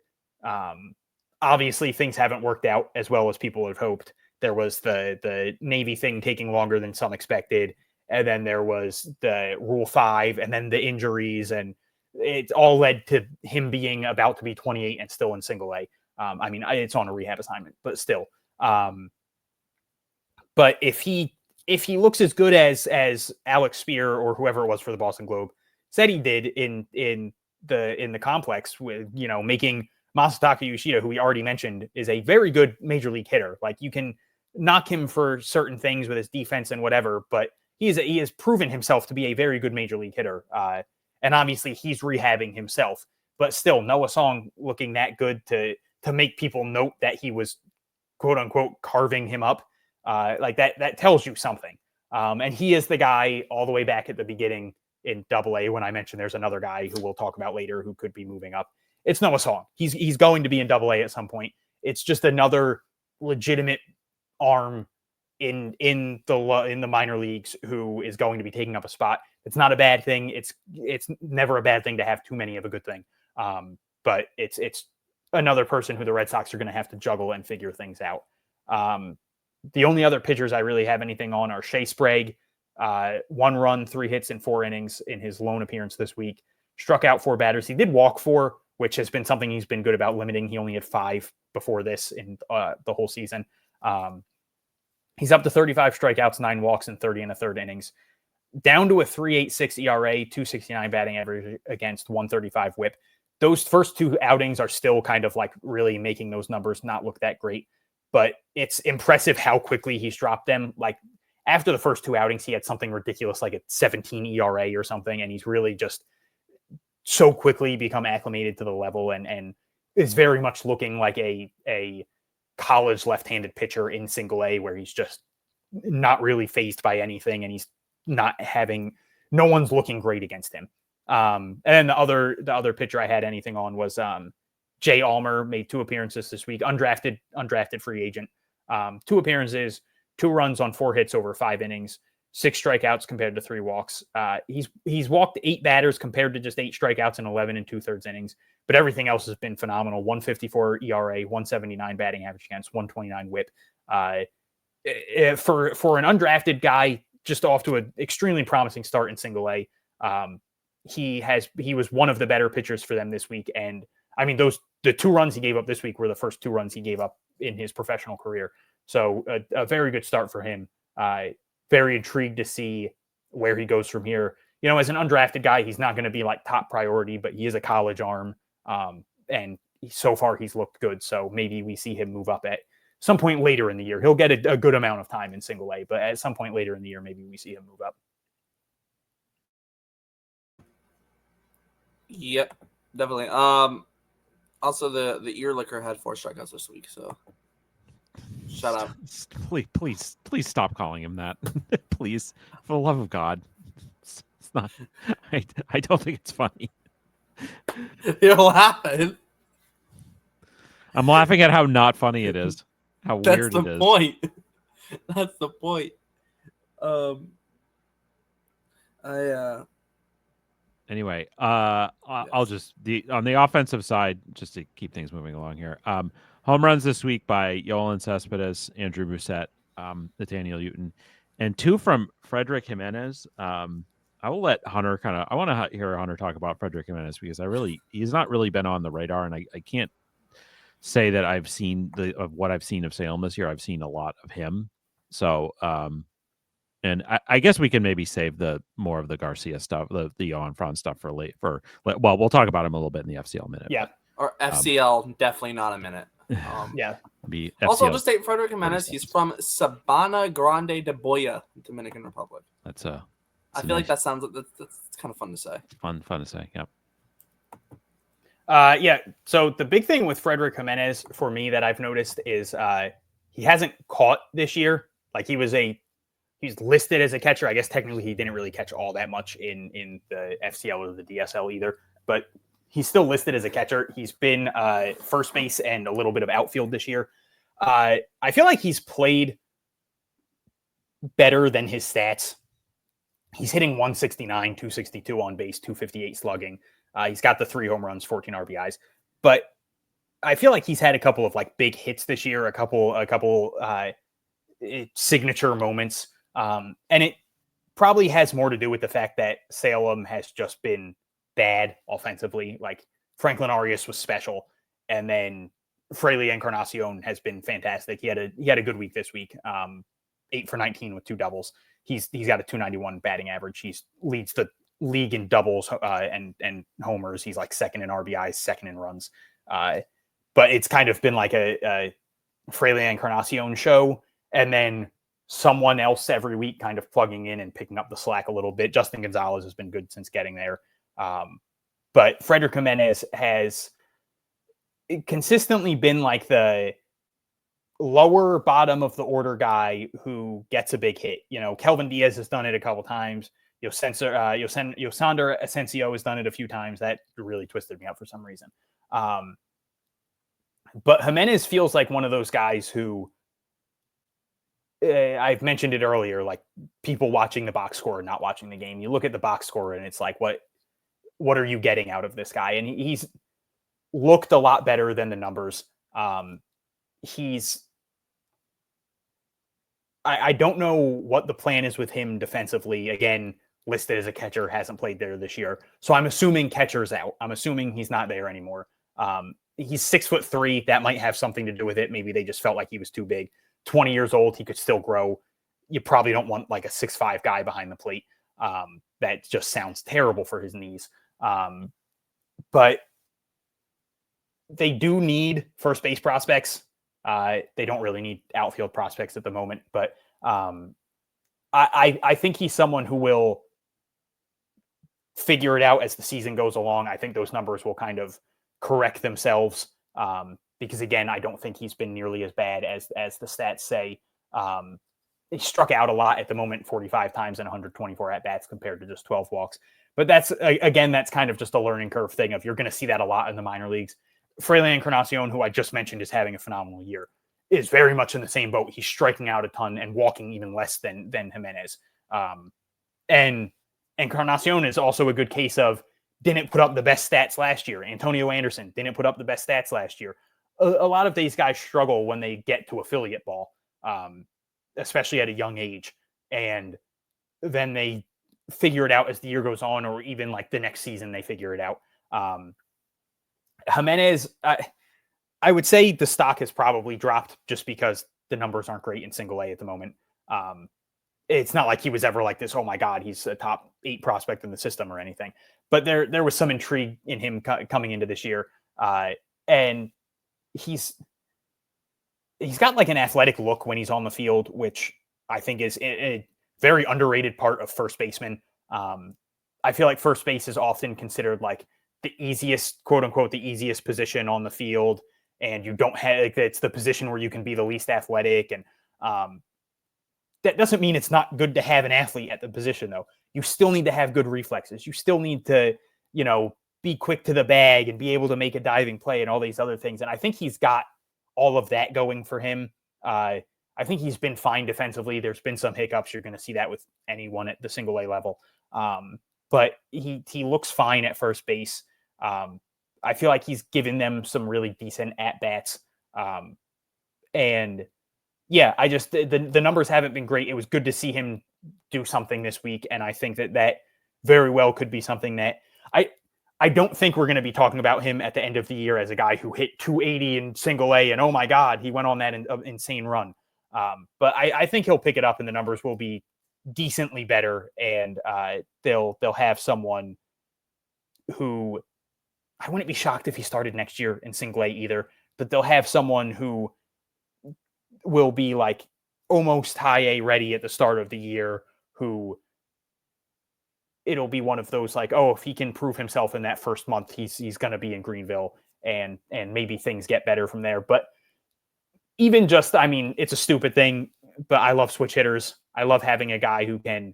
obviously things haven't worked out as well as people had hoped. There was the Navy thing taking longer than some expected. And then there was the Rule 5 and then the injuries, and it all led to him being about to be 28 and still in single A. I mean, it's on a rehab assignment, but still. But if he looks as good as Alex Spear or whoever it was for the Boston Globe said he did in the complex, with making Masataka Yoshida, who we already mentioned, is a very good major league hitter. Like you can knock him for certain things with his defense and whatever, but he has proven himself to be a very good major league hitter. And obviously he's rehabbing himself, but still Noah Song looking that good to make people note that he was quote unquote carving him up. Like that tells you something. And he is the guy all the way back at the beginning in double A when I mentioned there's another guy who we'll talk about later who could be moving up. It's Noah Song. He's going to be in double A at some point. It's just another legitimate arm in the minor leagues who is going to be taking up a spot. It's not a bad thing. It's never a bad thing to have too many of a good thing. But it's another person who the Red Sox are going to have to juggle and figure things out. The only other pitchers I really have anything on are Shea Sprague, 1 run, 3 hits in 4 innings in his lone appearance this week. Struck out 4 batters. He did walk 4, which has been something he's been good about limiting. He only had 5 before this in the whole season. He's up to 35 strikeouts, 9 walks, and 30 1/3 innings. Down to a 3.86 ERA, 269 batting average against, 135 whip. Those first 2 outings are still kind of like really making those numbers not look that great. But it's impressive how quickly he's dropped them. Like after the first 2 outings, he had something ridiculous like a 17 ERA or something. And he's really just so quickly become acclimated to the level and is very much looking like a college left-handed pitcher in single A, where he's just not really fazed by anything. And he's no one's looking great against him. And then the other pitcher I had anything on was Jay Almer. Made 2 appearances this week, undrafted free agent. 2 appearances, 2 runs on 4 hits over 5 innings, 6 strikeouts compared to 3 walks. He's walked 8 batters compared to just 8 strikeouts in 11 2/3 innings, but everything else has been phenomenal. 154 ERA, 179 batting average against, 129 whip. For an undrafted guy, just off to an extremely promising start in single A. He was one of the better pitchers for them this week. And I mean, the 2 runs he gave up this week were the first 2 runs he gave up in his professional career. So a very good start for him. very intrigued to see where he goes from here. As an undrafted guy, he's not going to be like top priority, but he is a college arm. And so far he's looked good. So maybe we see him move up at some point later in the year. He'll get a good amount of time in single A, but at some point later in the year, maybe we see him move up. Yep, definitely. Also, the ear liquor had 4 strikeouts this week, so shout out. Please stop calling him that. Please, for the love of God. It's not. I don't think it's funny. You're laughing. I'm laughing at how not funny it is. How weird it is. That's the point. That's the point. Anyway, I'll just on the offensive side, just to keep things moving along here. Home runs this week by Yolan Cespedes, Andrew Musette, Nathaniel Uton, and 2 from Frederick Jimenez. I will let Hunter I want to hear Hunter talk about Frederick Jimenez because he's not really been on the radar, and I can't say that I've seen of what I've seen of Salem this year. I've seen a lot of him. So, and I guess we can maybe save the more of the Garcia stuff, the Johanfran stuff well, we'll talk about him a little bit in the FCL minute. Yeah. Or FCL, definitely not a minute. Yeah. Also, I'll just state Frederick Jimenez. He's from Sabana Grande de Boya, Dominican Republic. I feel like that sounds that's kind of fun to say. Fun to say. Yep. Yeah. So the big thing with Frederick Jimenez for me that I've noticed is he hasn't caught this year. Like he's listed as a catcher. I guess technically he didn't really catch all that much in the FCL or the DSL either, but he's still listed as a catcher. He's been first base and a little bit of outfield this year. I feel like he's played better than his stats. He's hitting 169, 262 on base, 258 slugging. He's got the 3 home runs, 14 RBIs, but I feel like he's had a couple of like big hits this year, a couple signature moments. And it probably has more to do with the fact that Salem has just been bad offensively. Like Franklin Arias was special, and then Fraley Encarnacion has been fantastic. He had a good week this week. 8 for 19 with 2 doubles. He's got a 291 batting average. He leads the league in doubles and homers. He's like second in RBIs, second in runs. But it's kind of been like a Fraley Encarnacion show, and then someone else every week kind of plugging in and picking up the slack a little bit. Justin Gonzalez has been good since getting there. But Frederick Jimenez has consistently been like the lower bottom of the order guy who gets a big hit. Kelvin Diaz has done it a couple times. Yosander Asensio has done it a few times. That really twisted me up for some reason. But Jimenez feels like one of those guys who I've mentioned it earlier, like people watching the box score and not watching the game. You look at the box score and it's like, what are you getting out of this guy? And he's looked a lot better than the numbers. I don't know what the plan is with him defensively. Again, listed as a catcher, hasn't played there this year. So I'm assuming catcher's out. I'm assuming he's not there anymore. He's 6'3". That might have something to do with it. Maybe they just felt like he was too big. 20 years old, he could still grow. You probably don't want like a 6'5" guy behind the plate. That just sounds terrible for his knees. But they do need first base prospects. They don't really need outfield prospects at the moment, but I think he's someone who will figure it out as the season goes along. I think those numbers will kind of correct themselves because, again, I don't think he's been nearly as bad as the stats say. He struck out a lot at the moment, 45 times and 124 at-bats compared to just 12 walks. But that's kind of just a learning curve thing of you're going to see that a lot in the minor leagues. Fraley Encarnacion, who I just mentioned is having a phenomenal year, is very much in the same boat. He's striking out a ton and walking even less than Jimenez. And Encarnacion is also a good case of didn't put up the best stats last year. Antonio Anderson didn't put up the best stats last year. A lot of these guys struggle when they get to affiliate ball, especially at a young age. And then they figure it out as the year goes on, or even like the next season, they figure it out. Jimenez, I would say the stock has probably dropped just because the numbers aren't great in single A at the moment. it's not like he was ever like this, oh my God, he's a top 8 prospect in the system or anything. But there was some intrigue in him coming into this year. And he's got like an athletic look when he's on the field, which I think is a very underrated part of first baseman. I feel like first base is often considered like the easiest, quote unquote, the easiest position on the field. And you don't have, like, it's the position where you can be the least athletic. And that doesn't mean it's not good to have an athlete at the position, though. You still need to have good reflexes. You still need to, be quick to the bag and be able to make a diving play and all these other things. And I think he's got all of that going for him. I think he's been fine defensively. There's been some hiccups. You're going to see that with anyone at the single A level. But he looks fine at first base. I feel like he's given them some really decent at-bats. And yeah, I just, the numbers haven't been great. It was good to see him do something this week. And I think that very well could be something that I don't think we're going to be talking about him at the end of the year as a guy who hit 280 in single A and, oh my God, he went on that insane run. But I think he'll pick it up and the numbers will be decently better. And they'll have someone who, I wouldn't be shocked if he started next year in single A either, but they'll have someone who will be like almost high A ready at the start of the year, who it'll be one of those like, oh, if he can prove himself in that first month, he's going to be in Greenville and maybe things get better from there. But even just, I mean, it's a stupid thing, but I love switch hitters. I love having a guy who can,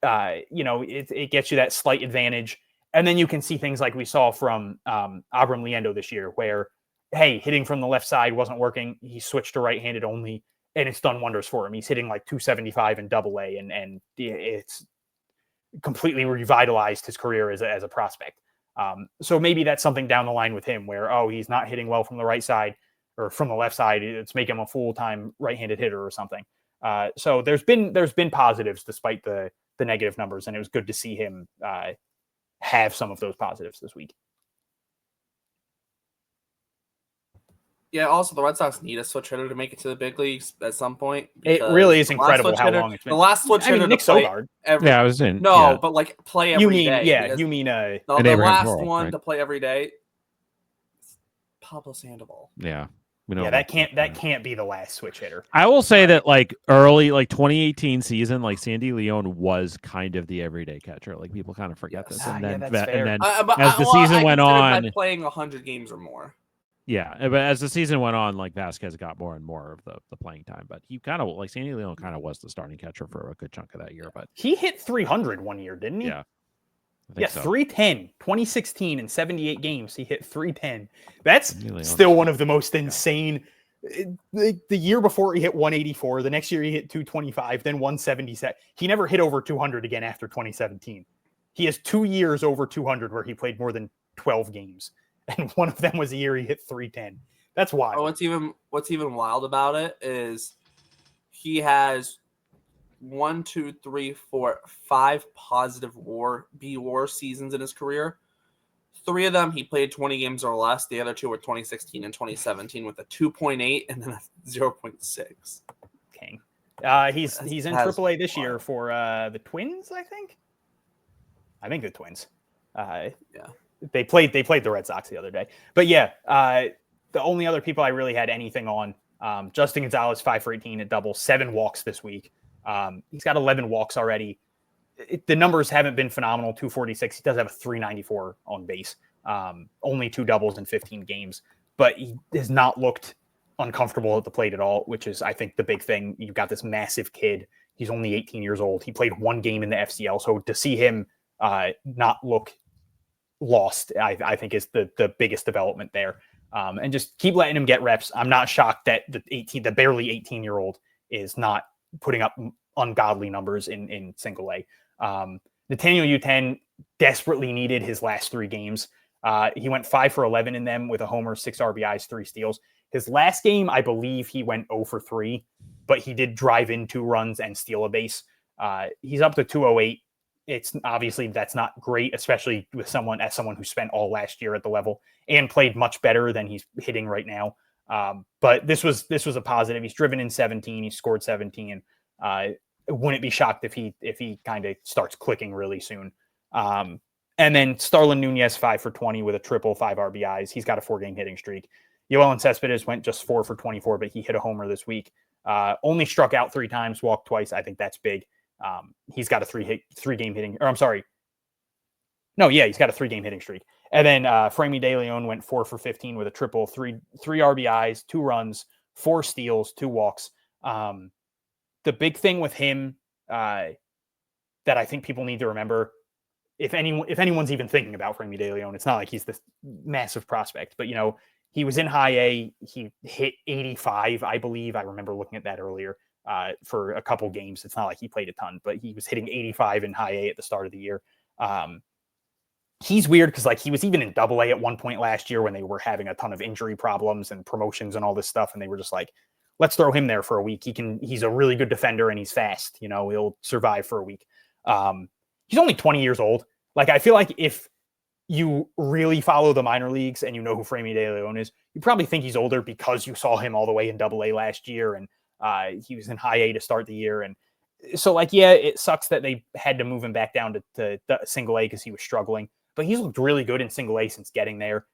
it gets you that slight advantage. And then you can see things like we saw from Abram Liendo this year, where, hey, hitting from the left side wasn't working. He switched to right-handed only, and it's done wonders for him. He's hitting like 275 in Double A, and it's completely revitalized his career as a prospect. So maybe that's something down the line with him, where, oh, he's not hitting well from the right side or from the left side. It's making him a full-time right-handed hitter or something. So there's been positives despite the negative numbers, and it was good to see him have some of those positives this week. Yeah, also the Red Sox need a switch hitter to make it to the big leagues at some point. It really is incredible how long it's been. The last switch hitter Nick Sogard. I was in. No, but like play every day. You mean the last one to play every day. Pablo Sandoval. Yeah. That can't be the last switch hitter. I will say that like early, like 2018 season, like Sandy Leon was kind of the everyday catcher. Like people kind of forget this, and then as the season went on, playing 100 games or more. Yeah, but as the season went on, like Vasquez got more and more of the playing time. But he kind of, like Sandy Leon kind of was the starting catcher for a good chunk of that year. But he hit 300 one year, didn't he? Yeah. So. 310, 2016 in 78 games. He hit 310. That's still one of the most insane. The year before he hit 184. The next year he hit 225, then 177. He never hit over 200 again after 2017. He has 2 years over 200 where he played more than 12 games. And one of them was a year he hit 310. That's wild. Oh, what's even wild about it is he has 5 positive WAR seasons in his career. 3 of them he played 20 games or less. The other 2 were 2016 and 2017 with a 2.8 and then a 0.6. King. He's in AAA this year for the Twins, I think. The Twins. Yeah. They played the Red Sox the other day. But yeah, the only other people I really had anything on, Justin Gonzalez, 5 for 18 at double, 7 walks this week. He's got 11 walks already. The numbers haven't been phenomenal. 246. He does have a 394 on base. Only 2 doubles in 15 games, but he has not looked uncomfortable at the plate at all, which is, I think, the big thing. You've got this massive kid. He's only 18 years old. He played 1 game in the FCL. So to see him not look lost, I think is the biggest development there. And just keep letting him get reps. I'm not shocked that the barely 18-year-old is not putting up ungodly numbers in single A. Nathaniel Uten desperately needed his last 3 games. He went 5 for 11 in them with a homer, 6 RBIs, 3 steals. His last game, I believe he went 0 for 3, but he did drive in 2 runs and steal a base. He's up to 208. It's obviously that's not great, especially with someone who spent all last year at the level and played much better than he's hitting right now. But this was a positive. He's driven in 17. He scored 17. wouldn't be shocked if he kind of starts clicking really soon. And then Starlin Nunez 5 for 20 with a triple, 5 RBIs. He's got a 4-game hitting streak. Yoel Cespedes went just 4 for 24, but he hit a homer this week. Only struck out 3 times, walked twice. I think that's big. He's got a 3-game hitting, or I'm sorry. No, yeah, he's got a 3-game hitting streak. And then Franmy De Leon went 4 for 15 with a triple, 3 RBIs, 2 runs, 4 steals, 2 walks. The big thing with him that I think people need to remember, if anyone's even thinking about Franmy De Leon, it's not like he's this massive prospect, but he was in high A. He hit 85, I believe. I remember looking at that earlier for a couple games. It's not like he played a ton, but he was hitting 85 in high A at the start of the year. He's weird because he was even in Double A at one point last year when they were having a ton of injury problems and promotions and all this stuff, and they were just like, let's throw him there for a week. He's a really good defender and he's fast. He'll survive for a week. He's only 20 years old. I feel like if you really follow the minor leagues and you know who Franmy De Leon is, you probably think he's older because you saw him all the way in Double A last year, and he was in high A to start the year. And so, it sucks that they had to move him back down to single A because he was struggling. But he's looked really good in single A since getting there.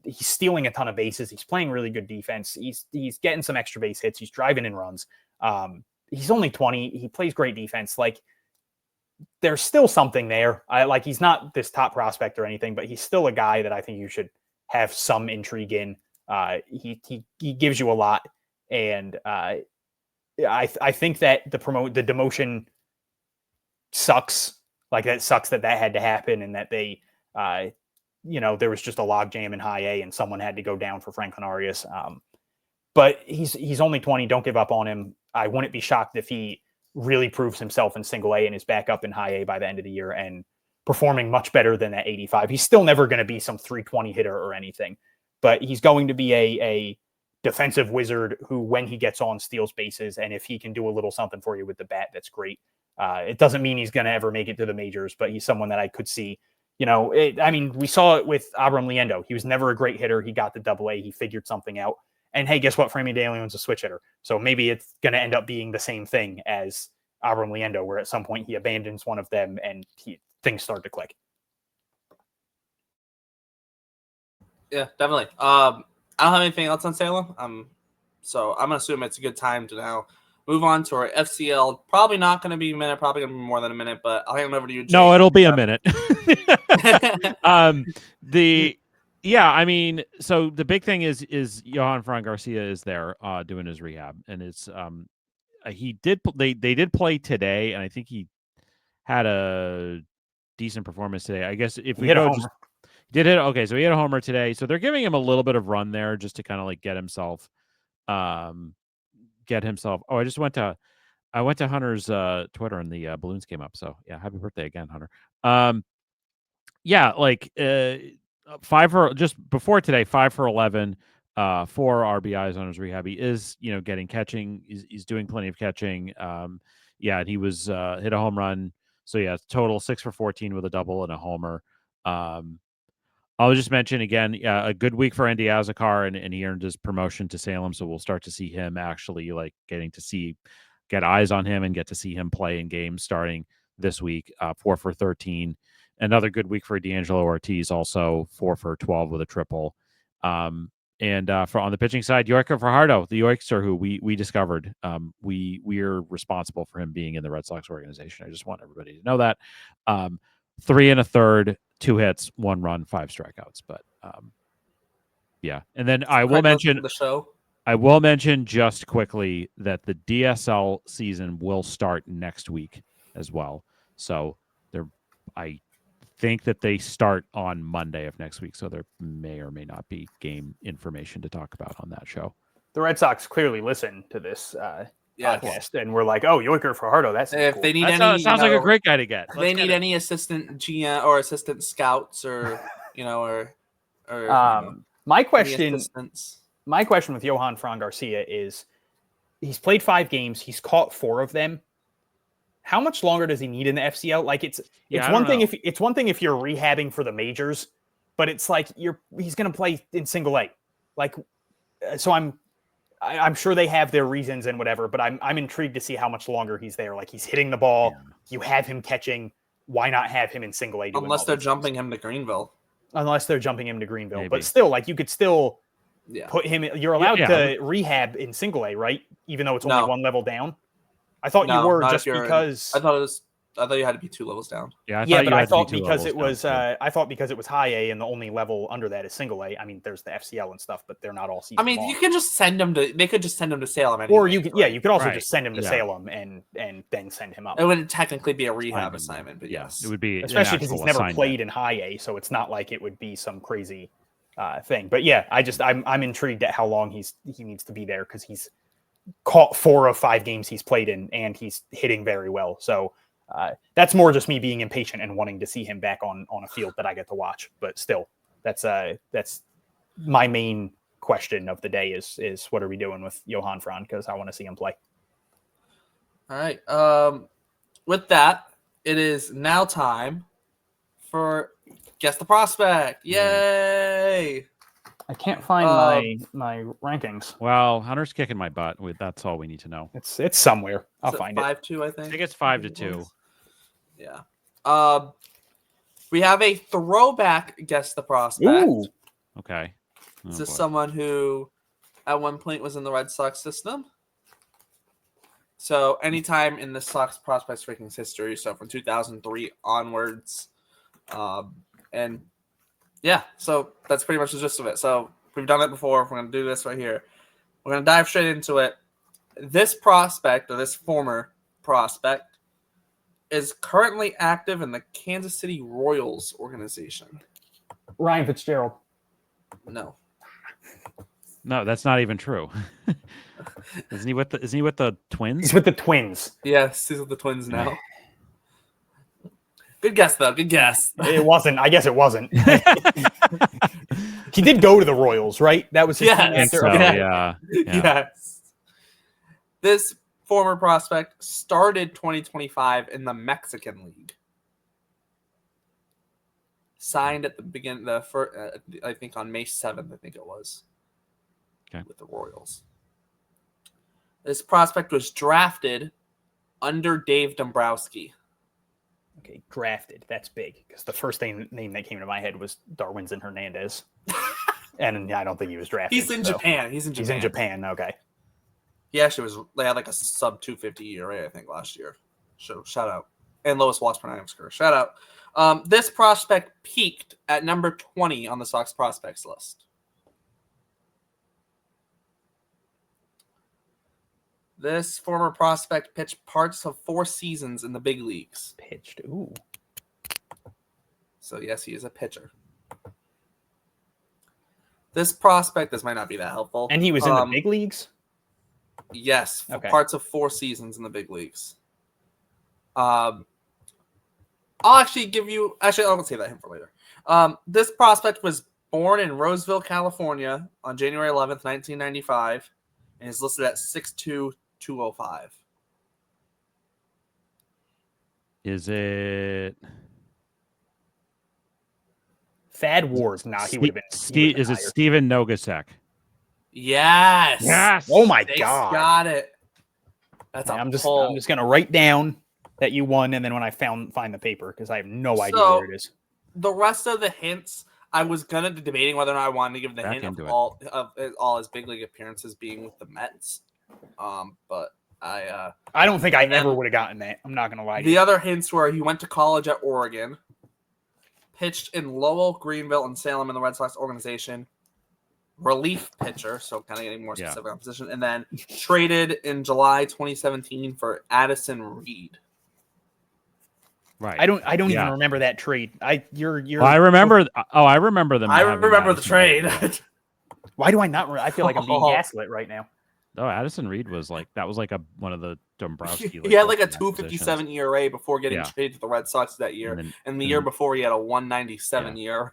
He's stealing a ton of bases. He's playing really good defense. He's getting some extra base hits. He's driving in runs. He's only 20. He plays great defense. There's still something there. He's not this top prospect or anything, but he's still a guy that I think you should have some intrigue in. He gives you a lot, and I think that the demotion sucks. That sucks that had to happen, and that they, there was just a logjam in high A, and someone had to go down for Franklin Arias. But he's only 20. Don't give up on him. I wouldn't be shocked if he really proves himself in single A and is back up in high A by the end of the year and performing much better than that 85. He's still never going to be some 320 hitter or anything, but he's going to be a defensive wizard who, when he gets on, steals bases. And if he can do a little something for you with the bat, that's great. It doesn't mean he's going to ever make it to the majors, but he's someone that I could see, we saw it with Abram Liendo. He was never a great hitter. He got to Double A. He figured something out. And hey, guess what? Franmy De Leon's a switch hitter. So maybe it's going to end up being the same thing as Abram Liendo, where at some point he abandons one of them and things start to click. Yeah, definitely. I don't have anything else on Salem. So I'm going to assume it's a good time to now move on to our FCL. Probably not going to be a minute, probably going to be more than a minute, but I'll hand it over to you, Jay. No, it'll be a minute. So the big thing is Johanfran Garcia is there doing his rehab, and it's they did play today, and I think he had a decent performance today. I guess if we go okay, so he had a homer today. So they're giving him a little bit of run there just to kind of get himself I just went to Hunter's Twitter and the balloons came up. So yeah, happy birthday again, Hunter. 5 for just before today, 5 for 11, 4 RBIs on his rehab. He is, getting catching. He's doing plenty of catching. He was hit a home run. So yeah, total 6 for 14 with a double and a homer. I'll just mention again, a good week for Andy Azakar, and he earned his promotion to Salem. So we'll start to see him actually get eyes on him and get to see him play in games starting this week. 4 for 13. Another good week for D'Angelo Ortiz, also 4 for 12 with a triple. And for on the pitching side, Yoiker Fajardo, the Yoikster who we discovered. We're responsible for him being in the Red Sox organization. I just want everybody to know that. 3 1/3, 2 hits, 1 run, 5 strikeouts. But and then I will mention the show. I will mention just quickly that the DSL season will start next week as well. So I think that they start on Monday of next week, so there may or may not be game information to talk about on that show. The Red Sox clearly listen to this podcast, and we're like, "Oh, Yoiker Fajardo, that's if cool." they need sounds like a great guy to get. They need any assistant GM or assistant scouts, or my question with Johanfran Garcia is, he's played 5 games, he's caught 4 of them. How much longer does he need in the FCL? It's one thing if you're rehabbing for the majors, but it's he's going to play in single A. So I'm sure they have their reasons and whatever, but I'm intrigued to see how much longer he's there. Like, he's hitting the ball. Yeah. You have him catching. Why not have him in single A? Unless they're jumping him to Greenville. Unless they're jumping him to Greenville. Maybe. But still, like, you could still Yeah. put him. You're allowed to rehab in single A, right? Even though it's only one level down. I thought you were, just because. I thought you had to be 2 levels down. Yeah, but I thought because it was I thought because it was high A and the only level under that is single A. I mean, there's the FCL and stuff, but they're not all season. I mean, long. you can just send them to. They could just send them to Salem. Anyway, or you could, right? you could also just send him to Salem and then send him up. It wouldn't technically be a rehab assignment, but yes, it would be, especially because he's never played in high A, so it's not like it would be some crazy thing. But yeah, I'm intrigued at how long he needs to be there, because he's caught 4 of 5 games he's played in, and he's hitting very well. So. That's more just me being impatient and wanting to see him back on a field that I get to watch. But still, that's my main question of the day is what are we doing with Johanfran, because I want to see him play. All right. With that, it is now time for Guess the Prospect. Yay! I can't find my rankings. Well, Hunter's kicking my butt. That's all we need to know. It's somewhere. I'll find 5-2, I I think it's 5-2. Yeah. We have a throwback Guess the Prospect. Ooh. Okay. This is someone who at one point was in the Red Sox system. So anytime in the Sox prospects rankings history, so from 2003 onwards. And yeah, so that's pretty much the gist of it. So we've done it before. We're going to do this right here. We're going to dive straight into it. This prospect, or this former prospect, is currently active in the Kansas City Royals organization. Ryan Fitzgerald. No, that's not even true. Isn't he with the Twins? He's with the Twins. Yes, he's with the Twins now. Good guess, though. Good guess. It wasn't. I guess it wasn't. He did go to the Royals, right? That was his team answer. So, Okay. yeah. Yes. This former prospect started 2025 in the Mexican League. Signed at the beginning, I think on May 7th, I think it was. Okay. With the Royals. This prospect was drafted under Dave Dombrowski. Okay, drafted. That's big, because the first name that came to my head was Darwinzon Hernandez. And I don't think he was drafted. He's in Japan. He's in Japan. Okay. He actually they had like a sub 250 ERA, I think, last year. So shout out. And lowest loss per nine score. Shout out. This prospect peaked at number 20 on the Sox prospects list. This former prospect pitched parts of 4 seasons in the big leagues. Pitched. Ooh. So yes, he is a pitcher. This prospect, this might not be that helpful. And he was in the big leagues? Yes, for parts of 4 seasons in the big leagues. I'll actually give you... Actually, I'll save that hint for later. This prospect was born in Roseville, California on January 11th, 1995, and is listed at 6'2", 205. Is it... Thad Ward? Nah, he would have been... Is it Steven Nogasek? Yes. Yes. Oh my They God. got it. That's I'm just gonna write down that you won, and then when I find the paper, because I have no idea where it is. The rest of the hints, I was gonna be debating whether or not I wanted to give the hint of all his big league appearances being with the Mets. But I don't think I ever would have gotten that. I'm not gonna lie to you. The other hints were he went to college at Oregon, pitched in Lowell, Greenville, and Salem in the Red Sox organization. Relief pitcher, so kind of getting more specific on position, and then traded in July 2017 for Addison Reed. Right. I don't even remember that trade. I remember. I remember them. I remember the trade. Why do I not? I feel like I'm being gaslit right now. Oh, Addison Reed was like one of the Dombrowski. He had like a 2.57 ERA before getting traded to the Red Sox that year, and the year before he had a 1.97 ERA.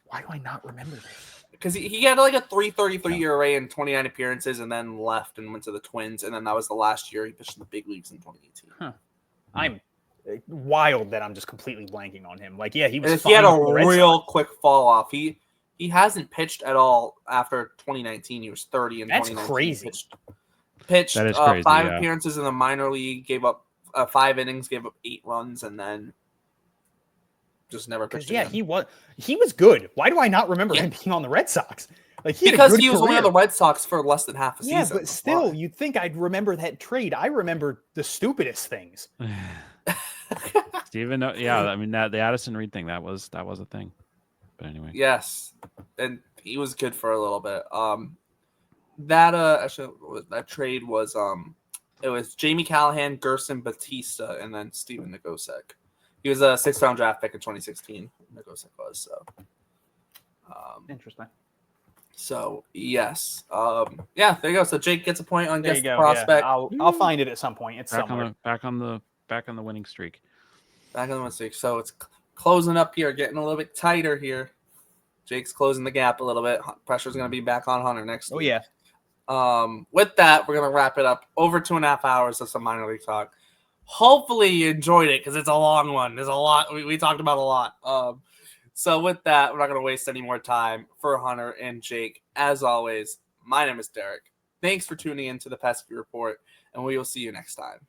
Why do I not remember this? Because he had like a 3.33 ERA in 29 appearances, and then left and went to the Twins, and then that was the last year he pitched in the big leagues in 2018. Huh. I'm wild that I'm just completely blanking on him. Like, yeah, he was. He had a real quick fall off. He he hasn't pitched at all after 2019. He was 30 in That's 2019. crazy. Pitched That is crazy, 5 yeah. appearances in the minor league, gave up 5 innings, gave up 8 runs, and then just never pitched Yeah, again. he was good. Why do I not remember Yeah. him being on the Red Sox? Like he had a Because good he was only career. on the Red Sox for less than half a Yeah, season. but still, you'd think I'd remember that trade. I remember the stupidest things. Steven, yeah, I mean that the Addison Reed thing, that was a thing. But anyway. Yes. And he was good for a little bit. That trade was it was Jamie Callahan, Gerson Batista, and then Steven Nagosek. He was a 6th-round draft pick in 2016. Nagosek was so. Interesting. So yes, yeah, there you go. So Jake gets a point on There you guest go. prospect. Yeah, I'll find it at some point. It's somewhere. Back on the winning streak. Back on the mistake. So it's closing up here, getting a little bit tighter here. Jake's closing the gap a little bit. Pressure's going to be back on Hunter next week. Yeah. With that, we're going to wrap it up. Over 2.5 hours of some minor league talk. Hopefully you enjoyed it because it's a long one. There's a lot. We talked about a lot. So with that, we're not going to waste any more time for Hunter and Jake. As always, my name is Derek. Thanks for tuning in to the Pesky Report, and we will see you next time.